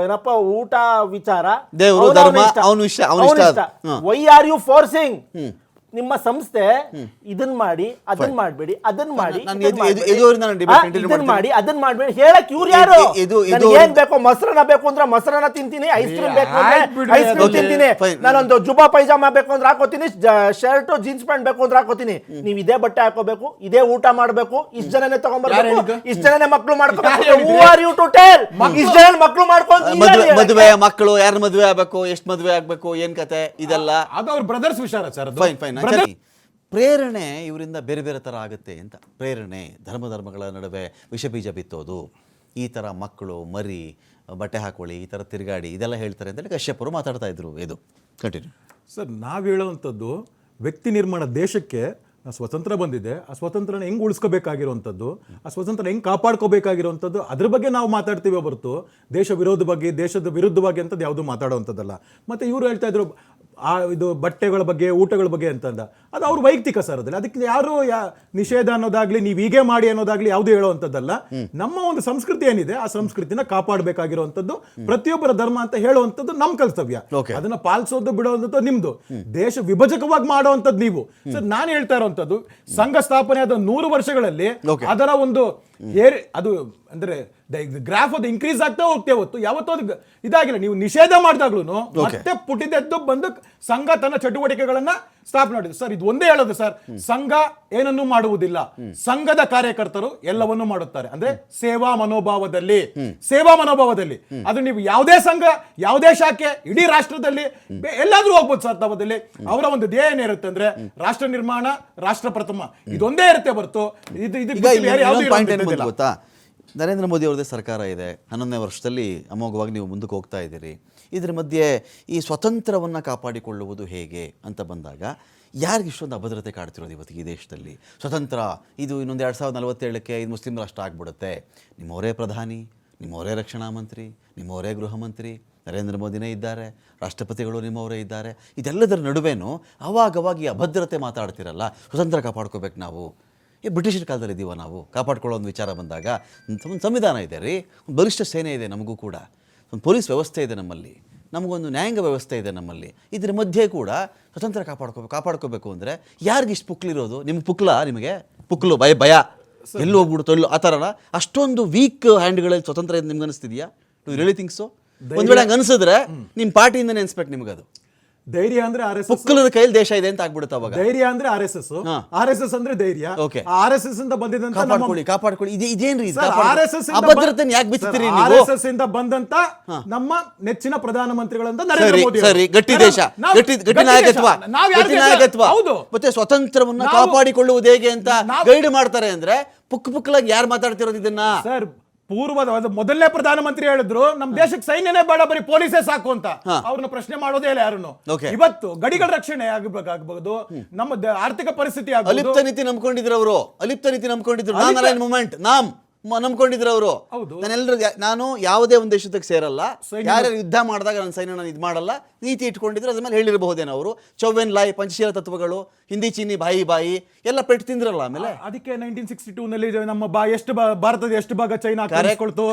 ಏನಪ್ಪ ಊಟ ವಿಚಾರ, ದೇವರು ಧರ್ಮ ಅವನ ಇಷ್ಟ. ವೈ ಆರ್ ಯು ಫೋರ್ಸಿಂಗ್ ನಿಮ್ಮ ಸಂಸ್ಥೆ ಇದನ್ ಮಾಡಿ ಅದನ್ನ ಮಾಡಬೇಡಿ ಅದನ್ನ ಮಾಡಿ ನಾನು ಇದನ್ನ ಮಾಡ್ಬೇಡಿ. ಎದುವರಿಂದ ನಾನು debate continue ಇದನ್ನ ಮಾಡ್ತೀನಿ. ಮಾಡಿ ಅದನ್ನ ಮಾಡಬೇಡಿ ಹೇಳಕ್ ಇವ್ರು ಯಾರು? ಇದು- ನನಗೆ ಏನ್ ಬೇಕೋ ಮೊಸರನ್ನ ಬೇಕು ಅಂದ್ರೆ ಮೊಸರನ್ನ ತಿಂತೀನಿ, ಐಸ್ ಕ್ರೀಮ್ ಬೇಕು ಅಂದ್ರೆ ಆಯ್ತ್ ಬಿಡ್ರಿ, ಐಸ್ ಕ್ರೀಮ್ ಅದು ತಿಂತೀನಿ, fine. ನಾನೊಂದು ಜುಬಾ ಪೈಜಾಮ ಬೇಕು ಅಂದ್ರೆ ಹಾಕೋತೀನಿ, ಶರ್ಟ್ ಜೀನ್ಸ್ ಪ್ಯಾಂಟ್ ಬೇಕು ಅಂದ್ರೆ ಹಾಕೋತೀನಿ. ನೀವು ಇದೇ ಬಟ್ಟೆ ಹಾಕೋಬೇಕು, ಇದೇ ಊಟ ಮಾಡ್ಬೇಕು, ಇಷ್ಟ ಜನನೇ ಯಾರ್ ತಗೊಂಡ್ಬರ್ಬೇಕು, ಹೇಳಿದ್ದು? ಇಷ್ಟ ಜನನೇ ಮಕ್ಳು ಮಾಡ್ಕೋಬೇಕು. ಯಾರ್ ಹೇಳಿದ್ದು? Who are you to tell? ಇಷ್ಟ ಜನ ಮಕ್ಳು ಮಾಡ್ಕೊಂಡು ಮದುವೆ ಮಕ್ಕಳು ಯಾರು ಮದುವೆ ಆಗ್ಬೇಕು, ಎಷ್ಟು ಮದುವೆ ಆಗ್ಬೇಕು, ಏನ್ ಕತೆ ಇದೆಲ್ಲ ಅದು ಅವ್ರ ಬ್ರದರ್ಸ್ ವಿಚಾರ ಸರ್. ಫೈನ್ ಪ್ರೇರಣೆ ಇವರಿಂದ ಬೇರೆ ಬೇರೆ ಥರ ಆಗುತ್ತೆ ಅಂತ. ಪ್ರೇರಣೆ ಧರ್ಮಗಳ ನಡುವೆ ವಿಷಬೀಜ ಬಿತ್ತೋದು, ಈ ಥರ ಮಕ್ಕಳು ಮರಿ ಬಟ್ಟೆ ಹಾಕೊಳ್ಳಿ, ಈ ಥರ ತಿರುಗಾಡಿ ಇದೆಲ್ಲ ಹೇಳ್ತಾರೆ ಅಂತೇಳಿ ಕಶ್ಯಪರು ಮಾತಾಡ್ತಾ ಇದ್ರು. ಇದು ಕಂಟಿನ್ಯೂ ಸರ್. ನಾವು ಹೇಳುವಂಥದ್ದು ವ್ಯಕ್ತಿ ನಿರ್ಮಾಣ. ದೇಶಕ್ಕೆ ಸ್ವತಂತ್ರ ಬಂದಿದೆ, ಆ ಸ್ವತಂತ್ರನ ಹೆಂಗೆ ಉಳಿಸ್ಕೋಬೇಕಾಗಿರುವಂಥದ್ದು, ಆ ಸ್ವತಂತ್ರ ಹೆಂಗೆ ಕಾಪಾಡ್ಕೋಬೇಕಾಗಿರುವಂಥದ್ದು, ಅದ್ರ ಬಗ್ಗೆ ನಾವು ಮಾತಾಡ್ತೀವಿ ಹೊರತು ದೇಶ ವಿರೋಧ ಬಗ್ಗೆ, ದೇಶದ ವಿರುದ್ಧವಾಗಿ ಅಂತದ್ದು ಯಾವುದು ಮಾತಾಡುವಂಥದ್ದಲ್ಲ. ಮತ್ತು ಇವರು ಹೇಳ್ತಾ ಇದ್ರು ಇದು ಬಟ್ಟೆಗಳ ಬಗ್ಗೆ, ಊಟಗಳ ಬಗ್ಗೆ ಅಂತಂದ, ಅದು ಅವ್ರ ವೈಯಕ್ತಿಕ ಸರ್. ಅದಲ್ಲಿ ಅದಕ್ಕೆ ಯಾರು ನಿಷೇಧ ಅನ್ನೋದಾಗ್ಲಿ, ನೀವು ಹೀಗೆ ಮಾಡಿ ಅನ್ನೋದಾಗ್ಲಿ ಯಾವುದು ಹೇಳುವಂಥದ್ದಲ್ಲ. ನಮ್ಮ ಒಂದು ಸಂಸ್ಕೃತಿ ಏನಿದೆ ಆ ಸಂಸ್ಕೃತಿನ ಕಾಪಾಡಬೇಕಾಗಿರುವಂಥದ್ದು ಪ್ರತಿಯೊಬ್ಬರ ಧರ್ಮ ಅಂತ ಹೇಳುವಂಥದ್ದು ನಮ್ಮ ಕರ್ತವ್ಯ. ಅದನ್ನ ಪಾಲಿಸೋದು ಬಿಡುವಂಥದ್ದು ನಿಮ್ದು. ದೇಶ ವಿಭಜಕವಾಗಿ ಮಾಡುವಂಥದ್ದು ನೀವು. ಸರ್, ನಾನು ಹೇಳ್ತಾ ಇರುವಂಥದ್ದು ಸಂಘ ಸ್ಥಾಪನೆ ಆದ 100 ವರ್ಷಗಳಲ್ಲಿ ಅದರ ಒಂದು ಅದು ಅಂದ್ರೆ ಗ್ರಾಫ್ ಅದು ಇನ್ಕ್ರೀಸ್ ಆಗ್ತಾ ಹೋಗ್ತೇ ಹೊತ್ತು ಯಾವತ್ತೂ ಅದು ಇದಾಗಿಲ್ಲ. ನೀವು ನಿಷೇಧ ಮಾಡಿದಾಗ್ಲೂ ಮತ್ತೆ ಪುಟಿದೆದ್ದು ಬಂದು ಸಂಘ ತನ್ನ ಚಟುವಟಿಕೆಗಳನ್ನ ಸ್ಥಾಪನೆ ಮಾಡಿದ್ರು. ಸರ್, ಇದು ಒಂದೇ ಹೇಳೋದು ಸರ್, ಸಂಘ ಏನನ್ನೂ ಮಾಡುವುದಿಲ್ಲ, ಸಂಘದ ಕಾರ್ಯಕರ್ತರು ಎಲ್ಲವನ್ನೂ ಮಾಡುತ್ತಾರೆ. ಅಂದ್ರೆ ಸೇವಾ ಮನೋಭಾವದಲ್ಲಿ ಅದು ನೀವು ಯಾವುದೇ ಸಂಘ, ಯಾವುದೇ ಶಾಖೆ, ಇಡೀ ರಾಷ್ಟ್ರದಲ್ಲಿ ಎಲ್ಲಾದ್ರೂ ಹೋಗ್ಬೋದು ಸರ್. ತವದಲ್ಲಿ ಅವರ ಒಂದು ಧ್ಯೇಯ ಏನಿರುತ್ತೆ ಅಂದ್ರೆ ರಾಷ್ಟ್ರ ನಿರ್ಮಾಣ, ರಾಷ್ಟ್ರ ಪ್ರಥಮ, ಇದೊಂದೇ ಇರುತ್ತೆ ಹೊರತು ಗೊತ್ತಾ? ನರೇಂದ್ರ ಮೋದಿ ಅವ್ರದ್ದೇ ಸರ್ಕಾರ ಇದೆ, 11ನೇ ವರ್ಷದಲ್ಲಿ ಅಮೋಘವಾಗಿ ನೀವು ಮುಂದಕ್ಕೆ ಹೋಗ್ತಾ ಇದ್ದೀರಿ. ಇದರ ಮಧ್ಯೆ ಈ ಸ್ವತಂತ್ರವನ್ನು ಕಾಪಾಡಿಕೊಳ್ಳುವುದು ಹೇಗೆ ಅಂತ ಬಂದಾಗ ಯಾರಿಗೆ ಇಷ್ಟೊಂದು ಅಭದ್ರತೆ ಕಾಡ್ತಿರೋದು ಇವತ್ತಿಗೆ ಈ ದೇಶದಲ್ಲಿ? ಸ್ವತಂತ್ರ ಇದು ಇನ್ನೊಂದು 2047ಕ್ಕೆ ಇದು ಮುಸ್ಲಿಂ ರಾಷ್ಟ್ರ ಆಗ್ಬಿಡುತ್ತೆ, ನಿಮ್ಮವರೇ ಪ್ರಧಾನಿ, ನಿಮ್ಮವರೇ ರಕ್ಷಣಾ ಮಂತ್ರಿ, ನಿಮ್ಮವರೇ ಗೃಹ ಮಂತ್ರಿ, ನರೇಂದ್ರ ಮೋದಿನೇ ಇದ್ದಾರೆ, ರಾಷ್ಟ್ರಪತಿಗಳು ನಿಮ್ಮವರೇ ಇದ್ದಾರೆ. ಇದೆಲ್ಲದರ ನಡುವೆನೂ ಅವಾಗವಾಗ ಈ ಅಭದ್ರತೆ ಮಾತಾಡ್ತಿರಲ್ಲ, ಸ್ವತಂತ್ರ ಕಾಪಾಡ್ಕೋಬೇಕು ನಾವು. ಈ ಬ್ರಿಟಿಷರ ಕಾಲದಲ್ಲಿ ಇದ್ದೀವ ನಾವು? ಕಾಪಾಡ್ಕೊಳ್ಳೋ ಒಂದು ವಿಚಾರ ಬಂದಾಗ ಒಂದು ಸಂವಿಧಾನ ಇದೆ ರೀ, ಒಂದು ಬಲಿಷ್ಠ ಸೇನೆ ಇದೆ ನಮಗೂ ಕೂಡ, ಒಂದು ಪೊಲೀಸ್ ವ್ಯವಸ್ಥೆ ಇದೆ ನಮ್ಮಲ್ಲಿ, ನಮಗೊಂದು ನ್ಯಾಯಾಂಗ ವ್ಯವಸ್ಥೆ ಇದೆ ನಮ್ಮಲ್ಲಿ. ಇದ್ರ ಮಧ್ಯೆ ಕೂಡ ಸ್ವತಂತ್ರ ಕಾಪಾಡ್ಕೋಬೇಕು ಅಂದರೆ ಯಾರಿಗೆ ಇಷ್ಟು ಪುಕ್ಲಿರೋದು? ನಿಮ್ಗೆ ನಿಮಗೆ ಪುಕ್ಲು ಭಯ ಎಲ್ಲೂ ಹೋಗ್ಬಿಡುತ್ತೋ ಎಲ್ಲೋ ಆ ಥರನ ಅಷ್ಟೊಂದು ವೀಕ್ ಹ್ಯಾಂಡ್ಗಳಲ್ಲಿ ಸ್ವತಂತ್ರ ಇದೆ ನಿಮ್ಗೆ ಅನಿಸ್ತಿದೆಯಾ? Do really think so? ಒಂದು ವೇಳೆ ಹಂಗೆ ಅನಿಸಿದ್ರೆ ನಿಮ್ಮ ಪಾರ್ಟಿಯಿಂದ ನೆನೆಸ್ಬೇಕು ನಿಮಗದು. ಧೈರ್ಯ ಅಂದ್ರೆ RSS, ಪುಕ್ಕಲರ ಕೈಯಲ್ಲಿ ದೇಶ ಇದೆ ಅಂತ ಆಗ್ಬಿಡುತ್ತೆ ಅವಾಗ. ಧೈರ್ಯ ಅಂದ್ರೆ RSS ಅಂದ್ರೆ ಧೈರ್ಯ. RSS ಇಂದ ಬಂದಿದಂತ ಕಾಪಾಡ್ಕೊಳ್ಳಿ ಇದೇನ್ರಿ RSS ಅಭದ್ರತೆ ಯಾಕೆ ಬಿಚ್ಚಿತೀರಿ ನೀವು? RSS ಇಂದ ಬಂದಂತ ನಮ್ಮ ನೆಚ್ಚಿನ ಪ್ರಧಾನಮಂತ್ರಿಗಳಂತ ನರೇಂದ್ರ ಮೋದಿ. ಸರಿ, ಗಟ್ಟಿ ದೇಶ, ಗಟ್ಟಿ ನಾಯಕತ್ವ. ಹೌದು. ಮತ್ತೆ ಸ್ವತಂತ್ರವನ್ನ ಕಾಪಾಡಿಕೊಳ್ಳುವುದು ಹೇಗೆ ಅಂತ ಗೈಡ್ ಮಾಡ್ತಾರೆ ಅಂದ್ರೆ ಪುಕ್ಕಲಾಗಿ ಯಾರು ಮಾತಾಡ್ತಿರೋದು ಇದನ್ನ? ಸರ್, ಮೊದಲನೇ ಪ್ರಧಾನಮಂತ್ರಿ ಹೇಳಿದ್ರು ನಮ್ಮ ದೇಶಕ್ಕೆ ಸೈನ್ಯನೇ ಬೇಡ, ಬರೀ ಪೊಲೀಸೇ ಸಾಕು ಅಂತ. ಅವ್ರನ್ನ ಪ್ರಶ್ನೆ ಮಾಡೋದೇ ಇಲ್ಲ ಯಾರನ್ನು. ಇವತ್ತು ಗಡಿಗಳ ರಕ್ಷಣೆ ಆಗಬಹುದು, ನಮ್ಮ ಆರ್ಥಿಕ ಪರಿಸ್ಥಿತಿ ಅಲಿಪ್ತ ನೀತಿ ನಂಬ್ಕೊಂಡಿದ್ರು ಅವರು, ನಂಬ್ಕೊಂಡಿದ್ರು ಅವರು. ನಾನು ಯಾವುದೇ ಒಂದು ದೇಶಕ್ಕೆ ಸೇರಲ್ಲ, ಯಾರ್ಯಾರು ಯುದ್ಧ ಮಾಡಿದಾಗ ನನ್ನ ಸೈನ್ಯ ನಾನು ಇದು ಮಾಡಲ್ಲ ನೀತಿ ಇಟ್ಕೊಂಡಿದ್ರು. ಅದ್ರ ಮೇಲೆ ಹೇಳಿರಬಹುದೇನೋ ಅವರು. ಚೌವೆನ್ ಲಾಯ್, ಪಂಚಶೀಲ ತತ್ವಗಳು, ಹಿಂದಿ ಚೀನಿ ಬಾಯಿ ಎಲ್ಲ ಪೆಟ್ಟು ತಿಂದ್ರಲ್ಲ. ಆಮೇಲೆ ಅದಕ್ಕೆ 1962 ನಲ್ಲಿ ನಮ್ಮ ಭಾರತದ ಎಷ್ಟು ಭಾಗ ಚೈನಾ ಕರೆಸ್ಕೊಳ್ತು.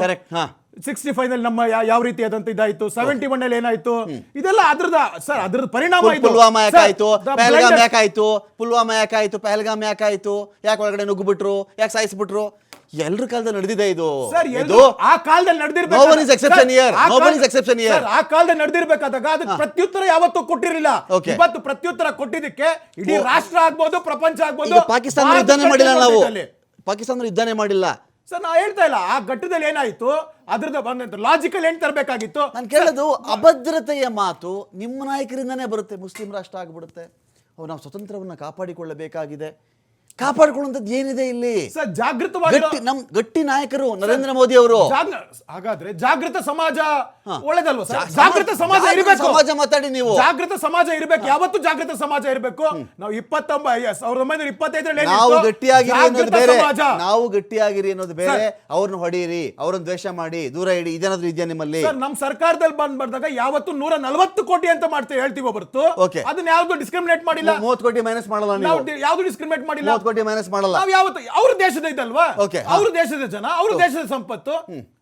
65 ನಲ್ಲಿ ನಮ್ಮ ಯಾವ ರೀತಿಯಾದಂತ ಇದಾಯ್ತು. 71 ನಲ್ಲಿ ಏನಾಯ್ತು, ಇದೆಲ್ಲ ಅದ್ರದ್ದು ಪರಿಣಾಮ. ಪುಲ್ವಾಮಾ ಯಾಕಾಯ್ತು, ಪಹಲ್ಗಾಮ್ ಯಾಕಾಯ್ತು, ಪಹಲ್ಗಾಮ್ ಯಾಕಾಯ್ತು, ಯಾಕೆ ಒಳಗಡೆ ನುಗ್ಗುಬಿಟ್ರು, ಯಾಕೆ ಸಾಯಿಸ್ಬಿಟ್ರು? ಎಲ್ಲರ ಕಾಲದಲ್ಲಿ ನಡೆದಿದೆ ಇದು. ಆ ಕಾಲದಲ್ಲಿ ನಡೆದಿರ್ಬೇಕಾದಾಗ ಅದಕ್ಕೆ ಪ್ರತ್ಯುತ್ತರ ಯಾವತ್ತೂ ಕೊಟ್ಟಿರಲಿಲ್ಲ. ಇವತ್ತು ಪ್ರತ್ಯುತ್ತರ ಕೊಟ್ಟಿದ್ದಕ್ಕೆ ಇಡೀ ರಾಷ್ಟ್ರ ಆಗ್ಬೋದು, ಪ್ರಪಂಚ ಆಗ್ಬೋದು. ಪಾಕಿಸ್ತಾನ ಯುದ್ಧನೇ ಮಾಡಿಲ್ಲ ನಾವು, ಪಾಕಿಸ್ತಾನ ಯುದ್ಧನೇ ಮಾಡಿಲ್ಲ ಸರ್. ನಾ ಹೇಳ್ತಾ ಇಲ್ಲ ಆ ಘಟ್ಟದಲ್ಲಿ ಏನಾಯ್ತು, ಅದ್ರದ್ದು ಲಾಜಿಕಲ್ ಏನ್ ತರಬೇಕಾಗಿತ್ತು. ನಾನು ಕೇಳೋದು ಅಭದ್ರತೆಯ ಮಾತು ನಿಮ್ಮ ನಾಯಕರಿಂದನೇ ಬರುತ್ತೆ. ಮುಸ್ಲಿಂ ರಾಷ್ಟ್ರ ಆಗ್ಬಿಡುತ್ತೆ, ನಾವು ಸ್ವತಂತ್ರವನ್ನ ಕಾಪಾಡಿಕೊಳ್ಳಬೇಕಾಗಿದೆ. ಕಾಪಾಡಿಕೊಳ್ಳುವಂಥದ್ದು ಏನಿದೆ ಇಲ್ಲಿ? ಸರ್, ಜಾಗೃತವಾಗಿ ಗಟ್ಟಿ ನಾಯಕರು ನರೇಂದ್ರ ಮೋದಿ ಅವರು. ಹಾಗಾದ್ರೆ ಜಾಗೃತ ಸಮಾಜ ಒಳ್ಳೆದಲ್ವಾ ಸರ್? ಜಾಗೃತ ಸಮಾಜ ಇರಬೇಕು. ಸಮಾಜ ಮಾತಾಡಿ ನೀವು. ಜಾಗೃತ ಸಮಾಜ ಇರಬೇಕು, ಯಾವತ್ತು ಜಾಗೃತ ಸಮಾಜ ಇರಬೇಕು. ನಾವು 1925 ನಾವು ಗಟ್ಟಿಯಾಗಿರಿ ಅನ್ನೋದು ಬೇರೆ, ಅವ್ರನ್ನ ಹೊಡೀರಿ, ಅವ್ರನ್ನ ದ್ವೇಷ ಮಾಡಿ, ದೂರ ಇಡಿ, ಇದೇನಾದ್ರೂ ಇದೆಯಾ ನಿಮ್ಮಲ್ಲಿ? ನಮ್ಮ ಸರ್ಕಾರದಲ್ಲಿ ಬಂದಾಗ ಯಾವತ್ತು 140 ಕೋಟಿ ಅಂತ ಮಾಡ್ತೀವಿ ಹೇಳ್ತೀವಿ ಹೊರತು ಅದನ್ನ ಯಾವ್ದು ಡಿಸ್ಕ್ರಿಮಿನೇಟ್ ಮಾಡಿಲ್ಲ. 30 ಕೋಟಿ ಮೈನಸ್ ಮಾಡಲ್ಲ, ಯಾವ್ದು ಡಿಸ್ಕ್ರಿಮಿನೇಟ್ ಮಾಡಿಲ್ಲ. 30 ಕೋಟಿ ಮೈನಸ್ ಮಾಡಲ್ಲ. ನಾವು ಯಾವತ್ತು ಅವ್ರ ದೇಶದ ಇದಲ್ವಾ, ಅವ್ರ ದೇಶದ ಜನ, ಅವ್ರ ದೇಶದ ಸಂಪತ್ತು,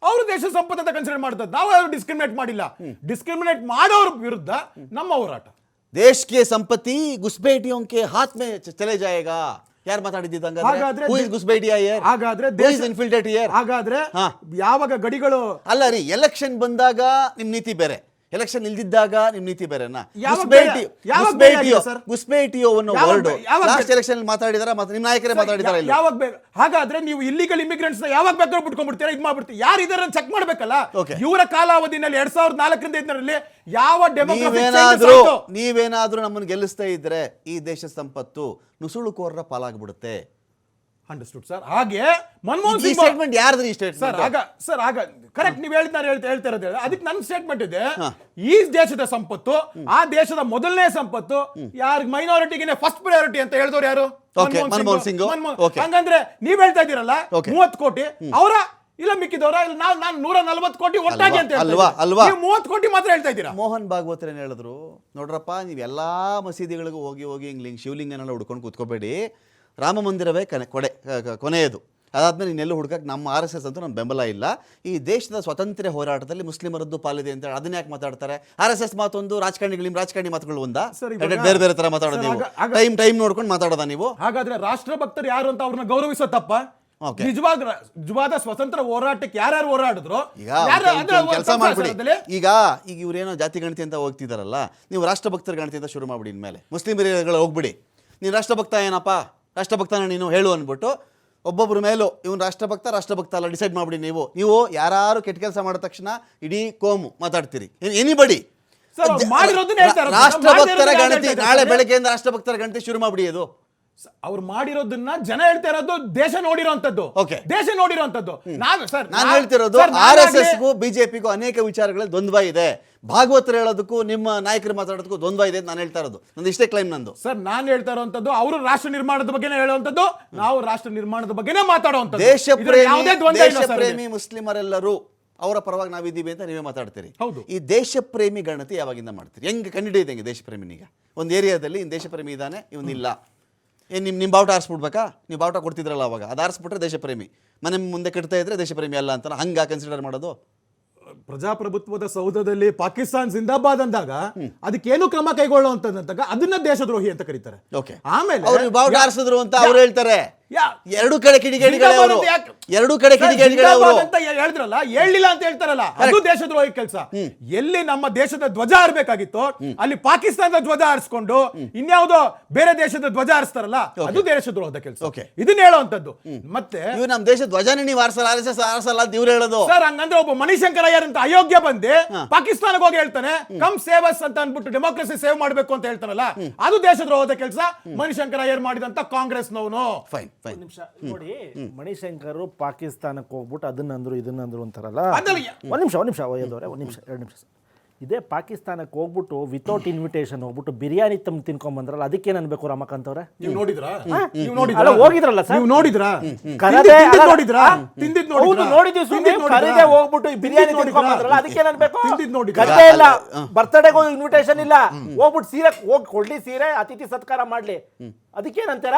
ಅವ್ರ ದೇಶದ ಸಂಪತ್ತು ಅಂತ ಕನ್ಸಿಡರ್ ಮಾಡ್ತಾರೆ. ನಾವು ಯಾರು ಡಿಸ್ಕ್ರಿಮಿನೇಟ್ ಮಾಡಿಲ್ಲ. ಡಿಸ್ಕ್ರಿಮಿನೇಟ್ ಮಾಡೋರ ವಿರುದ್ಧ ನಮ್ಮ ಹೋರಾಟ. देश के संपत्ति घुसपैठियों के हाथ में चले जाएगा. ಯಾರು ಮಾತಾಡಿದ್ದು ಹಾಗಾದ್ರೆ ಹೂ ಇಸ್ ಗುಸ್ಬೇಟಿಯಾ ಹಿಯರ್? ಹಾಗಾದ್ರೆ ಹೂ ಇಸ್ ಇನ್ಫಿಲ್ಟ್ರೇಟ್ ಹಿಯರ್? ಹಾಗಾದ್ರೆ ಯಾವಾಗ ಗಡಿಗಳು ಅಲ್ಲ ರೀ, ಎಲೆಕ್ಷನ್ ಬಂದಾಗ ನಿಮ್ ನೀತಿ ಬೇರೆ, ಎಲೆಕ್ಷನ್ ಇಲ್ದಿದ್ದಾಗ ನಿಮ್ ನೀತಿ ಬೇರೆನಾ? ಗುಸ್ಬೇಟಿಯೋ ಅನ್ನೋ ವರ್ಡ್ ಲಾಸ್ಟ್ ಎಲೆಕ್ಷನ್ ಮಾತಾಡಿದಾರ, ನಿಮ್ ನಾಯಕರೇ ಮಾತಾಡಿದಾರ ಇಲ್ಲ? ಯಾವಾಗ ಬೇಕು? ಹಾಗಾದ್ರೆ ನೀವು ಇಲ್ಲಿಗಲ್ ಇಮಿಗ್ರೆಂಟ್ಸ್ ನ ಯಾವಾಗ ಬೇಕಾದ್ರೂ ಬಿಟ್ಕೊಂಡ್ಬಿಡ್ತೀರಾ, ಇದು ಮಾಡ್ಬಿಡ್ತೀರಾ? ಯಾರು ಇದರ ಚೆಕ್ ಮಾಡ್ಬೇಕಲ್ಲ. ಇವರ ಕಾಲಾವಧಿನಲ್ಲಿ 2004ರಿಂದ ಇದರಲ್ಲಿ ಯಾವ ನೀವೇನಾದ್ರೂ ನಮ್ಮನ್ನು ಗೆಲ್ಲಿಸ್ತಾ ಇದ್ರೆ ಈ ದೇಶದ ಸಂಪತ್ತು ನುಸುಳುಕೋರರ ಪಾಲಾಗ್ಬಿಡುತ್ತೆ. Understood sir. ಹಾಗೆ ಮನಮೋಹನ್ ಈ ಸಿಂಗ್ ಸ್ಟೇಟ್ಮೆಂಟ್ ಯಾರ್ದು? ಈ ಸರ್ ಸ್ಟೇಟ್ಮೆಂಟ್ ಆಗ ಕರೆಕ್ಟ್ ನೀವು ಹೇಳ್ತಾ ಇರೋದು. ಅದಕ್ಕೆ ನನ್ನ ಸ್ಟೇಟ್ಮೆಂಟ್ ಇದೆ, ಈ ದೇಶದ ಸಂಪತ್ತು, ಆ ದೇಶದ ಮೊದಲನೇ ಸಂಪತ್ತು ಯಾರ ಮೈನಾರಿಟಿಗೆ ಫಸ್ಟ್ ಪ್ರಯಾರಿಟಿ ಅಂತ ಹೇಳಿದವರು ಯಾರು? ಮನಮೋಹನ್ ಸಿಂಗ್. ಹಂಗಂದ್ರೆ ನೀವ್ ಹೇಳ್ತಾ ಇದ್ದೀರಲ್ಲ 30 ಕೋಟಿ ಅವರ ಇಲ್ಲ ಮಿಕ್ಕಿದವರ ಇಲ್ಲ ನಾನು 140 ಕೋಟಿ ಒಟ್ಟಾಗಿ ಅಂತ ಅಲ್ವಾ? 30 ಕೋಟಿ ಮಾತ್ರ ಹೇಳ್ತಾ ಇದ್ದೀರಾ. ಮೋಹನ್ ಭಾಗವತರ್ ಏನ್ ಹೇಳಿದ್ರು ನೋಡ್ರಪ್ಪ, ನೀವು ಎಲ್ಲಾ ಮಸೀದಿಗಳಿಗೂ ಹೋಗಿ ಹಿಂಗ್ ಶಿವಲಿಂಗನೆಲ್ಲ ಹುಡ್ಕೊಂಡು ಕೂತ್ಕೋಬೇಡಿ, ರಾಮ ಮಂದಿರವೇ ಕೊನೆಯದು. ಅದಾದ್ಮೇಲೆ ಇನ್ನೆಲ್ಲೂ ಹುಡುಕಕ್ಕೆ ನಮ್ಮ RSS ಅಂತೂ ನಮ್ಮ ಬೆಂಬಲ ಇಲ್ಲ. ಈ ದೇಶದ ಸ್ವಾತಂತ್ರ್ಯ ಹೋರಾಟದಲ್ಲಿ ಮುಸ್ಲಿಮರದ್ದು ಪಾಲಿದೆ ಅಂತ ಹೇಳಿ ಅದನ್ನ ಯಾಕೆ ಮಾತಾಡ್ತಾರೆ? RSS ಮಾತೊಂದು, ರಾಜಕಾರಣಿಗಳು ರಾಜಕಾರಣಿ ಮಾತುಗಳು ಒಂದಾ? ಬೇರೆ ಬೇರೆ ತರ ಮಾತಾಡೋದು ನೀವು? ಟೈಮ್ ನೋಡ್ಕೊಂಡು ಮಾತಾಡೋದ ನೀವು? ಹಾಗಾದ್ರೆ ರಾಷ್ಟ್ರಭಕ್ತರು ಯಾರು ಅಂತ ಅವ್ರನ್ನ ಗೌರವಿಸೋ ತಪ್ಪ? ನಿಜವಾದ ಸ್ವತಂತ್ರ ಹೋರಾಟಕ್ಕೆ ಯಾರ್ಯಾರು ಹೋರಾಡಿದ್ರು? ಕೆಲಸ ಮಾಡ್ಬಿಡಿ. ಈಗ ಇವ್ರೇನೋ ಜಾತಿ ಗಣತಿ ಅಂತ ಹೋಗ್ತಿದಾರಲ್ಲ, ನೀವು ರಾಷ್ಟ್ರಭಕ್ತರ ಗಣತಿ ಅಂತ ಶುರು ಮಾಡ್ಬಿಡಿ. ಇನ್ಮೇಲೆ ಮುಸ್ಲಿಮರಿಗೆ ಹೋಗ್ಬಿಡಿ. ನೀನು ರಾಷ್ಟ್ರಭಕ್ತ ಏನಪ್ಪ, ರಾಷ್ಟ್ರಭಕ್ತನ ನೀನು ಹೇಳು ಅಂದ್ಬಿಟ್ಟು ಒಬ್ಬೊಬ್ಬರ ಮೇಲೂ ಇವನು ರಾಷ್ಟ್ರಭಕ್ತ ಅಲ್ಲ ಡಿಸೈಡ್ ಮಾಡ್ಬಿಡಿ. ನೀವು ಯಾರು ಕೆಟ್ಟ ಕೆಲಸ ಮಾಡಿದ ತಕ್ಷಣ ಇಡೀ ಕೋಮು ಮಾತಾಡ್ತೀರಿ. ಎನಿಬಡಿ ರಾಷ್ಟ್ರಭಕ್ತರ ಗಣತಿ ನಾಳೆ ಬೆಳಗ್ಗೆಯಿಂದ ರಾಷ್ಟ್ರಭಕ್ತರ ಗಣತಿ ಶುರು ಮಾಡ್ಬಿಡಿ. ಅದು ಅವ್ರು ಮಾಡಿರೋದನ್ನ ಜನ ಹೇಳ್ತಾ ಇರೋದು, ದೇಶ ನೋಡಿರೋಂಥದ್ದು. ದೇಶ ನೋಡಿರೋಂಥದ್ದು. ನಾನು ಹೇಳ್ತಿರೋದು RSSಗೂ BJPಗೂ ಅನೇಕ ವಿಚಾರಗಳಲ್ಲಿ ದ್ವಂದ್ವ ಇದೆ. ಭಾಗವತರು ಹೇಳೋದಕ್ಕೂ ನಿಮ್ಮ ನಾಯಕರು ಮಾತಾಡೋದಕ್ಕೂ ದ್ವಂದ್ವ ಇದೆ ಅಂತ ನಾನು ಹೇಳ್ತಾ ಇರೋದು. ನಂದು ಇಷ್ಟೇ ಕ್ಲೈಮ್ ನಂದು. ಸರ್ ನಾನು ಹೇಳ್ತಾ ಇರೋಂಥದ್ದು ಅವರು ರಾಷ್ಟ್ರ ನಿರ್ಮಾಣದ ಬಗ್ಗೆನೇ ಹೇಳುವಂಥದ್ದು, ನಾವು ರಾಷ್ಟ್ರ ನಿರ್ಮಾಣದ ಬಗ್ಗೆನೇ ಮಾತಾಡುವಂಥದ್ದು. ದೇಶಪ್ರೇಮಿ ಮುಸ್ಲಿಮರೆಲ್ಲರೂ ಅವರ ಪರವಾಗಿ ನಾವಿದ್ದೀವಿ ಅಂತ ನೀವೇ ಮಾತಾಡ್ತೀರಿ. ಈ ದೇಶಪ್ರೇಮಿ ಗಣತಿ ಯಾವಾಗಿಂದ ಮಾಡ್ತೀರಿ? ಹೆಂಗೆ ಕಂಡಿಡಿಯುತ್ತೆ ದೇಶಪ್ರೇಮಿನೀಗ? ಒಂದು ಏರಿಯಾದಲ್ಲಿ ದೇಶಪ್ರೇಮಿ ಇದ್ದಾನೆ, ಇವನಿಲ್ಲ, ಏನು ನಿಮ್ಮ ಬಾವುಟ ಆರಿಸ್ಬಿಡ್ಬೇಕಾ? ನೀವು ಬಾವುಟ ಕೊಡ್ತಿದ್ರಲ್ಲ ಅವಾಗ, ಅದು ಆರಿಸ್ಬಿಟ್ರೆ ದೇಶಪ್ರೇಮಿ, ಮನೆ ಮುಂದೆ ಕೆಡ್ತಾ ಇದ್ರೆ ದೇಶಪ್ರೇಮಿ ಅಲ್ಲ ಅಂತ ಹಂಗ ಕನ್ಸಿಡರ್ ಮಾಡೋದು? ಪ್ರಜಾಪ್ರಭುತ್ವದ ಸೌಧದಲ್ಲಿ ಪಾಕಿಸ್ತಾನ್ ಜಿಂದಾಬಾದ್ ಅಂದಾಗ ಅದಕ್ಕೇನು ಕ್ರಮ ಕೈಗೊಳ್ಳುವಂತಂದಾಗ ಅದನ್ನ ದೇಶದ್ರೋಹಿ ಅಂತ ಕರೀತಾರೆ. ಆಮೇಲೆ ಅವ್ರು ಬಾವುಟ ಆರಿಸಿದ್ರು ಅಂತ ಅವ್ರು ಹೇಳ್ತಾರೆ. ಎರಡು ಕಡೆ ಕಿಡಿಗೇಡಿಗಳೇ ಅವರು, ಎರಡು ಕಡೆ ಕಿಡಿಗೇಡಿಗಳೇ ಅವರು ಅಂತ ಹೇಳಿದ್ರಲ್ಲ, ಹೇಳಿಲ್ಲ ಅಂತ ಹೇಳ್ತಾರಲ್ಲ, ಅದು ದೇಶದ್ರೋಹಿ ಕೆಲಸ. ಎಲ್ಲಿ ನಮ್ಮ ದೇಶದ ಧ್ವಜ ಹಾರಬೇಕಾಗಿತ್ತು ಅಲ್ಲಿ ಪಾಕಿಸ್ತಾನದ ಧ್ವಜ ಹಾರಿಸ್ಕೊಂಡು ಇನ್ಯಾವುದೋ ಬೇರೆ ದೇಶದ ಧ್ವಜ ಹಾರಿಸ್ತಾರಲ್ಲ, ಅದು ದೇಶದ್ರೋಹದ ಕೆಲಸ. ಇದನ್ನ ಹೇಳುವಂತದ್ದು. ಮತ್ತೆ ಇವ್ ನಮ್ಮ ದೇಶದ ಧ್ವಜನೇ ನೀವು RSS ಆರಿಸಲ್ಲ ಅಂತ ಇವ್ರು ಹೇಳೋದು. ಸರ್ ಹಂಗಂದ್ರೆ ಒಬ್ಬ ಮಣಿಶಂಕರ್ ಅಯ್ಯರ್ ಅಂತ ಅಯೋಗ್ಯ ಬಂದೆ ಪಾಕಿಸ್ತಾನಕ್ಕೆ ಹೋಗಿ ಹೇಳ್ತಾನೆ ಕಮ್ ಸೇವ್ ಅಸ್ ಅಂತ ಅನ್ಬಿಟ್ಟು ಡೆಮೋಕ್ರಸಿ ಸೇವ್ ಮಾಡ್ಬೇಕು ಅಂತ ಹೇಳ್ತಾನಲ್ಲ, ಅದು ದೇಶದ್ರೋಹದ ಕೆಲಸ. ಮಣಿಶಂಕರ್ ಅಯ್ಯರ್ ಮಾಡಿದಂತ ಕಾಂಗ್ರೆಸ್ನವನು. ಫೈನ್ ನಿಮಿಷ ನೋಡಿ, ಮಣಿಶಂಕರ್ ಪಾಕಿಸ್ತಾನಕ್ಕೆ ಹೋಗ್ಬಿಟ್ಟು ಅದನ್ನಂದ್ರು ಇದನ್ನಂದ್ರು ಅಂತಾರಲ್ಲ. ಒಂದ್ ನಿಮಿಷ ಒಯ್ಯದವ್ರೆ, ಒಂದ್ ನಿಮಿಷ 2 ನಿಮಿಷ. ಇದೇ ಪಾಕಿಸ್ತಾನಕ್ಕೆ ಹೋಗ್ಬಿಟ್ಟು ವಿತೌಟ್ ಇನ್ವಿಟೇಷನ್ ಹೋಗ್ಬಿಟ್ಟು ಬಿರಿಯಾನಿ ತಿನ್ಕೊಂಡ್ ಬಂದ್ರಲ್ಲ, ಅದಕ್ಕೇನು ಅನ್ಬೇಕು ರಮಕಾಂತ್ ಅವ್ರೆ? ನೀವು ನೋಡಿದ್ರಾ? ಹೋಗಿದ್ರಲ್ಲ ಸರ್, ನೀವು ನೋಡಿದ್ರಾ? ನೋಡಿದ್ವಿ ಹೋಗ್ಬಿಟ್ಟು ಬಿರಿಯಾನಿ ತಿನ್ಕೊಂಡ್ ಬಂದ್ರಲ್ಲ, ಅದಕ್ಕೇನು ಅನ್ಬೇಕು? ಗದ್ದೆ ಇಲ್ಲ, ಬರ್ತ್ಡೇಗೂ ಇನ್ವಿಟೇಷನ್ ಇಲ್ಲ, ಹೋಗ್ಬಿಟ್ಟು ಸೀರೆ ಹೋಗಿ ಕೊಡ್ಲಿ, ಸೀರೆ ಅತಿಥಿ ಸತ್ಕಾರ ಮಾಡ್ಲಿ, ಅದಕ್ಕೇನಂತಾರ?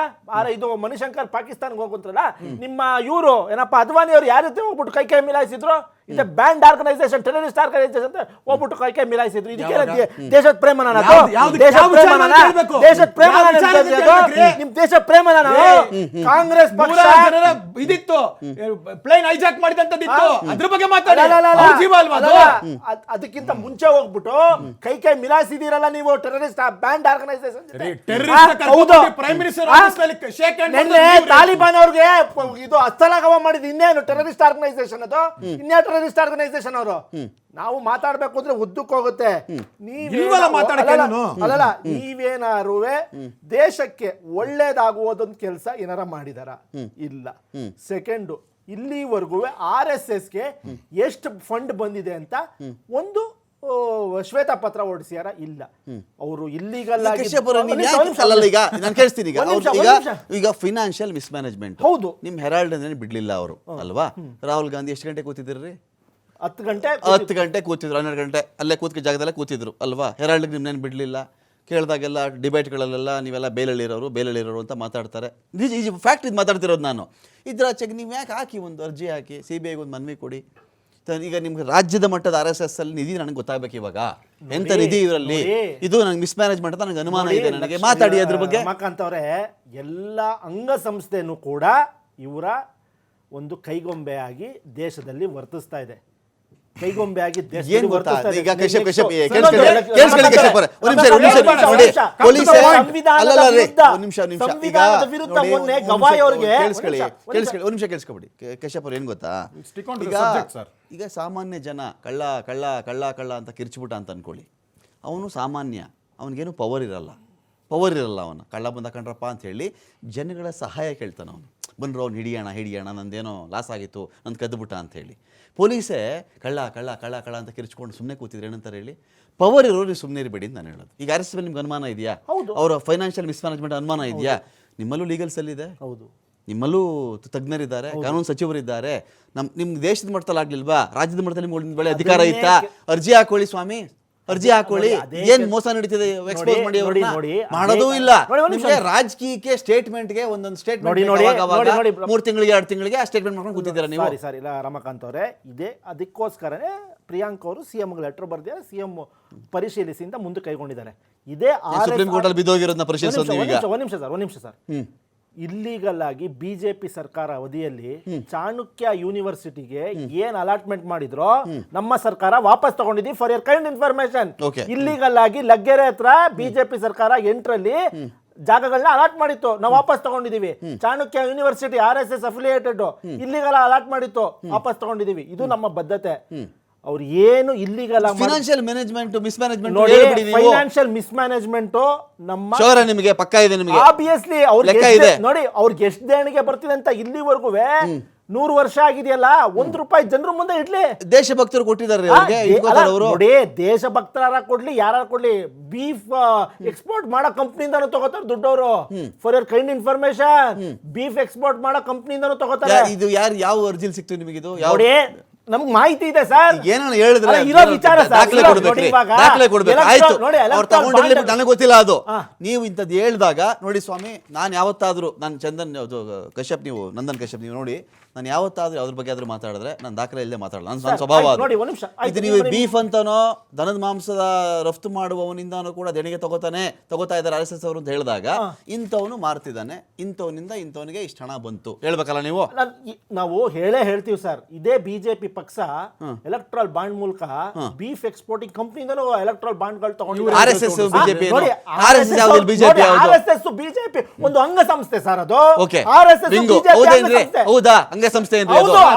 ಇದು ಮಣಿಶಂಕರ್ ಪಾಕಿಸ್ತಾನ್ಗೆ ಹೋಗುತ್ತಲ್ಲ, ನಿಮ್ಮ ಇವರು ಏನಪ್ಪ ಅದ್ವಾನಿ ಅವ್ರು ಯಾರ ಜೊತೆ ಹೋಗ್ಬಿಟ್ಟು ಕೈ ಮಿಲಾಯಿಸಿದ್ರು? ಇದೆ ಬ್ಯಾಂಡ್ ಆರ್ಗನೈಸೇಷನ್, ಟೆರರಿಸ್ಟ್ ಆರ್ಗನೈಸೇಷನ್ ಅಂತ ಹೋಗ್ಬಿಟ್ಟು ಕೈ ಮಿಲಾಯಿಸಿದ್ರು. ಇದಕ್ಕೆ ದೇಶದ ಪ್ರೇಮನ, ದೇಶದ ಪ್ರೇಮನ, ನಿಮ್ ದೇಶ ಪ್ರೇಮನ. ಕಾಂಗ್ರೆಸ್ ಪಕ್ಷ ಇದಿತ್ತು, ಪ್ಲೇನ್ ಹೈಜಾಕ್ ಮಾಡಿದಂತದಿತ್ತು, ಅದ್ರ ಬಗ್ಗೆ ಅದಕ್ಕಿಂತ ಮುಂಚೆ ಹೋಗ್ಬಿಟ್ಟು ಕೈ ಮಿಲಾಯಿಸಿದಿರಲ್ಲ ನೀವು, ಟೆರರಿಸ್ಟ್ ಬ್ಯಾಂಡ್ ಆರ್ಗನೈಸೇಷನ್. ತಾಲಿಬಾನ್ ಅವ್ರಿಗೆ ಇದು ಹಸ್ತಲಾಘವ ಮಾಡಿದ್ ಇನ್ನೇನು ಟೆರರಿಸ್ಟ್ ಆರ್ಗನೈಸೇಷನ್? ಅದು ಇನ್ಯಾ ಟೆರರಿಸ್ಟ್ ಆರ್ಗನೈಸೇಷನ್ ಅವರು? ನಾವು ಮಾತಾಡ್ಬೇಕು ಅಂದ್ರೆ ಉದ್ದಕ್ಕೆ ಹೋಗುತ್ತೆ. ಅಲ್ಲಲ್ಲ, ನೀವೇನಾರು ದೇಶಕ್ಕೆ ಒಳ್ಳೇದಾಗುವುದೊಂದು ಕೆಲಸ ಏನಾರ ಮಾಡಿದಾರ? ಇಲ್ಲ. ಸೆಕೆಂಡು, ಇಲ್ಲಿವರೆಗೂ RSSಗೆ ಎಷ್ಟು ಫಂಡ್ ಬಂದಿದೆ ಅಂತ ಒಂದು ಶ್ವೇತಪತ್ರ ಹೊರಡಿಸ್ಯಾರ? ಇಲ್ಲ. ಅವರು ಇಲ್ಲಿಗಲ್ ಈಗ ಫೈನಾನ್ಷಿಯಲ್ ಮಿಸ್ಮ್ಯಾನೇಜ್ಮೆಂಟ್. ಹೌದು, ನಿಮ್ ಹೆರಾಲ್ಡ್ ಅಂದ್ರೆ ಬಿಡ್ಲಿಲ್ಲ ಅವರು ಅಲ್ವಾ? ರಾಹುಲ್ ಗಾಂಧಿ ಎಷ್ಟು ಗಂಟೆ ಕೂತಿದ್ರಿ? 10 ಗಂಟೆ ಕೂತಿದ್ರು, 12 ಗಂಟೆ ಅಲ್ಲೇ ಜಾಗದಲ್ಲೇ ಕೂತಿದ್ರು ಅಲ್ವಾ? ಹೆರಾಲ್ಡ್ ನಿಮ್ನೇನು ಬಿಡ್ಲಿಲ್ಲ. ಕೇಳಿದಾಗೆಲ್ಲ ಡಿಬೇಟ್ಗಳಲ್ಲೆಲ್ಲ ನೀವೆಲ್ಲ ಬೇಲಳಿರೋರು ಅಂತ ಮಾತಾಡ್ತಾರೆ. ಫ್ಯಾಕ್ಟ್ ಇದು ಮಾತಾಡ್ತಿರೋದು ನಾನು. ಇದ್ರಾಚೆಗೆ ನೀವು ಯಾಕೆ ಹಾಕಿ ಒಂದು ಅರ್ಜಿ ಹಾಕಿ CBIಗೆ ಒಂದು ಮನವಿ ಕೊಡಿ. ಈಗ ನಿಮ್ಗೆ ರಾಜ್ಯದ ಮಟ್ಟದ RSS ಅಲ್ಲಿ ನಿಧಿ ನನಗೆ ಗೊತ್ತಾಗಬೇಕು ಇವಾಗ ಎಂತ ನಿಧಿ ಇವರಲ್ಲಿ ಇದು ನಂಗೆ ಮಿಸ್ಮ್ಯಾನೇಜ್ಮೆಂಟ್ ಅಂತ ನನಗೆ ಅನುಮಾನ ಇದೆ, ನನಗೆ ಮಾತಾಡಿ ಅದ್ರ ಬಗ್ಗೆ. ರಮಾಕಾಂತ್ ಅವರೇ, ಎಲ್ಲ ಅಂಗಸಂಸ್ಥೆನೂ ಕೂಡ ಇವರ ಒಂದು ಕೈಗೊಂಬೆಯಾಗಿ ದೇಶದಲ್ಲಿ ವರ್ತಿಸ್ತಾ ಇದೆ. ಕೈಗೊಂಬೆಯಾಗಿ ಏನ್ ಗೊತ್ತಾ, ಈಗ ಕಶ್ಯಪ್ ಕೇಳಿಸ್ಕೊಳ್ಳಿ ಕಶ್ಯಪ್ ಅವರೇ, ಒಂದ್ ನಿಮಿಷ ನೋಡಿ, ಪೊಲೀಸ್ ಕೇಳಿಸ್ಕೊಬಿಡಿ. ಕಶ್ಯಪ್ ಅವ್ರು ಏನ್ ಗೊತ್ತಾ, ಈಗ ಸಾಮಾನ್ಯ ಜನ ಕಳ್ಳ ಕಳ್ಳ ಕಳ್ಳ ಕಳ್ಳ ಅಂತ ಕಿರ್ಚಿಬಿಟ್ಟ ಅಂತ ಅನ್ಕೊಳ್ಳಿ, ಅವನು ಸಾಮಾನ್ಯ, ಅವನಿಗೇನು ಪವರ್ ಇರಲ್ಲ ಅವನು ಕಳ್ಳ ಬಂದ ಕಂಡ್ರಪ್ಪ ಅಂತ ಹೇಳಿ ಜನಗಳ ಸಹಾಯ ಕೇಳ್ತಾನೆ. ಅವನು ಬಂದರು ಅವ್ನು ಹಿಡಿಯೋಣ ನಂದೇನೋ ಲಾಸ್ ಆಗಿತ್ತು, ನಂದು ಕದ್ದುಬಿಟ್ಟ ಅಂತ ಹೇಳಿ. ಪೊಲೀಸೇ ಕಳ್ಳ ಕಳ್ಳ ಕಳ್ಳ ಕಳ್ಳ ಅಂತ ಕಿರ್ಚ್ಕೊಂಡು ಸುಮ್ಮನೆ ಕೂತಿದ್ರೆ ಏನಂತಾರೆ ಹೇಳಿ, ಪವರ್ ಇರೋರು ಸುಮ್ಮನೆ ಇರಬೇಡಿ ಅಂತ ನಾನು ಹೇಳೋದು. ಈಗ RSS ಮೇಲೆ ನಿಮ್ಗೆ ಅನುಮಾನ ಇದೆಯಾ, ಅವರ ಫೈನಾನ್ಷಿಯಲ್ ಮಿಸ್ಮ್ಯಾನೇಜ್ಮೆಂಟ್ ಅನುಮಾನ ಇದೆಯಾ? ನಿಮ್ಮಲ್ಲೂ ಲೀಗಲ್ ಸೆಲ್ ಇದೆ, ಹೌದು, ನಿಮ್ಮಲ್ಲೂ ತಜ್ಞರಿದ್ದಾರೆ, ಕಾನೂನು ಸಚಿವರಿದ್ದಾರೆ. ನಿಮ್ಗೆ ದೇಶದ ಮಟ್ಟದಲ್ಲಿ ಆಗ್ಲಿಲ್ವಾ, ರಾಜ್ಯದ ಮಟ್ಟದಲ್ಲಿ ನಿಮ್ಗೆ ಒಳ್ಳೆ ಅಧಿಕಾರ ಇತ್ತಾ? ಅರ್ಜಿ ಹಾಕೊಳ್ಳಿ ಸ್ವಾಮಿ, ಅರ್ಜಿ ಹಾಕೊಳ್ಳಿ. ಏನ್ ಮೋಸ ನಡೀತಿದೆ ಎಕ್ಸ್ಪೋಸ್ ಮಾಡಿ ಅವ್ರನ್ನ ಮಾಡೋದೂ ಇಲ್ಲ. ನಿಮಗೆ ರಾಜಕೀಯಕ್ಕೆ ಸ್ಟೇಟ್ಮೆಂಟ್ಗೆ ಒಂದೊಂದು ಸ್ಟೇಟ್ಮೆಂಟ್ 3 ತಿಂಗಳಿಗೆ 2 ತಿಂಗಳಿಗೆ ಆ ಸ್ಟೇಟ್ಮೆಂಟ್ ಮಾಡ್ಕೊಂಡು ಕೂತಿದ್ದೀರಾ ನೀವು. ಸರಿ ಇಲ್ಲ ರಮಾಕಾಂತ್ ಅವರೇ, ಇದೇ ಅದಕ್ಕೋಸ್ಕರನೇ ಪ್ರಿಯಾಂಕ್ ಅವರು CM ಲೆಟರ್ ಬರ್ದಿದ್ದಾರೆ, CM ಪರಿಶೀಲಿಸಿ ಅಂತ ಮುಂದೆ ಕೈಗೊಂಡಿದ್ದಾರೆ. ಇದೇ ಸುಪ್ರೀಂ ಕೋರ್ಟ್ ಅಲ್ಲಿ ಬಿದ್ದೋಗಿರೋದನ್ನ ಪರಿಶೀಲಿಸೋದು. ಒಂದ್ ನಿಮಿಷ ಸರ್, ಇಲ್ಲಿಗಲ್ ಆಗಿ ಬಿಜೆಪಿ ಸರ್ಕಾರ ಅವಧಿಯಲ್ಲಿ ಚಾಣಕ್ಯ ಯೂನಿವರ್ಸಿಟಿಗೆ ಏನ್ ಅಲಾಟ್ಮೆಂಟ್ ಮಾಡಿದ್ರೋ ನಮ್ಮ ಸರ್ಕಾರ ವಾಪಸ್ ತಗೊಂಡಿದ್ದೀವಿ. For your kind information, illegal ಆಗಿ ಲಗ್ಗೆರೆ ಹತ್ರ ಬಿಜೆಪಿ ಸರ್ಕಾರ 8ರಲ್ಲಿ ಜಾಗಗಳನ್ನ ಅಲಾಟ್ ಮಾಡಿತ್ತು, ನಾವು ವಾಪಸ್ ತಗೊಂಡಿದೀವಿ. Chanakya university RSS affiliated illegal allot ಮಾಡಿತ್ತು, ವಾಪಸ್ ತಗೊಂಡಿದೀವಿ. ಇದು ನಮ್ಮ ಬದ್ಧತೆ. ಅವ್ರು ಏನು illegal financial management mismanagement financial mismanagement ನಮ್ಮ ನಿಮಗೆ ಪಕ್ಕ ಇದೆ, ನಿಮಗೆ ಆಬ್ವಿಯಸ್ಲಿ ನೋಡಿ ಅವ್ರಿಗೆ ಎಷ್ಟು ದೇಣಿಗೆ ಬರ್ತಿದೆ ಅಂತ ಇಲ್ಲಿವರೆಗೂ 100 ವರ್ಷ ಆಗಿದೆಯಲ್ಲ, ₹1 ಜನರ ಮುಂದೆ ಇಡ್ಲಿ. ದೇಶಭಕ್ತರು ಕೊಟ್ಟಿದ್ದಾರೆ ನೋಡಿ, ದೇಶಭಕ್ತರ ಕೊಡ್ಲಿ ಯಾರು ಕೊಡ್ಲಿ, ಬೀಫ್ ಎಕ್ಸ್ಪೋರ್ಟ್ ಮಾಡೋ ಕಂಪ್ನಿಯಿಂದನೂ ತಗೋತಾರೆ ದುಡ್ಡವರು. For your kind information, beef export ಮಾಡೋ ಕಂಪ್ನಿಯಿಂದನೂ ತಗೋತಾರೆ. ಇದು ಯಾರು ಯಾವ ಅರ್ಜಿಲ್ ಸಿಕ್ತು ನಿಮಗೆ? ಇದು ನೋಡಿ ನಮ್ಗೆ ಮಾಹಿತಿ ಇದೆ ಸರ್, ಏನೋ ಹೇಳಿದ್ರೆ ಇರೋ ವಿಚಾರ ದಾಖಲೆ ಕೊಡ್ಬೇಕು. ಆಯ್ತು, ಅವ್ರು ತಗೊಂಡಿರ್ಲಿ, ನನಗೆ ಗೊತ್ತಿಲ್ಲ ಅದು. ನೀವು ಇಂಥದ್ದು ಹೇಳಿದಾಗ ನೋಡಿ ಸ್ವಾಮಿ, ನಾನು ಯಾವತ್ತಾದ್ರೂ ನಾನು ಚಂದನ್ ಕಶ್ಯಪ್, ನೀವು ನಂದನ್ ಕಶ್ಯಪ್, ನೀವು ನೋಡಿ, ನಾನು ಯಾವತ್ತಾದ್ರೂ ಅದ್ರ ಬಗ್ಗೆ ಆದ್ರೂ ಮಾತಾಡಿದ್ರೆ ನಾನು ದಾಖಲೆ ಇಲ್ಲದೆ ಮಾತಾಡಲ್ಲ. ನನ್ನ ಸ್ವಭಾವ ಇದು. ನೀವು ಬೀಫ್ ಅಂತನೋ ದನದ ಮಾಂಸದ ರಫ್ತು ಮಾಡುವವನಿಂದನೂ ಕೂಡ ದೇಣಿಗೆ ತಗೋತಾ ಇದ್ದಾರೆ RSS ಅವರು ಅಂತ ಹೇಳಿದಾಗ, ಇಂಥವನು ಮಾರ್ತಿದ್ದಾನೆ, ಇಂಥವನಿಂದ ಇಂಥವನಿಗೆ ಇಷ್ಟು ಹಣ ಬಂತು ಹೇಳ್ಬೇಕಲ್ಲ ನೀವು. ನಾವು ಹೇಳ್ತೀವಿ ಸರ್, ಇದೇ ಬಿಜೆಪಿ ಪಕ್ಷ ಎಲೆಕ್ಟ್ರಲ್ ಬಾಂಡ್ ಮೂಲಕ ಬೀಫ್ ಎಕ್ಸ್ಪೋರ್ಟಿಂಗ್ ಕಂಪ್ನಿಯಿಂದಲೂ ಎಲೆಕ್ಟ್ರಲ್ ಬಾಂಡ್ಗಳು ತಗೊಂಡಿದ್ದಾರೆ. RSS ಬಿಜೆಪಿ ಒಂದು ಅಂಗ ಸಂಸ್ಥೆ ಸರ್ ಅದು. ಹೌದಾ? ಅಂಗಸಂಸ್ಥೆ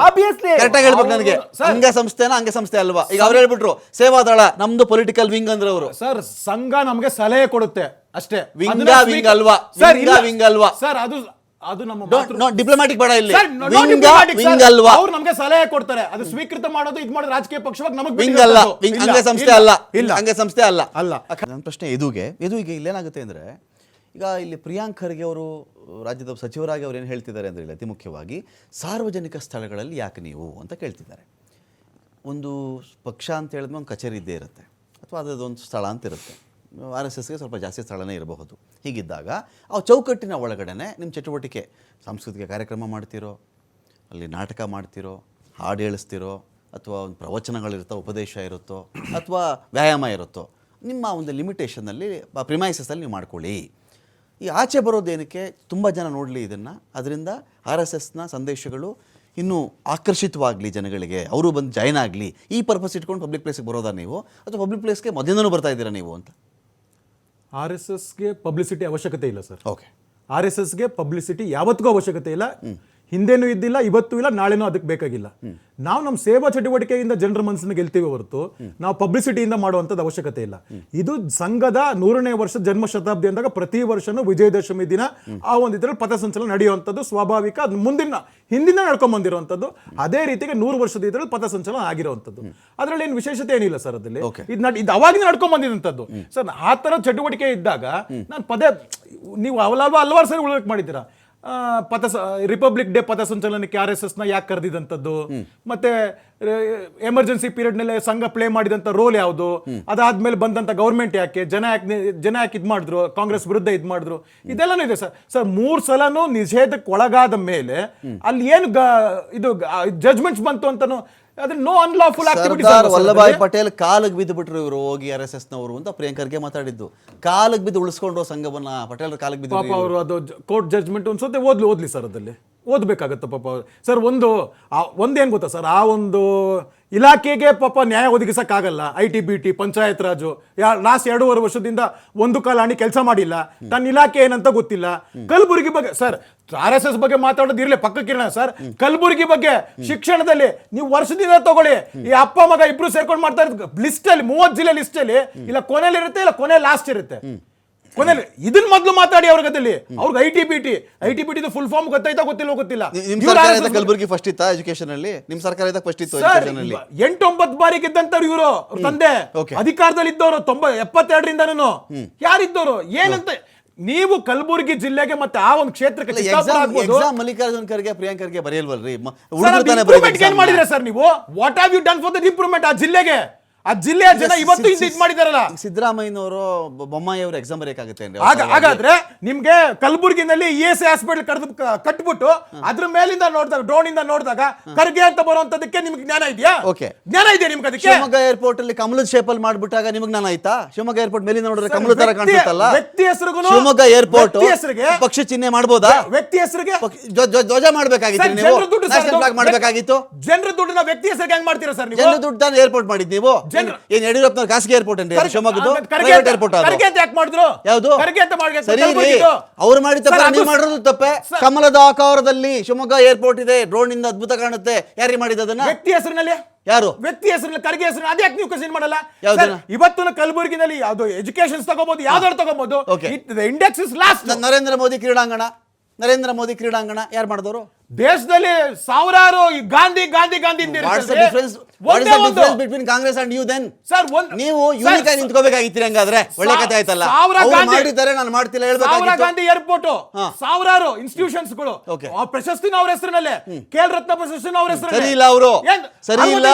ಕರೆಕ್ಟಾಗಿ ಹೇಳ್ಬೇಕು ನನಗೆ. ಅಂಗಸಂಸ್ಥೆನ ಅಂಗಸಂಸ್ಥೆ ಅಲ್ವಾ? ಈಗ ಅವ್ರು ಹೇಳ್ಬಿಟ್ರು ಸೇವಾದಳ ನಮ್ದು ಪೊಲಿಟಿಕಲ್ ವಿಂಗ್ ಅಂದ್ರೆ ಅವರು. ಸರ್ ಸಂಘ ನಮಗೆ ಸಲಹೆ ಕೊಡುತ್ತೆ ಅಷ್ಟೇ. ವಿಂಗ್ ಅಲ್ವಾ ಸರ್? ಅದು ನಮ್ಮ ಡಿಪ್ಲೊಮ್ಯಾಟಿಕ್ ಬೇಡ ಇಲ್ಲಿ. ವಿಂಗ್ ಅಲ್ವಾ? ಅವ್ರು ನಮಗೆ ಸಲಹೆ ಕೊಡ್ತಾರೆ, ಅದು ಸ್ವೀಕೃತ ಮಾಡೋದು ಇದು ಮಾಡೋದು ರಾಜಕೀಯ ಪಕ್ಷವಾಗಿ ನಮಗೆ ವಿಂಗ್ ಅಲ್ಲ, ಅಂಗಸಂಸ್ಥೆ ಅಲ್ಲ, ಅಂಗಸಂಸ್ಥೆ ಅಲ್ಲ. ನನ್ನ ಪ್ರಶ್ನೆ ಎದುಗೆ ಇಲ್ಲೇನಾಗುತ್ತೆ ಅಂದ್ರೆ, ಈಗ ಇಲ್ಲಿ ಪ್ರಿಯಾಂಕ್ ಖರ್ಗೆ ಅವರು ರಾಜ್ಯದ ಸಚಿವರಾಗಿ ಅವ್ರು ಏನು ಹೇಳ್ತಿದ್ದಾರೆ ಅಂದರೆ, ಅತಿ ಮುಖ್ಯವಾಗಿ ಸಾರ್ವಜನಿಕ ಸ್ಥಳಗಳಲ್ಲಿ ಯಾಕೆ ನೀವು ಅಂತ ಕೇಳ್ತಿದ್ದಾರೆ. ಒಂದು ಪಕ್ಷ ಅಂತ ಹೇಳಿದ್ಮೇಲೆ ಒಂದು ಕಚೇರಿ ಇದ್ದೇ ಇರುತ್ತೆ, ಅಥವಾ ಅದೊಂದು ಸ್ಥಳ ಅಂತ ಇರುತ್ತೆ. RSSಗೆ ಸ್ವಲ್ಪ ಜಾಸ್ತಿ ಸ್ಥಳನೇ ಇರಬಹುದು. ಹೀಗಿದ್ದಾಗ ಆ ಚೌಕಟ್ಟಿನ ಒಳಗಡೆ ನಿಮ್ಮ ಚಟುವಟಿಕೆ, ಸಾಂಸ್ಕೃತಿಕ ಕಾರ್ಯಕ್ರಮ ಮಾಡ್ತಿರೋ, ಅಲ್ಲಿ ನಾಟಕ ಮಾಡ್ತಿರೋ, ಹಾಡು ಹೇಳಿಸ್ತಿರೋ, ಅಥವಾ ಒಂದು ಪ್ರವಚನಗಳಿರುತ್ತೋ, ಉಪದೇಶ ಇರುತ್ತೋ, ಅಥವಾ ವ್ಯಾಯಾಮ ಇರುತ್ತೋ, ನಿಮ್ಮ ಒಂದು ಲಿಮಿಟೇಷನ್ನಲ್ಲಿ ಪ್ರಿಮೈಸಸ್ಸಲ್ಲಿ ನೀವು ಮಾಡ್ಕೊಳ್ಳಿ. ಈ ಆಚೆ ಬರೋದೇನಕ್ಕೆ, ತುಂಬ ಜನ ನೋಡಲಿ ಇದನ್ನು, ಅದರಿಂದ RSSನ ಸಂದೇಶಗಳು ಇನ್ನೂ ಆಕರ್ಷಿತವಾಗಲಿ ಜನಗಳಿಗೆ, ಅವರು ಬಂದು ಜಾಯ್ನ್ ಆಗಲಿ, ಈ ಪರ್ಪಸ್ ಇಟ್ಕೊಂಡು ಪಬ್ಲಿಕ್ ಪ್ಲೇಸಿಗೆ ಬರೋದಾ ನೀವು, ಅಥವಾ ಪಬ್ಲಿಕ್ ಪ್ಲೇಸ್ಗೆ ಮೊದಲಿಂದನೂ ಬರ್ತಾ ಇದ್ದೀರಾ ನೀವು ಅಂತ? RSSಗೆ ಪಬ್ಲಿಸಿಟಿ ಅವಶ್ಯಕತೆ ಇಲ್ಲ ಸರ್. ಓಕೆ, RSSಗೆ ಪಬ್ಲಿಸಿಟಿ ಯಾವತ್ತಿಗೂ ಅವಶ್ಯಕತೆ ಇಲ್ಲ, ಹಿಂದೆನೂ ಇದ್ದಿಲ್ಲ, ಇವತ್ತೂ ಇಲ್ಲ, ನಾಳೆನೂ ಅದಕ್ಕೆ ಬೇಕಾಗಿಲ್ಲ. ನಾವು ನಮ್ಮ ಸೇವಾ ಚಟುವಟಿಕೆಯಿಂದ ಜನರ ಮನಸ್ಸನ್ನು ಗೆಲ್ತೀವಿ ಹೊರತು ನಾವು ಪಬ್ಲಿಸಿಟಿಯಿಂದ ಮಾಡುವಂಥದ್ದು ಅವಶ್ಯಕತೆ ಇಲ್ಲ. ಇದು ಸಂಘದ 100ನೇ ವರ್ಷ ಜನ್ಮ ಶತಾಬ್ದಿ ಅಂದಾಗ ಪ್ರತಿ ವರ್ಷನೂ ವಿಜಯದಶಮಿ ದಿನ ಆ ಒಂದು ಇದರಲ್ಲಿ ಪಥಸಂಚಲನ ನಡೆಯುವಂಥದ್ದು ಸ್ವಾಭಾವಿಕ. ಅದು ಹಿಂದಿನ ನಡ್ಕೊಂಡ್ ಬಂದಿರುವಂಥದ್ದು. ಅದೇ ರೀತಿಗೆ 100 ವರ್ಷದ ಇದರಲ್ಲಿ ಪಥಸಂಚಲನ ಆಗಿರುವಂಥದ್ದು. ಅದರಲ್ಲಿ ಏನು ವಿಶೇಷತೆ ಏನಿಲ್ಲ ಸರ್. ಅದಲ್ಲಿ ಇದು ಅವಾಗಿನ ನಡ್ಕೊಂಡ್ ಬಂದಿದಂಥದ್ದು ಸರ್. ಆ ಥರ ಚಟುವಟಿಕೆ ಇದ್ದಾಗ ನಾನು ನೀವು ಹಲವಾರು ಸರಿ ಉಲ್ಲೇಖ ಮಾಡಿದ್ದೀರಾ. ರಿಪಬ್ಲಿಕ್ ಡೇ ಪಥಸಂಚಲನಕ್ಕೆ RSSನ ಯಾಕೆ ಕರೆದಿದಂಥದ್ದು, ಮತ್ತೆ ಎಮರ್ಜೆನ್ಸಿ ಪೀರಿಯಡ್ನಲ್ಲಿ ಸಂಘ ಪ್ಲೇ ಮಾಡಿದಂಥ ರೋಲ್ ಯಾವುದು, ಅದಾದ್ಮೇಲೆ ಬಂದಂಥ ಗೌರ್ಮೆಂಟ್ ಯಾಕೆ ಜನ ಯಾಕೆ ಇದು ಮಾಡಿದ್ರು, ಕಾಂಗ್ರೆಸ್ ವಿರುದ್ಧ ಇದು ಮಾಡಿದ್ರು, ಇದೆಲ್ಲನೂ ಇದೆ ಸರ್. 3 ಸಲನೂ ನಿಷೇಧಕ್ಕೆ ಒಳಗಾದ ಮೇಲೆ ಅಲ್ಲಿ ಏನು ಇದು ಜಜ್ಮೆಂಟ್ಸ್ ಬಂತು ಅಂತನೂ ಅದ್ರ ನೋ ಅನ್ಲಾಫುಲ್ ಸರ್ದಾರ್ ವಲ್ಲಭಾಯ್ ಪಟೇಲ್ ಕಾಲಿಗೆ ಬಿದ್ದು ಬಿಟ್ರು ಇವರು ಹೋಗಿ RSS ನವರು ಅಂತ ಪ್ರಿಯಾಂಕರ್ಗೆ ಮಾತಾಡಿದ್ದು. ಕಾಲಿಗೆ ಬಿದ್ದು ಉಳಿಸ್ಕೊಂಡು ಸಂಘವನ್ನ ಪಟೇಲ್ ಕಾಲಿಗೆ ಬಿದ್ದು ಪಾಪ ಅವರು ಅದು ಕೋರ್ಟ್ ಜಡ್ಜ್ಮೆಂಟ್ ಒಂದ್ಸತಿ ಓದ್ಲಿ ಸರ್, ಅದಲ್ಲಿ ಓದ್ಬೇಕಾಗತ್ತೆ ಪಾಪ ಸರ್. ಒಂದೇನು ಗೊತ್ತಾ ಸರ್, ಆ ಒಂದು ಇಲಾಖೆಗೆ ಪಾಪ ನ್ಯಾಯ ಒದಗಿಸಕ್ಕಾಗಲ್ಲ. IT-BT ಪಂಚಾಯತ್ ರಾಜು ಲಾಸ್ಟ್ 2.5 ವರ್ಷದಿಂದ ಒಂದು ಕಾಲ ಹಣಿ ಕೆಲಸ ಮಾಡಿಲ್ಲ, ತನ್ನ ಇಲಾಖೆ ಏನಂತ ಗೊತ್ತಿಲ್ಲ. ಕಲಬುರಗಿ ಬಗ್ಗೆ ಸರ್, RSS ಬಗ್ಗೆ ಮಾತಾಡೋದಿರ್ಲಿ ಪಕ್ಕಕ್ಕಿರೋಣ ಸರ್, ಕಲಬುರಗಿ ಬಗ್ಗೆ ಶಿಕ್ಷಣದಲ್ಲಿ ನೀವು ವರ್ಷದಿಂದ ತಗೊಳ್ಳಿ, ಈ ಅಪ್ಪ ಮಗ ಇಬ್ರು ಸೇರ್ಕೊಂಡು ಮಾಡ್ತಾ ಇರೋದು ಲಿಸ್ಟ್ ಅಲ್ಲಿ 30 ಜಿಲ್ಲೆ ಲಿಸ್ಟ್ ಅಲ್ಲಿ ಇಲ್ಲ ಕೊನೆಯಲ್ಲಿ ಇರುತ್ತೆ, ಇಲ್ಲ ಕೊನೆ ಲಾಸ್ಟ್ ಇರುತ್ತೆ. ಕೊನೆಯಲ್ಲಿ ಇದನ್ನ ಮೊದಲು ಮಾತಾಡಿ ಅವ್ರಿಗೆ IT-BT ಫುಲ್ ಫಾರ್ಮ್ ಗೊತ್ತಿಲ್ಲ. ನಿಮ್ ಸರ್ಕಾರ ಕಲಬುರಗಿ ಫಸ್ಟ್ ಇತ್ತಾ ಎಜುಕೇಶನ್ ಅಲ್ಲಿ? ನಿಮ್ ಸರ್ಕಾರ ಫಸ್ಟ್ ಇತ್ತು ಎಜುಕೇಶನ್ ಅಲ್ಲಿ? 8-9 ಬಾರಿ ಗೆದ್ದಂತವ್ರು ಇವರು ತಂದೆ ಅಧಿಕಾರದಲ್ಲಿ ಇದ್ದವರು 72ರಿಂದನೂ ಯಾರಿದ್ದವರು ಏನಂತ. ನೀವು ಕಲಬುರಗಿ ಜಿಲ್ಲೆಗೆ ಮತ್ತೆ ಆ ಒಂದು ಕ್ಷೇತ್ರಕ್ಕೆ ಎಕ್ಸಾಮ್ ಮಲ್ಲಿಕಾರ್ಜುನ್ ಖರ್ಗೆ ಪ್ರಿಯಾಂಕರ್ಗೆ ಬರೆಯಲ್ವಲ್ರಿ? ಏನ್ ಮಾಡಿದ್ರೆ ಸರ್ ನೀವು? What have you done for the improvement ಆ ಜಿಲ್ಲೆಗೆ? ಆ ಜಿಲ್ಲೆಯ ಜನ ಇವತ್ತು ಇದು ಮಾಡಿದಾರಲ್ಲ. ಸಿದ್ದರಾಮಯ್ಯನವರು ಬೊಮ್ಮಾಯಿ ಅವರು ಎಕ್ಸಾಮ್ ಬರೆಯಕ್ಕಾಗುತ್ತೆ ಹಾಗಾದ್ರೆ ನಿಮ್ಗೆ ಕಲಬುರಗಿನಲ್ಲಿ ESI ಹಾಸ್ಪಿಟಲ್ ಕಟ್ಬಿಟ್ಟು ಅದ್ರ ಮೇಲಿಂದ ನೋಡಿದಾಗ ಡ್ರೋನ್ ಇಂದ ನೋಡಿದಾಗ ಖರ್ಗೆ ಅಂತ ಬರುವಂತದಕ್ಕೆ ನಿಮ್ಗೆ ಜ್ಞಾನ ಇದೆಯಾ? ಜ್ಞಾನ ಇದೆಯಾ ನಿಮ್ಗೆ? ಅದಕ್ಕೆ ಶಿವಮೊಗ್ಗ ಏರ್ಪೋರ್ಟ್ ಅಲ್ಲಿ ಕಮಲದ ಶೇಪಲ್ ಮಾಡ್ಬಿಟ್ಟಾಗ ನಿಮ್ಗೆ ಜ್ಞಾನ ಆಯ್ತಾ? ಶಿವಮೊಗ್ಗ ಏರ್ಪೋರ್ಟ್ ಮೇಲಿಂದ ನೋಡಿದ್ರೆ ಕಮಲ ತರ ಕಾಣಿಸುತ್ತಲ್ಲ. ವ್ಯಕ್ತಿ ಹೆಸರಿಗೂ ಶಿವಮೊಗ್ಗ ಏರ್ಪೋರ್ಟ್ ಪಕ್ಷ ಚಿಹ್ನೆ ಮಾಡ್ಬೋದಾ? ವ್ಯಕ್ತಿ ಹೆಸರಿಗೆ ಧ್ವಜ ಮಾಡ್ಬೇಕಾಗಿತ್ತು ನೀವು, ನ್ಯಾಷನಲ್ ಫ್ಲಾಗ್ ಮಾಡ್ಬೇಕಾಗಿತ್ತು. ಜನರ ದುಡ್ಡನ್ನ ವ್ಯಕ್ತಿ ಹೆಸರಿಗೆ ಹೆಂಗ್ ಮಾಡ್ತೀರಾ ಸರ್ ನೀವು? ಜನರ ದುಡ್ಡು ತಾನೇ ಏರ್ಪೋರ್ಟ್ ಮಾಡಿದ್ ನೀವು. ಏನ್ ಯಡಿಯೂರಪ್ಪನವ್ರ ಖಾಸಗಿ ಏರ್ಪೋರ್ಟ್ ಏನ್ರಿ ಶಿವಮೊಗ್ಗದ್ದು? ಪ್ರೈವೇಟ್ ಏರ್ಪೋರ್ಟ್ ಅದು. ಯಾಕೆ ಮಾಡಿದ್ರು? ಯಾವುದು ಸರಿ ರೀ, ಅವ್ರು ಮಾಡಿದ ತಪ್ಪ ನೀವು ಮಾಡಿರೋದು ತಪ್ಪೆ. ಕಮಲದ ಆಕಾರದಲ್ಲಿ ಶಿವಮೊಗ್ಗ ಏರ್ಪೋರ್ಟ್ ಇದೆ, ಡ್ರೋನ್ ಇಂದ ಅದ್ಭುತ ಕಾಣುತ್ತೆ. ಯಾರಿಗೆ ಮಾಡಿದ ಅದನ್ನ? ವ್ಯಕ್ತಿ ಹೆಸರಿನಲ್ಲಿ. ಯಾರು? ವ್ಯಕ್ತಿ ಹೆಸರಿನಲ್ಲಿ ಖರ್ಗೆ ಹೆಸರು. ಅದ್ಯಾಕೆ ನೀವು ಕ್ವಶನ್ ಮಾಡಲ್ಲ? ಇವತ್ತು ಕಲಬುರಗಿನಲ್ಲಿ ಯಾವ್ದು ಎಜುಕೇಶನ್ ತಗೋಬಹುದು, ಯಾವ್ದಾದ್ರು ತಗೋಬಹುದು. Index is last. Narendra Modi ಕ್ರೀಡಾಂಗಣ ಯಾರು ಮಾಡಿದವರು? ದೇಶದಲ್ಲಿ ಸಾವಿರಾರು Gandhi between Congress and you then? Sir ನೀವು ಯೂನಿಕ್ ಆಗಿ ನಿಂತ್ಕೋಬೇಕಾಗಿತ್ತು. ಹಂಗಾದ್ರೆ ಒಳ್ಳೆ ಕಥೆ ಆಯ್ತಲ್ಲ. ಮಾಡಿದ್ದಾರೆ, ನಾನು ಮಾಡ್ತಿಲ್ಲ ಹೇಳ್ಬೇಕಾಗಿತ್ತು. ಗಾಂಧಿ ಏರ್ಪೋರ್ಟ್, ಸಾವಿರಾರು ಇನ್ಸ್ಟಿಟ್ಯೂಷನ್ಸ್ ಗಳು, ಪ್ರಶಸ್ತಿನ ಅವ್ರ ಹೆಸರಿನಲ್ಲೇ, ಖೇಲ್ ರತ್ನ ಪ್ರಶಸ್ತಿನ ಅವ್ರ ಹೆಸರಿನಲ್ಲಿ. ಸರಿ ಇಲ್ಲ ಅವರು, ಸರಿ ಇಲ್ಲ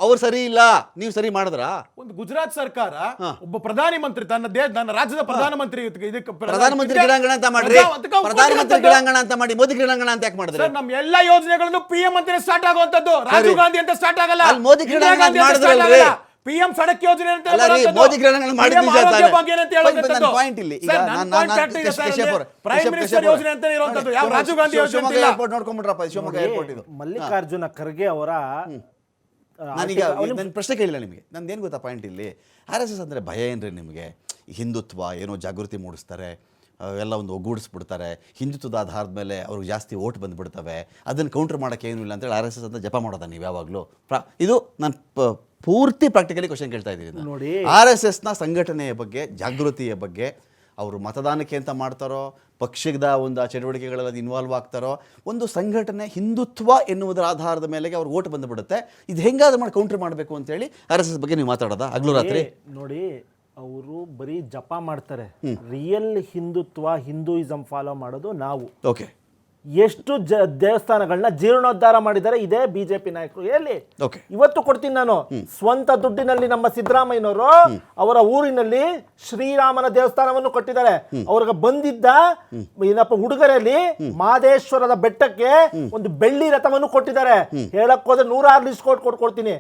ಅವ್ರು ಸರಿ ಇಲ್ಲ. ನೀವು ಸರಿ ಮಾಡಿದ್ರ? ಒಂದು ಗುಜರಾತ್ ಸರ್ಕಾರ ಒಬ್ಬ ಪ್ರಧಾನಿ ಮಂತ್ರಿ ನನ್ನ ರಾಜ್ಯದ ಪ್ರಧಾನಮಂತ್ರಿ ಕ್ರೀಡಾಂಗಣ ಅಂತ ಮಾಡ್ರಿ, ಪ್ರಧಾನಮಂತ್ರಿ ಕ್ರೀಡಾಂಗಣ ಅಂತ ಮಾಡಿ, ಮೋದಿ ಕ್ರೀಡಾಂಗಣ ಅಂತ ಯಾಕೆ ಮಾಡಿದ್ರೆ? ನಮ್ಮ ಎಲ್ಲಾ ಯೋಜನೆಗಳನ್ನು PM ಅಂತ ಸ್ಟಾರ್ಟ್ ಆಗುವಂತದ್ದು, ರಾಜೀವ್ ಗಾಂಧಿ ಅಂತ ಸ್ಟಾರ್ಟ್ ಆಗಲ್ಲ. ಮೋದಿ ಕ್ರೀಡಾಂಗಣ ಮಾಡಿದ್ರಲ್ರಿ, PM ಸಡಕ್ ಯೋಜನೆ ಅಂತ ಮೋದಿ ಕ್ರೀಡಾಂಗಣ ಮಾಡಿದ್ವಿ. ಪಾಯಿಂಟ್ ಇಲ್ಲಿ ಪ್ರೈಮ್ ಮಿನಿಸ್ಟರ್ ಯೋಜನೆ ಅಂತ ಇರುವಂತದ್ದು ಯಾವ ರಾಜೀವ್ ಗಾಂಧಿ ಯೋಜನೆ ಏರ್ಪೋರ್ಟ್ ನೋಡ್ಕೊಂಡ್ಬಿಟ್ರಪ್ಪ. ಶಿವಮೊಗ್ಗ ಏರ್ಪೋರ್ಟ್ ಇದು. ಮಲ್ಲಿಕಾರ್ಜುನ ಖರ್ಗೆ ಅವರ ನಾನೀಗ ನನ್ನ ಪ್ರಶ್ನೆ ಕೇಳಿಲ್ಲ ನಿಮಗೆ. ನಂದೇನು ಗೊತ್ತಾ ಪಾಯಿಂಟ್ ಇಲ್ಲಿ? RSS ಅಂದರೆ ಭಯ ಏನ್ರಿ ನಿಮಗೆ? ಹಿಂದುತ್ವ ಏನೋ ಜಾಗೃತಿ ಮೂಡಿಸ್ತಾರೆ, ಎಲ್ಲ ಒಂದು ಒಗ್ಗೂಡಿಸ್ಬಿಡ್ತಾರೆ. ಹಿಂದುತ್ವದ ಆಧಾರದ ಮೇಲೆ ಅವ್ರಿಗೆ ಜಾಸ್ತಿ ಓಟ್ ಬಂದುಬಿಡ್ತವೆ, ಅದನ್ನು ಕೌಂಟರ್ ಮಾಡೋಕ್ಕೆ ಏನೂ ಇಲ್ಲ ಅಂತೇಳಿ RSS ಅಂತ ಜಪ ಮಾಡೋದ ನೀವು ಯಾವಾಗಲೂ? ಇದು ನಾನು ಪೂರ್ತಿ ಪ್ರಾಕ್ಟಿಕಲಿ ಕ್ವಶನ್ ಕೇಳ್ತಾ ಇದ್ದೀನಿ. ನೋಡಿ, RSSನ ಸಂಘಟನೆಯ ಬಗ್ಗೆ, ಜಾಗೃತಿಯ ಬಗ್ಗೆ, ಅವರು ಮತದಾನಕ್ಕೆ ಅಂತ ಮಾಡ್ತಾರೋ, ಪಕ್ಷದ ಒಂದು ಚಟುವಟಿಕೆಗಳಲ್ಲಿ ಇನ್ವಾಲ್ವ್ ಆಗ್ತಾರೋ, ಒಂದು ಸಂಘಟನೆ ಹಿಂದುತ್ವ ಎನ್ನುವುದರ ಆಧಾರದ ಮೇಲೆ ಅವ್ರಿಗೆ ಓಟ್ ಬಂದುಬಿಡುತ್ತೆ. ಇದು ಹೆಂಗಾದ್ರೂ ಮಾಡಿ ಕೌಂಟರ್ ಮಾಡಬೇಕು ಅಂತೇಳಿ RSS ಬಗ್ಗೆ ನೀವು ಮಾತಾಡೋದಾ ಹಗಲು ರಾತ್ರಿ? ನೋಡಿ, ಅವರು ಬರೀ ಜಪ ಮಾಡ್ತಾರೆ. ರಿಯಲ್ ಹಿಂದೂಯಿಸಂ ಫಾಲೋ ಮಾಡೋದು ನಾವು. ಓಕೆ, ಎಷ್ಟು ದೇವಸ್ಥಾನಗಳನ್ನ ಜೀರ್ಣೋದ್ಧಾರ ಮಾಡಿದ್ದಾರೆ ಇದೇ ಬಿಜೆಪಿ ನಾಯಕರು. ಎಲ್ಲಿ ಇವತ್ತು ಕೊಡ್ತೀನಿ ನಾನು, ಸ್ವಂತ ದುಡ್ಡಿನಲ್ಲಿ ನಮ್ಮ ಸಿದ್ದರಾಮಯ್ಯನವರು ಅವರ ಊರಿನಲ್ಲಿ ಶ್ರೀರಾಮನ ದೇವಸ್ಥಾನವನ್ನು ಕೊಟ್ಟಿದ್ದಾರೆ. ಅವ್ರಿಗೆ ಬಂದಿದ್ದ ಏನಪ್ಪ ಉಡುಗೊರೆಯಲ್ಲಿ ಮಾದೇಶ್ವರದ ಬೆಟ್ಟಕ್ಕೆ ಒಂದು ಬೆಳ್ಳಿ ರಥವನ್ನು ಕೊಟ್ಟಿದ್ದಾರೆ. ಹೇಳಕ್ ಹೋದ್ರೆ 106 ಲಿಸ್ಟ್ ಕೊಡ್ತೀನಿ.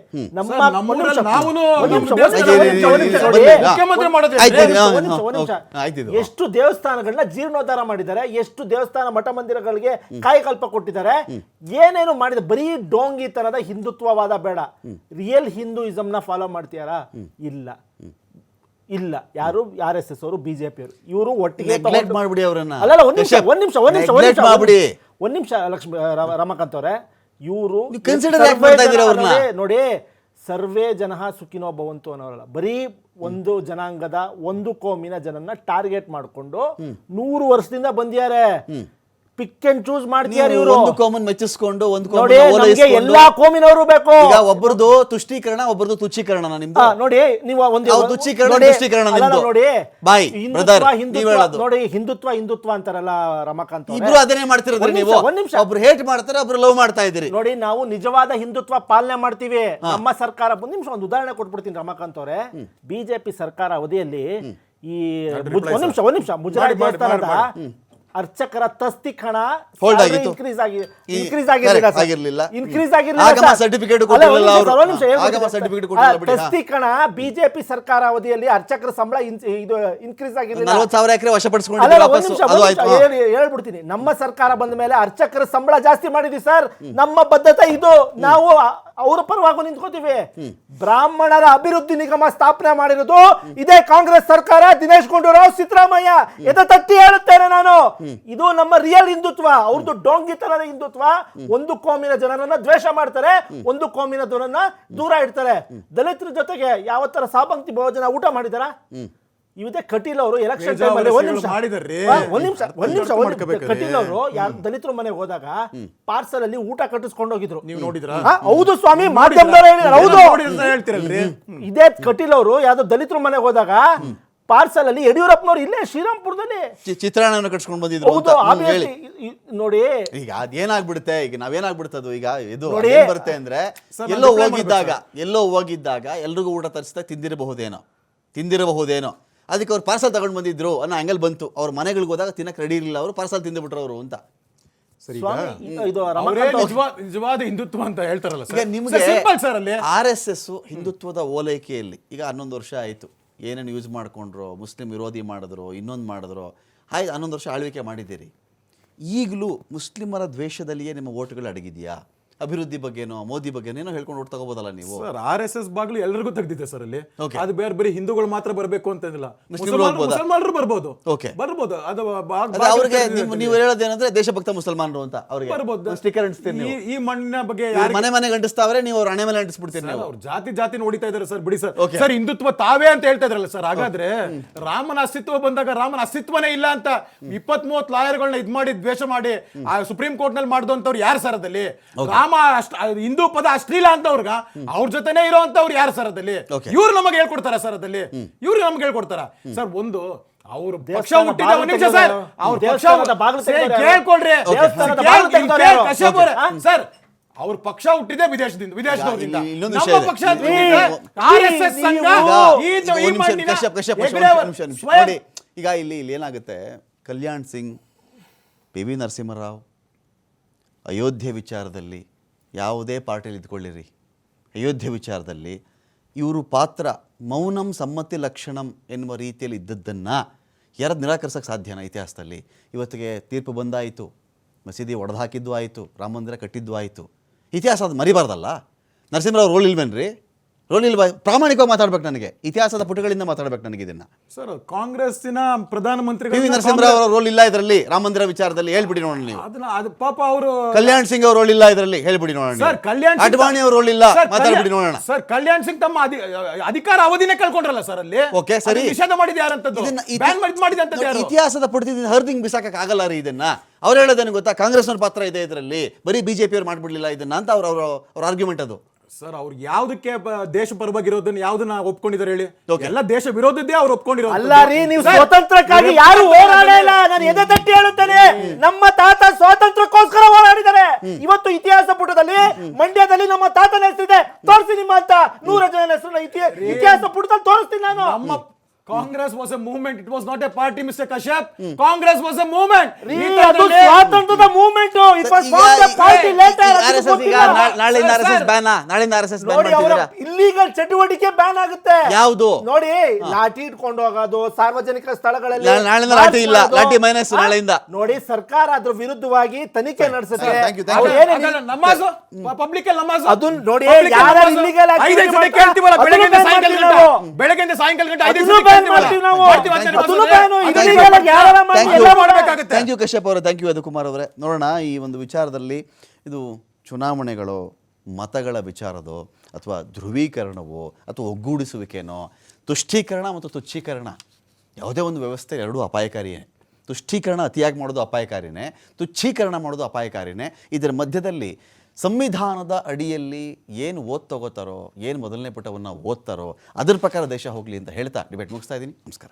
ಎಷ್ಟು ದೇವಸ್ಥಾನಗಳನ್ನ ಜೀರ್ಣೋದ್ಧಾರ ಮಾಡಿದ್ದಾರೆ, ಎಷ್ಟು ದೇವಸ್ಥಾನ ಮಠ ಮಂದಿರಗಳಿಗೆ ಕಾಯಕಲ್ಪ ಕೊಟ್ಟಿದ್ದಾರೆ, ಏನೇನು ಮಾಡಿದ. ಬರೀ ಡೋಂಗಿ ತರದ ಹಿಂದುತ್ವವಾದ ಬೇಡ, ರಿಯಲ್ ಹಿಂದೂಯಿಸಂನ ಫಾಲೋ ಮಾಡ್ತೀಯಾರಾ? ಇಲ್ಲ. ಯಾರು RSS ಅವರು, ಬಿಜೆಪಿ ಅವರು, ಇವರು ಒಟ್ಟಿಗೆ ಮಾಡ್ಬಿಡಿ ಅವರನ್ನ. ಅಲ್ಲ, ಒಂದ್ ನಿಮಿಷ ಲಕ್ಷ್ಮೀ ರಮಾಕಾಂತ್ ಅವರೇ, ಇವರು ನೋಡಿ, ಸರ್ವೇ ಜನ ಸುಖಿನೋ ಭವಂತು ಅನ್ನೋರಲ್ಲ. ಬರೀ ಒಂದು ಜನಾಂಗದ, ಒಂದು ಕೋಮಿನ ಜನನ್ನ ಟಾರ್ಗೆಟ್ ಮಾಡಿಕೊಂಡು 100 ವರ್ಷದಿಂದ ಬಂದಿದ್ದಾರೆ. ಪಿಕ್ ಅಂಡ್ ಚೂಸ್ ಮಾಡ್ತಿದ್ದಾರೆ ಇವರು. ಒಂದು ಕೋಮನ್ ಮೆಚ್ಚಿಸ್ಕೊಂಡು ಎಲ್ಲಾ ಕೋಮಿನವರು ಬೇಕು. ಒಬ್ಬರದು ತುಷ್ಟೀಕರಣ, ಒಬ್ಬರದು ತುಚ್ಛೀಕರಣ. ನಿಮ್ದು ನೋಡಿ, ನೀವು ಒಂದು ತುಚ್ಛೀಕರಣ, ನೋಡಿ, ನೋಡಿ, ಹಿಂದುತ್ವ ಅಂತಾರಲ್ಲ ರಮಾಕಾಂತ್, ಇಬ್ರು ಅದನ್ನೇ ಮಾಡ್ತಿರೋದು ನೀವು. ಒಬ್ರು ಹೇಟ್ ಮಾಡ್ತಾರೆ, ಒಬ್ರು ಲವ್ ಮಾಡ್ತಾ ಇದ್ದೀರಿ. ನೋಡಿ, ನಾವು ನಿಜವಾದ ಹಿಂದುತ್ವ ಪಾಲನೆ ಮಾಡ್ತೀವಿ. ನಮ್ಮ ಸರ್ಕಾರ, ಒಂದ್ ನಿಮಿಷ ಒಂದು ಉದಾಹರಣೆ ಕೊಟ್ಬಿಡ್ತೀನಿ ರಮಾಕಾಂತ್ ಅವರೇ. ಬಿಜೆಪಿ ಸರ್ಕಾರ ಅವಧಿಯಲ್ಲಿ ಈ ಒಂದ್ ನಿಮಿಷ ಮುಜರಾಯಿ ದೇವಸ್ಥಾನದ ಅರ್ಚಕರ ತಸ್ತಿಕ್ ಹಣ Hold ಆಗಿತ್ತು. Increase Correct, ಆಗಿರ್ಲಿಲ್ಲ. ಇನ್ಕ್ರೀಸ್ ಆಗಮ certificate ಕೊಟ್ಟಿರಲಿಲ್ಲ ಅವರು. ಆಗಮ certificate ಕೊಟ್ಟಿಲ್ಲ ಬಿಡಿ. ತಸ್ತಿಕ್ ಹಣ ಬಿಜೆಪಿ ಸರ್ಕಾರ ಅವಧಿಯಲ್ಲಿ ಅರ್ಚಕರ ಸಂಬಳ ಇದು ಇನ್ಕ್ರೀಸ್ ಆಗಿರಲಿಲ್ಲ. 40,000 ಎಕರೆ ಅಲ್ಲ, ವಶಪಡಿಸಿಕೊಂಡಿದ್ರು ಒಂದ್ ವಾಪಸ್. ನಿಮಿಷ, ಅದು ಒಂದ್ ಆಯ್ತು. ನಿಮಿಷ, ಹೇಳ್ಬಿಡ್ತೀನಿ. ನಮ್ಮ ಸರ್ಕಾರ ಬಂದ ಮೇಲೆ ಅರ್ಚಕರ ಸಂಬಳ ಜಾಸ್ತಿ ಮಾಡಿದ್ವಿ ಸರ್. ನಮ್ಮ ಬದ್ಧತೆ ಇದು. ನಾವು ಅವರ ಪರವಾಗಿ ನಿಂತ್ಕೋತೀವಿ. ಬ್ರಾಹ್ಮಣರ ಅಭಿವೃದ್ಧಿ ನಿಗಮ ಸ್ಥಾಪನೆ ಮಾಡಿರೋದು ಇದೇ ಕಾಂಗ್ರೆಸ್ ಸರ್ಕಾರ. ದಿನೇಶ್ ಗುಂಡೂರಾವ್, ಸಿದ್ದರಾಮಯ್ಯ ಎದೆ ತಟ್ಟಿ ಹೇಳುತ್ತೇನೆ ನಾನು. ಇದು ನಮ್ಮ ರಿಯಲ್ ಹಿಂದುತ್ವ. ಅವ್ರದ್ದು ಡೋಂಗಿತನದ ಹಿಂದುತ್ವ. ಒಂದು ಕೋಮಿನ ಜನರನ್ನ ದ್ವೇಷ ಮಾಡ್ತಾರೆ, ಒಂದು ಕೋಮಿನ ಜನರನ್ನ ದೂರ ಇಡ್ತಾರೆ. ದಲಿತರ ಜೊತೆಗೆ ಯಾವ ತರ ಸಾಬಂಕ್ತಿ ಭೋಜನ ಊಟ ಮಾಡಿದಾರ? ಇದೇ ಕಟೀಲ್ ಅವರು ಎಲೆಕ್ಷನ್ ಟೈಮ್ ಅಲ್ಲಿ ಒಂದ್ ನಿಮಿಷ ಕಟೀಲ್ ಅವರು ದಲಿತರ ಮನೆಗೆ ಹೋದಾಗ ಪಾರ್ಸಲ್ ಅಲ್ಲಿ ಊಟ ಕಟ್ಟಿಸ್ಕೊಂಡು ಹೋಗಿದ್ರು. ನೀವು ನೋಡಿದ್ರಾ? ಹೌದು ಸ್ವಾಮಿ, ಮಾಧ್ಯಮದವರು ಹೇಳಿದ್ರು. ಹೌದು, ಹೇಳ್ತಿರಲ್ರಿ. ಇದೇ ಕಟೀಲ್ ಅವರು ಯಾವ್ದೋ ದಲಿತರ ಮನೆಗೆ ಹೋದಾಗ ಪಾರ್ಸಲ್ ಅಲ್ಲಿ ಯಡಿಯೂರಪ್ಪನವ್ರು ಇಲ್ಲೇ ಶ್ರೀರಾಮ್ಪುರದಲ್ಲಿ ಚಿತ್ರಾನ್ನವನ್ನು ಕಟ್ಸ್ಕೊಂಡು ಬಂದಿದ್ರು ಹೌದು. ಅಂತ ಹೇಳಿ. ನೋಡಿ ಈಗ ಅದೇನಾಗ್ಬಿಡುತ್ತೆ, ಈಗ ನಾವೇನಾಗ್ಬಿಡ್ತದು, ಈಗ ಇದು ನೋಡಿ. ಏನ್ ಬರುತ್ತೆ ಅಂದ್ರೆ ಎಲ್ಲೋ ಹೋಗಿದ್ದಾಗ ಎಲ್ರಿಗೂ ಊಟ ತರಿಸ್ತಾ ತಿಂದಿರಬಹುದೇನೋ ಅದಕ್ಕೆ ಅವ್ರು ಪಾರ್ಸಲ್ ತಗೊಂಡು ಬಂದಿದ್ರು ಅನ್ನೋ ಆಂಗಲ್ ಬಂತು. ಅವ್ರ ಮನೆಗಳಿಗೆ ಹೋದಾಗ ತಿನ್ನಕ್ಕೆ ರೆಡಿ ಇರಲಿಲ್ಲ, ಅವರು ಪಾರ್ಸಲ್ ತಿಂದುಬಿಟ್ರು ಅವರು ಅಂತ. ನಿಜವಾದ ಹಿಂದುತ್ವ ಅಂತ ಹೇಳ್ತಾರಲ್ಲ ಈಗ ನಿಮ್ಗೆ ಸರ್ ಅಲ್ಲಿ RSS ಹಿಂದುತ್ವದ ಓಲೈಕೆಯಲ್ಲಿ ಈಗ 11 ವರ್ಷ ಆಯ್ತು. ಏನೇನು ಯೂಸ್ ಮಾಡ್ಕೊಂಡ್ರು, ಮುಸ್ಲಿಂ ವಿರೋಧಿ ಮಾಡಿದ್ರು, ಇನ್ನೊಂದು ಮಾಡಿದ್ರು, ಆಯ್ತು 11 ವರ್ಷ ಆಳ್ವಿಕೆ ಮಾಡಿದ್ದೀರಿ. ಈಗಲೂ ಮುಸ್ಲಿಮರ ದ್ವೇಷದಲ್ಲಿಯೇ ನಿಮ್ಮ ಓಟ್ಗಳು ಅಡಗಿದೆಯಾ? ಅಭಿವೃದ್ಧಿ ಬಗ್ಗೆನೋ ಮೋದಿ ಬಗ್ಗೆನೋ ಏನೋ ಹೇಳ್ಕೊಂಡು ಓಟ್ ತಗೋಬೋದಲ್ಲ ನೀವು? ಸರ್ RSS ಬಾಗ್ಲು ಎಲ್ಲರಿಗೂ ತೆಗ್ದಿದೆ ಸರ್ ಅಲ್ಲಿ. Okay. ಅದು ಬರೀ ಹಿಂದೂಗಳು ಮಾತ್ರ ಬರಬೇಕು ಅಂತಂದಿಲ್ಲ, ಮುಸ್ಲಿಮರು ಮುಸಲ್ಮಾನರು ಬರ್ಬೋದು. Okay. ಬರ್ಬೋದು. ಅದು ಅವ್ರಿಗೆ ನೀವು ಹೇಳೋದೇನಂದ್ರೆ ದೇಶಭಕ್ತ ಮುಸಲ್ಮಾನರು ಅಂತ ಅವ್ರಿಗೆ ಬರ್ಬೋದು. ಸ್ಟಿಕ್ಕರ್ ಅಂಟಿಸ್ತೀರಿ. ಈ ಮಣ್ಣಿನ ಬಗ್ಗೆ ಮನೆ ಗಂಟಿಸ್ತಾವ್ರೆ, ನೀವು ಅವ್ರ ಹಣೆ ಮೇಲೆ ಅಂಟಿಸ್ಬಿಡ್ತೀರಿ. ನೀವು ಅವ್ರು ಜಾತಿ ನೋಡಿತಾ ಇದಾರೆ ಸರ್. ಬಿಡಿ ಸರ್. ಸರ್ ಹಿಂದುತ್ವ ತಾವೇ ಅಂತ ಹೇಳ್ತಾ ಇದ್ರಲ್ಲ ಸರ್. ಹಾಗಾದ್ರೆ ರಾಮನ ಅಸ್ತಿತ್ವ ಬಂದಾಗ ರಾಮನ ಅಸ್ತಿತ್ವನೇ ಇಲ್ಲ ಅಂತ 20-30 ಲಾಯರ್ಗಳನ್ನ ಇದ್ ಮಾಡಿ ದ್ವೇಷ ಮಾಡಿ ಸುಪ್ರೀಂ ಕೋರ್ಟ್ ನಲ್ಲಿ ಮಾಡಿದಂತವ್ರು ಯಾರು ಸರ್ ಅದಲ್ಲಿ? ರಾಮ ಹಿಂದೂ ಪದ ಅಶ್ಲೀಲ ಅಂತ ಅವ್ರಗ ಅವ್ರ ಜೊತೆನೆ ಇರೋಂತವ್ರು ಯಾರು ಸರ್ ಅದಲ್ಲಿ? ಇವ್ರು ನಮಗೆ ಹೇಳ್ಕೊಡ್ತಾರ ಸರ್ ಅದಲ್ಲಿ? ಇವ್ರು ನಮಗೆ ಹೇಳ್ಕೊಡ್ತಾರ ಸರ್? ಒಂದು ಅವ್ರ ಪಕ್ಷ ಹುಟ್ಟಿದ ಒಂದ್ ನಿಮಿಷ ಸರ್, ಅವ್ರ ಪಕ್ಷ ಕೇಳ್ಕೊಳ್ರಿ ಸರ್. ಅವ್ರ ಪಕ್ಷ ಹುಟ್ಟಿದೆ ವಿದೇಶದವ್ರಿಂದ. ನಮ್ಮ ಪಕ್ಷ ನೋಡಿ, ಈಗ ಇಲ್ಲಿ ಏನಾಗುತ್ತೆ, ಕಲ್ಯಾಣ್ ಸಿಂಗ್, PV ನರಸಿಂಹರಾವ್ ಅಯೋಧ್ಯೆ ವಿಚಾರದಲ್ಲಿ ಯಾವುದೇ ಪಾರ್ಟಿಯಲ್ಲಿ ಇದ್ಕೊಳ್ಳಿರಿ, ಅಯೋಧ್ಯೆ ವಿಚಾರದಲ್ಲಿ ಇವರು ಪಾತ್ರ ಮೌನಂ ಸಮ್ಮತಿ ಲಕ್ಷಣಂ ಎನ್ನುವ ರೀತಿಯಲ್ಲಿ ಇದ್ದದ್ದನ್ನು ಯಾರದ್ದು ನಿರಾಕರಿಸೋಕ್ಕೆ ಸಾಧ್ಯನಾ? ಇತಿಹಾಸದಲ್ಲಿ ಇವತ್ತಿಗೆ ತೀರ್ಪು ಬಂದಾಯಿತು, ಮಸೀದಿ ಒಡೆದು ಹಾಕಿದ್ದು ಆಯಿತು, ರಾಮ ಮಂದಿರ ಕಟ್ಟಿದ್ದು ಆಯಿತು. ಇತಿಹಾಸ ಅದು ಮರಿಬಾರ್ದಲ್ಲ. ನರಸಿಂಹರಾವ್ ರೋಲ್ ಇಲ್ವೇನ್ರಿ? ರೋಲ್ ಇಲ್ವಾ? ಪ್ರಾಮಾಣಿಕವಾಗಿ ಮಾತಾಡ್ಬೇಕು. ನನಗೆ ಇತಿಹಾಸದ ಪುಟಗಳಿಂದ ಮಾತಾಡ್ಬೇಕು ನನಗೆ ಇದನ್ನ. ಸರ್ ಕಾಂಗ್ರೆಸ್ಸಿನ ಪ್ರಧಾನಮಂತ್ರಿ PV ನರಸಿಂಹರಾವ್ ಅವರ ರೋಲ್ ಇಲ್ಲ ಇದರಲ್ಲಿ. ರಾಮ ಮಂದಿರ ವಿಚಾರದಲ್ಲಿ ಹೇಳ್ಬಿಡಿ ನೋಡೋಣ ನೀವು. ಅದು ಪಾಪ ಅವರು. ಕಲ್ಯಾಣ್ ಸಿಂಗ್ ಅವ್ರ ರೋಲ್ ಇಲ್ಲ ಇದರಲ್ಲಿ, ಹೇಳ್ಬಿಡಿ ನೋಡೋಣ. ಸರ್ ಕಲ್ಯಾಣ್ ಅಡ್ವಾಣಿ ಅವ್ರ ರೋಲ್ ಇಲ್ಲ, ಮಾತಾಡ್ಬಿಡಿ ನೋಡೋಣ. ಸರ್ ಕಲ್ಯಾಣ್ ಸಿಂಗ್ ತಮ್ಮ ಅಧಿಕಾರ ಅವಧಿನೇ ಕಳ್ಕೊಂಡ್ರಲ್ಲ ಸರ್ ಅಲ್ಲಿ. ಓಕೆ ಸರಿ, ನಿಷೇಧ ಮಾಡಿದ ಯಾರಂತದ್ದು? ಇತಿಹಾಸದ ಪುಟದಿಂದ ಹರ್ದಿಂಗ್ ಬಿಸಾಕಕ್ಕೆ ಆಗಲ್ಲ ರೀ ಇದನ್ನ. ಅವ್ರು ಹೇಳೋದೇನು ಗೊತ್ತಾ, ಕಾಂಗ್ರೆಸ್ನವ್ರ ಪಾತ್ರ ಇದೆ ಇದರಲ್ಲಿ, ಬರೀ BJP ಅವ್ರು ಮಾಡ್ಬಿಡ್ಲಿಲ್ಲ ಇದನ್ನ ಅಂತ ಅವ್ರ ಆರ್ಗ್ಯುಮೆಂಟ್ ಅದು. ಸರ್ ಅವ್ರು ಯಾವ್ದಕ್ಕೆ ದೇಶ ಪರವಾಗಿರೋದನ್ನ ಯಾವ್ದನ್ನ ಒಪ್ಕೊಂಡಿದ್ದಾರೆ ಹೇಳಿ? ಎಲ್ಲ ದೇಶ ವಿರೋಧದ್ದೇ ಅವ್ರು ಒಪ್ಕೊಂಡಿರೋ. ಅಲ್ಲ ರೀ, ನೀವು ಸ್ವಾತಂತ್ರ್ಯಕ್ಕಾಗಿ ಯಾರು ಹೋರಾಡಿಲ್ಲ. ನಾನು ಎದೆ ತಟ್ಟಿ ಹೇಳುತ್ತೇನೆ, ನಮ್ಮ ತಾತ ಸ್ವಾತಂತ್ರ್ಯಕ್ಕೋಸ್ಕರ ಹೋರಾಡಿದ್ದಾರೆ. ಇವತ್ತು ಇತಿಹಾಸ ಪುಟದಲ್ಲಿ ಮಂಡ್ಯದಲ್ಲಿ ನಮ್ಮ ತಾತನ ಹೆಸರಿದೆ, ತೋರಿಸಿ ನಿಮ್ಮ ಅಂತ 100 ಜನ ಹೆಸರನ್ನ ಇತಿಹಾಸ ಪುಟದಲ್ಲಿ ತೋರಿಸ್ತೀನಿ ನಾನು. Congress was a movement. It was not a party, Mr. Kashyap. Congress was a movement. ಅದು ಸ್ವಾತಂತ್ರ್ಯದ movement. It was formed a party later. ನಾಳೆಯಿಂದ RSS ಬ್ಯಾನ್, ನಾಳೆಯಿಂದ RSS ಬ್ಯಾನ್ ನೋಡಿ, ಅವರ ಇಲ್ಲಿಗಲ್ ಚಟುವಟಿಕೆ ಬ್ಯಾನ್ ಆಗುತ್ತೆ. ಯಾವುದು? ನೋಡಿ, ಲಾಠಿ ಇಟ್ಕೊಂಡು ಹೋಗೋದು ಸಾರ್ವಜನಿಕ ಸ್ಥಳಗಳಲ್ಲಿ. ನಾಳೆಯಿಂದ ಲಾಠಿ ಇಲ್ಲ, ಲಾಠಿ ಮೈನಸ್ ನಾಳೆಯಿಂದ. ನೋಡಿ, ಸರ್ಕಾರ ಅದ್ರ ವಿರುದ್ಧವಾಗಿ ತನಿಖೆ ನಡೆಸುತ್ತೆ. ಪಬ್ಲಿಕ್ ಅದನ್ನ ನೋಡಿ, ಯಾರು ಇಲ್ಲಿಗಲ್ ಬೆಳಗ್ಗೆ ಸಾಯಂಕಾಲ ಥ್ಯಾಂಕ್ ಯು ಕಶ್ಯಪ್ ಅವರೇ, ಥ್ಯಾಂಕ್ ಯು ಯದುಕುಮಾರ್ ಅವರೇ. ನೋಡೋಣ, ಈ ಒಂದು ವಿಚಾರದಲ್ಲಿ ಇದು ಚುನಾವಣೆಗಳು, ಮತಗಳ ವಿಚಾರದೋ ಅಥವಾ ಧ್ರುವೀಕರಣವೋ ಅಥವಾ ಒಗ್ಗೂಡಿಸುವಿಕೆನೋ, ತುಷ್ಟೀಕರಣ ಮತ್ತು ತುಚ್ಛೀಕರಣ, ಯಾವುದೇ ಒಂದು ವ್ಯವಸ್ಥೆ ಎರಡೂ ಅಪಾಯಕಾರಿಯೇ. ತುಷ್ಟೀಕರಣ ಅತಿಯಾಗಿ ಮಾಡೋದು ಅಪಾಯಕಾರಿನೇ, ತುಚ್ಛೀಕರಣ ಮಾಡೋದು ಅಪಾಯಕಾರಿನೇ. ಇದರ ಮಧ್ಯದಲ್ಲಿ ಸಂವಿಧಾನದ ಅಡಿಯಲ್ಲಿ ಏನು ತಗೋತಾರೋ, ಏನು ಮೊದಲನೇ ಪುಟವನ್ನು ಓದ್ತಾರೋ ಅದರ ಪ್ರಕಾರ ದೇಶ ಹೋಗಲಿ ಅಂತ ಹೇಳ್ತಾ ಡಿಬೇಟ್ ಮುಗಿಸ್ತಾ ಇದ್ದೀನಿ. ನಮಸ್ಕಾರ.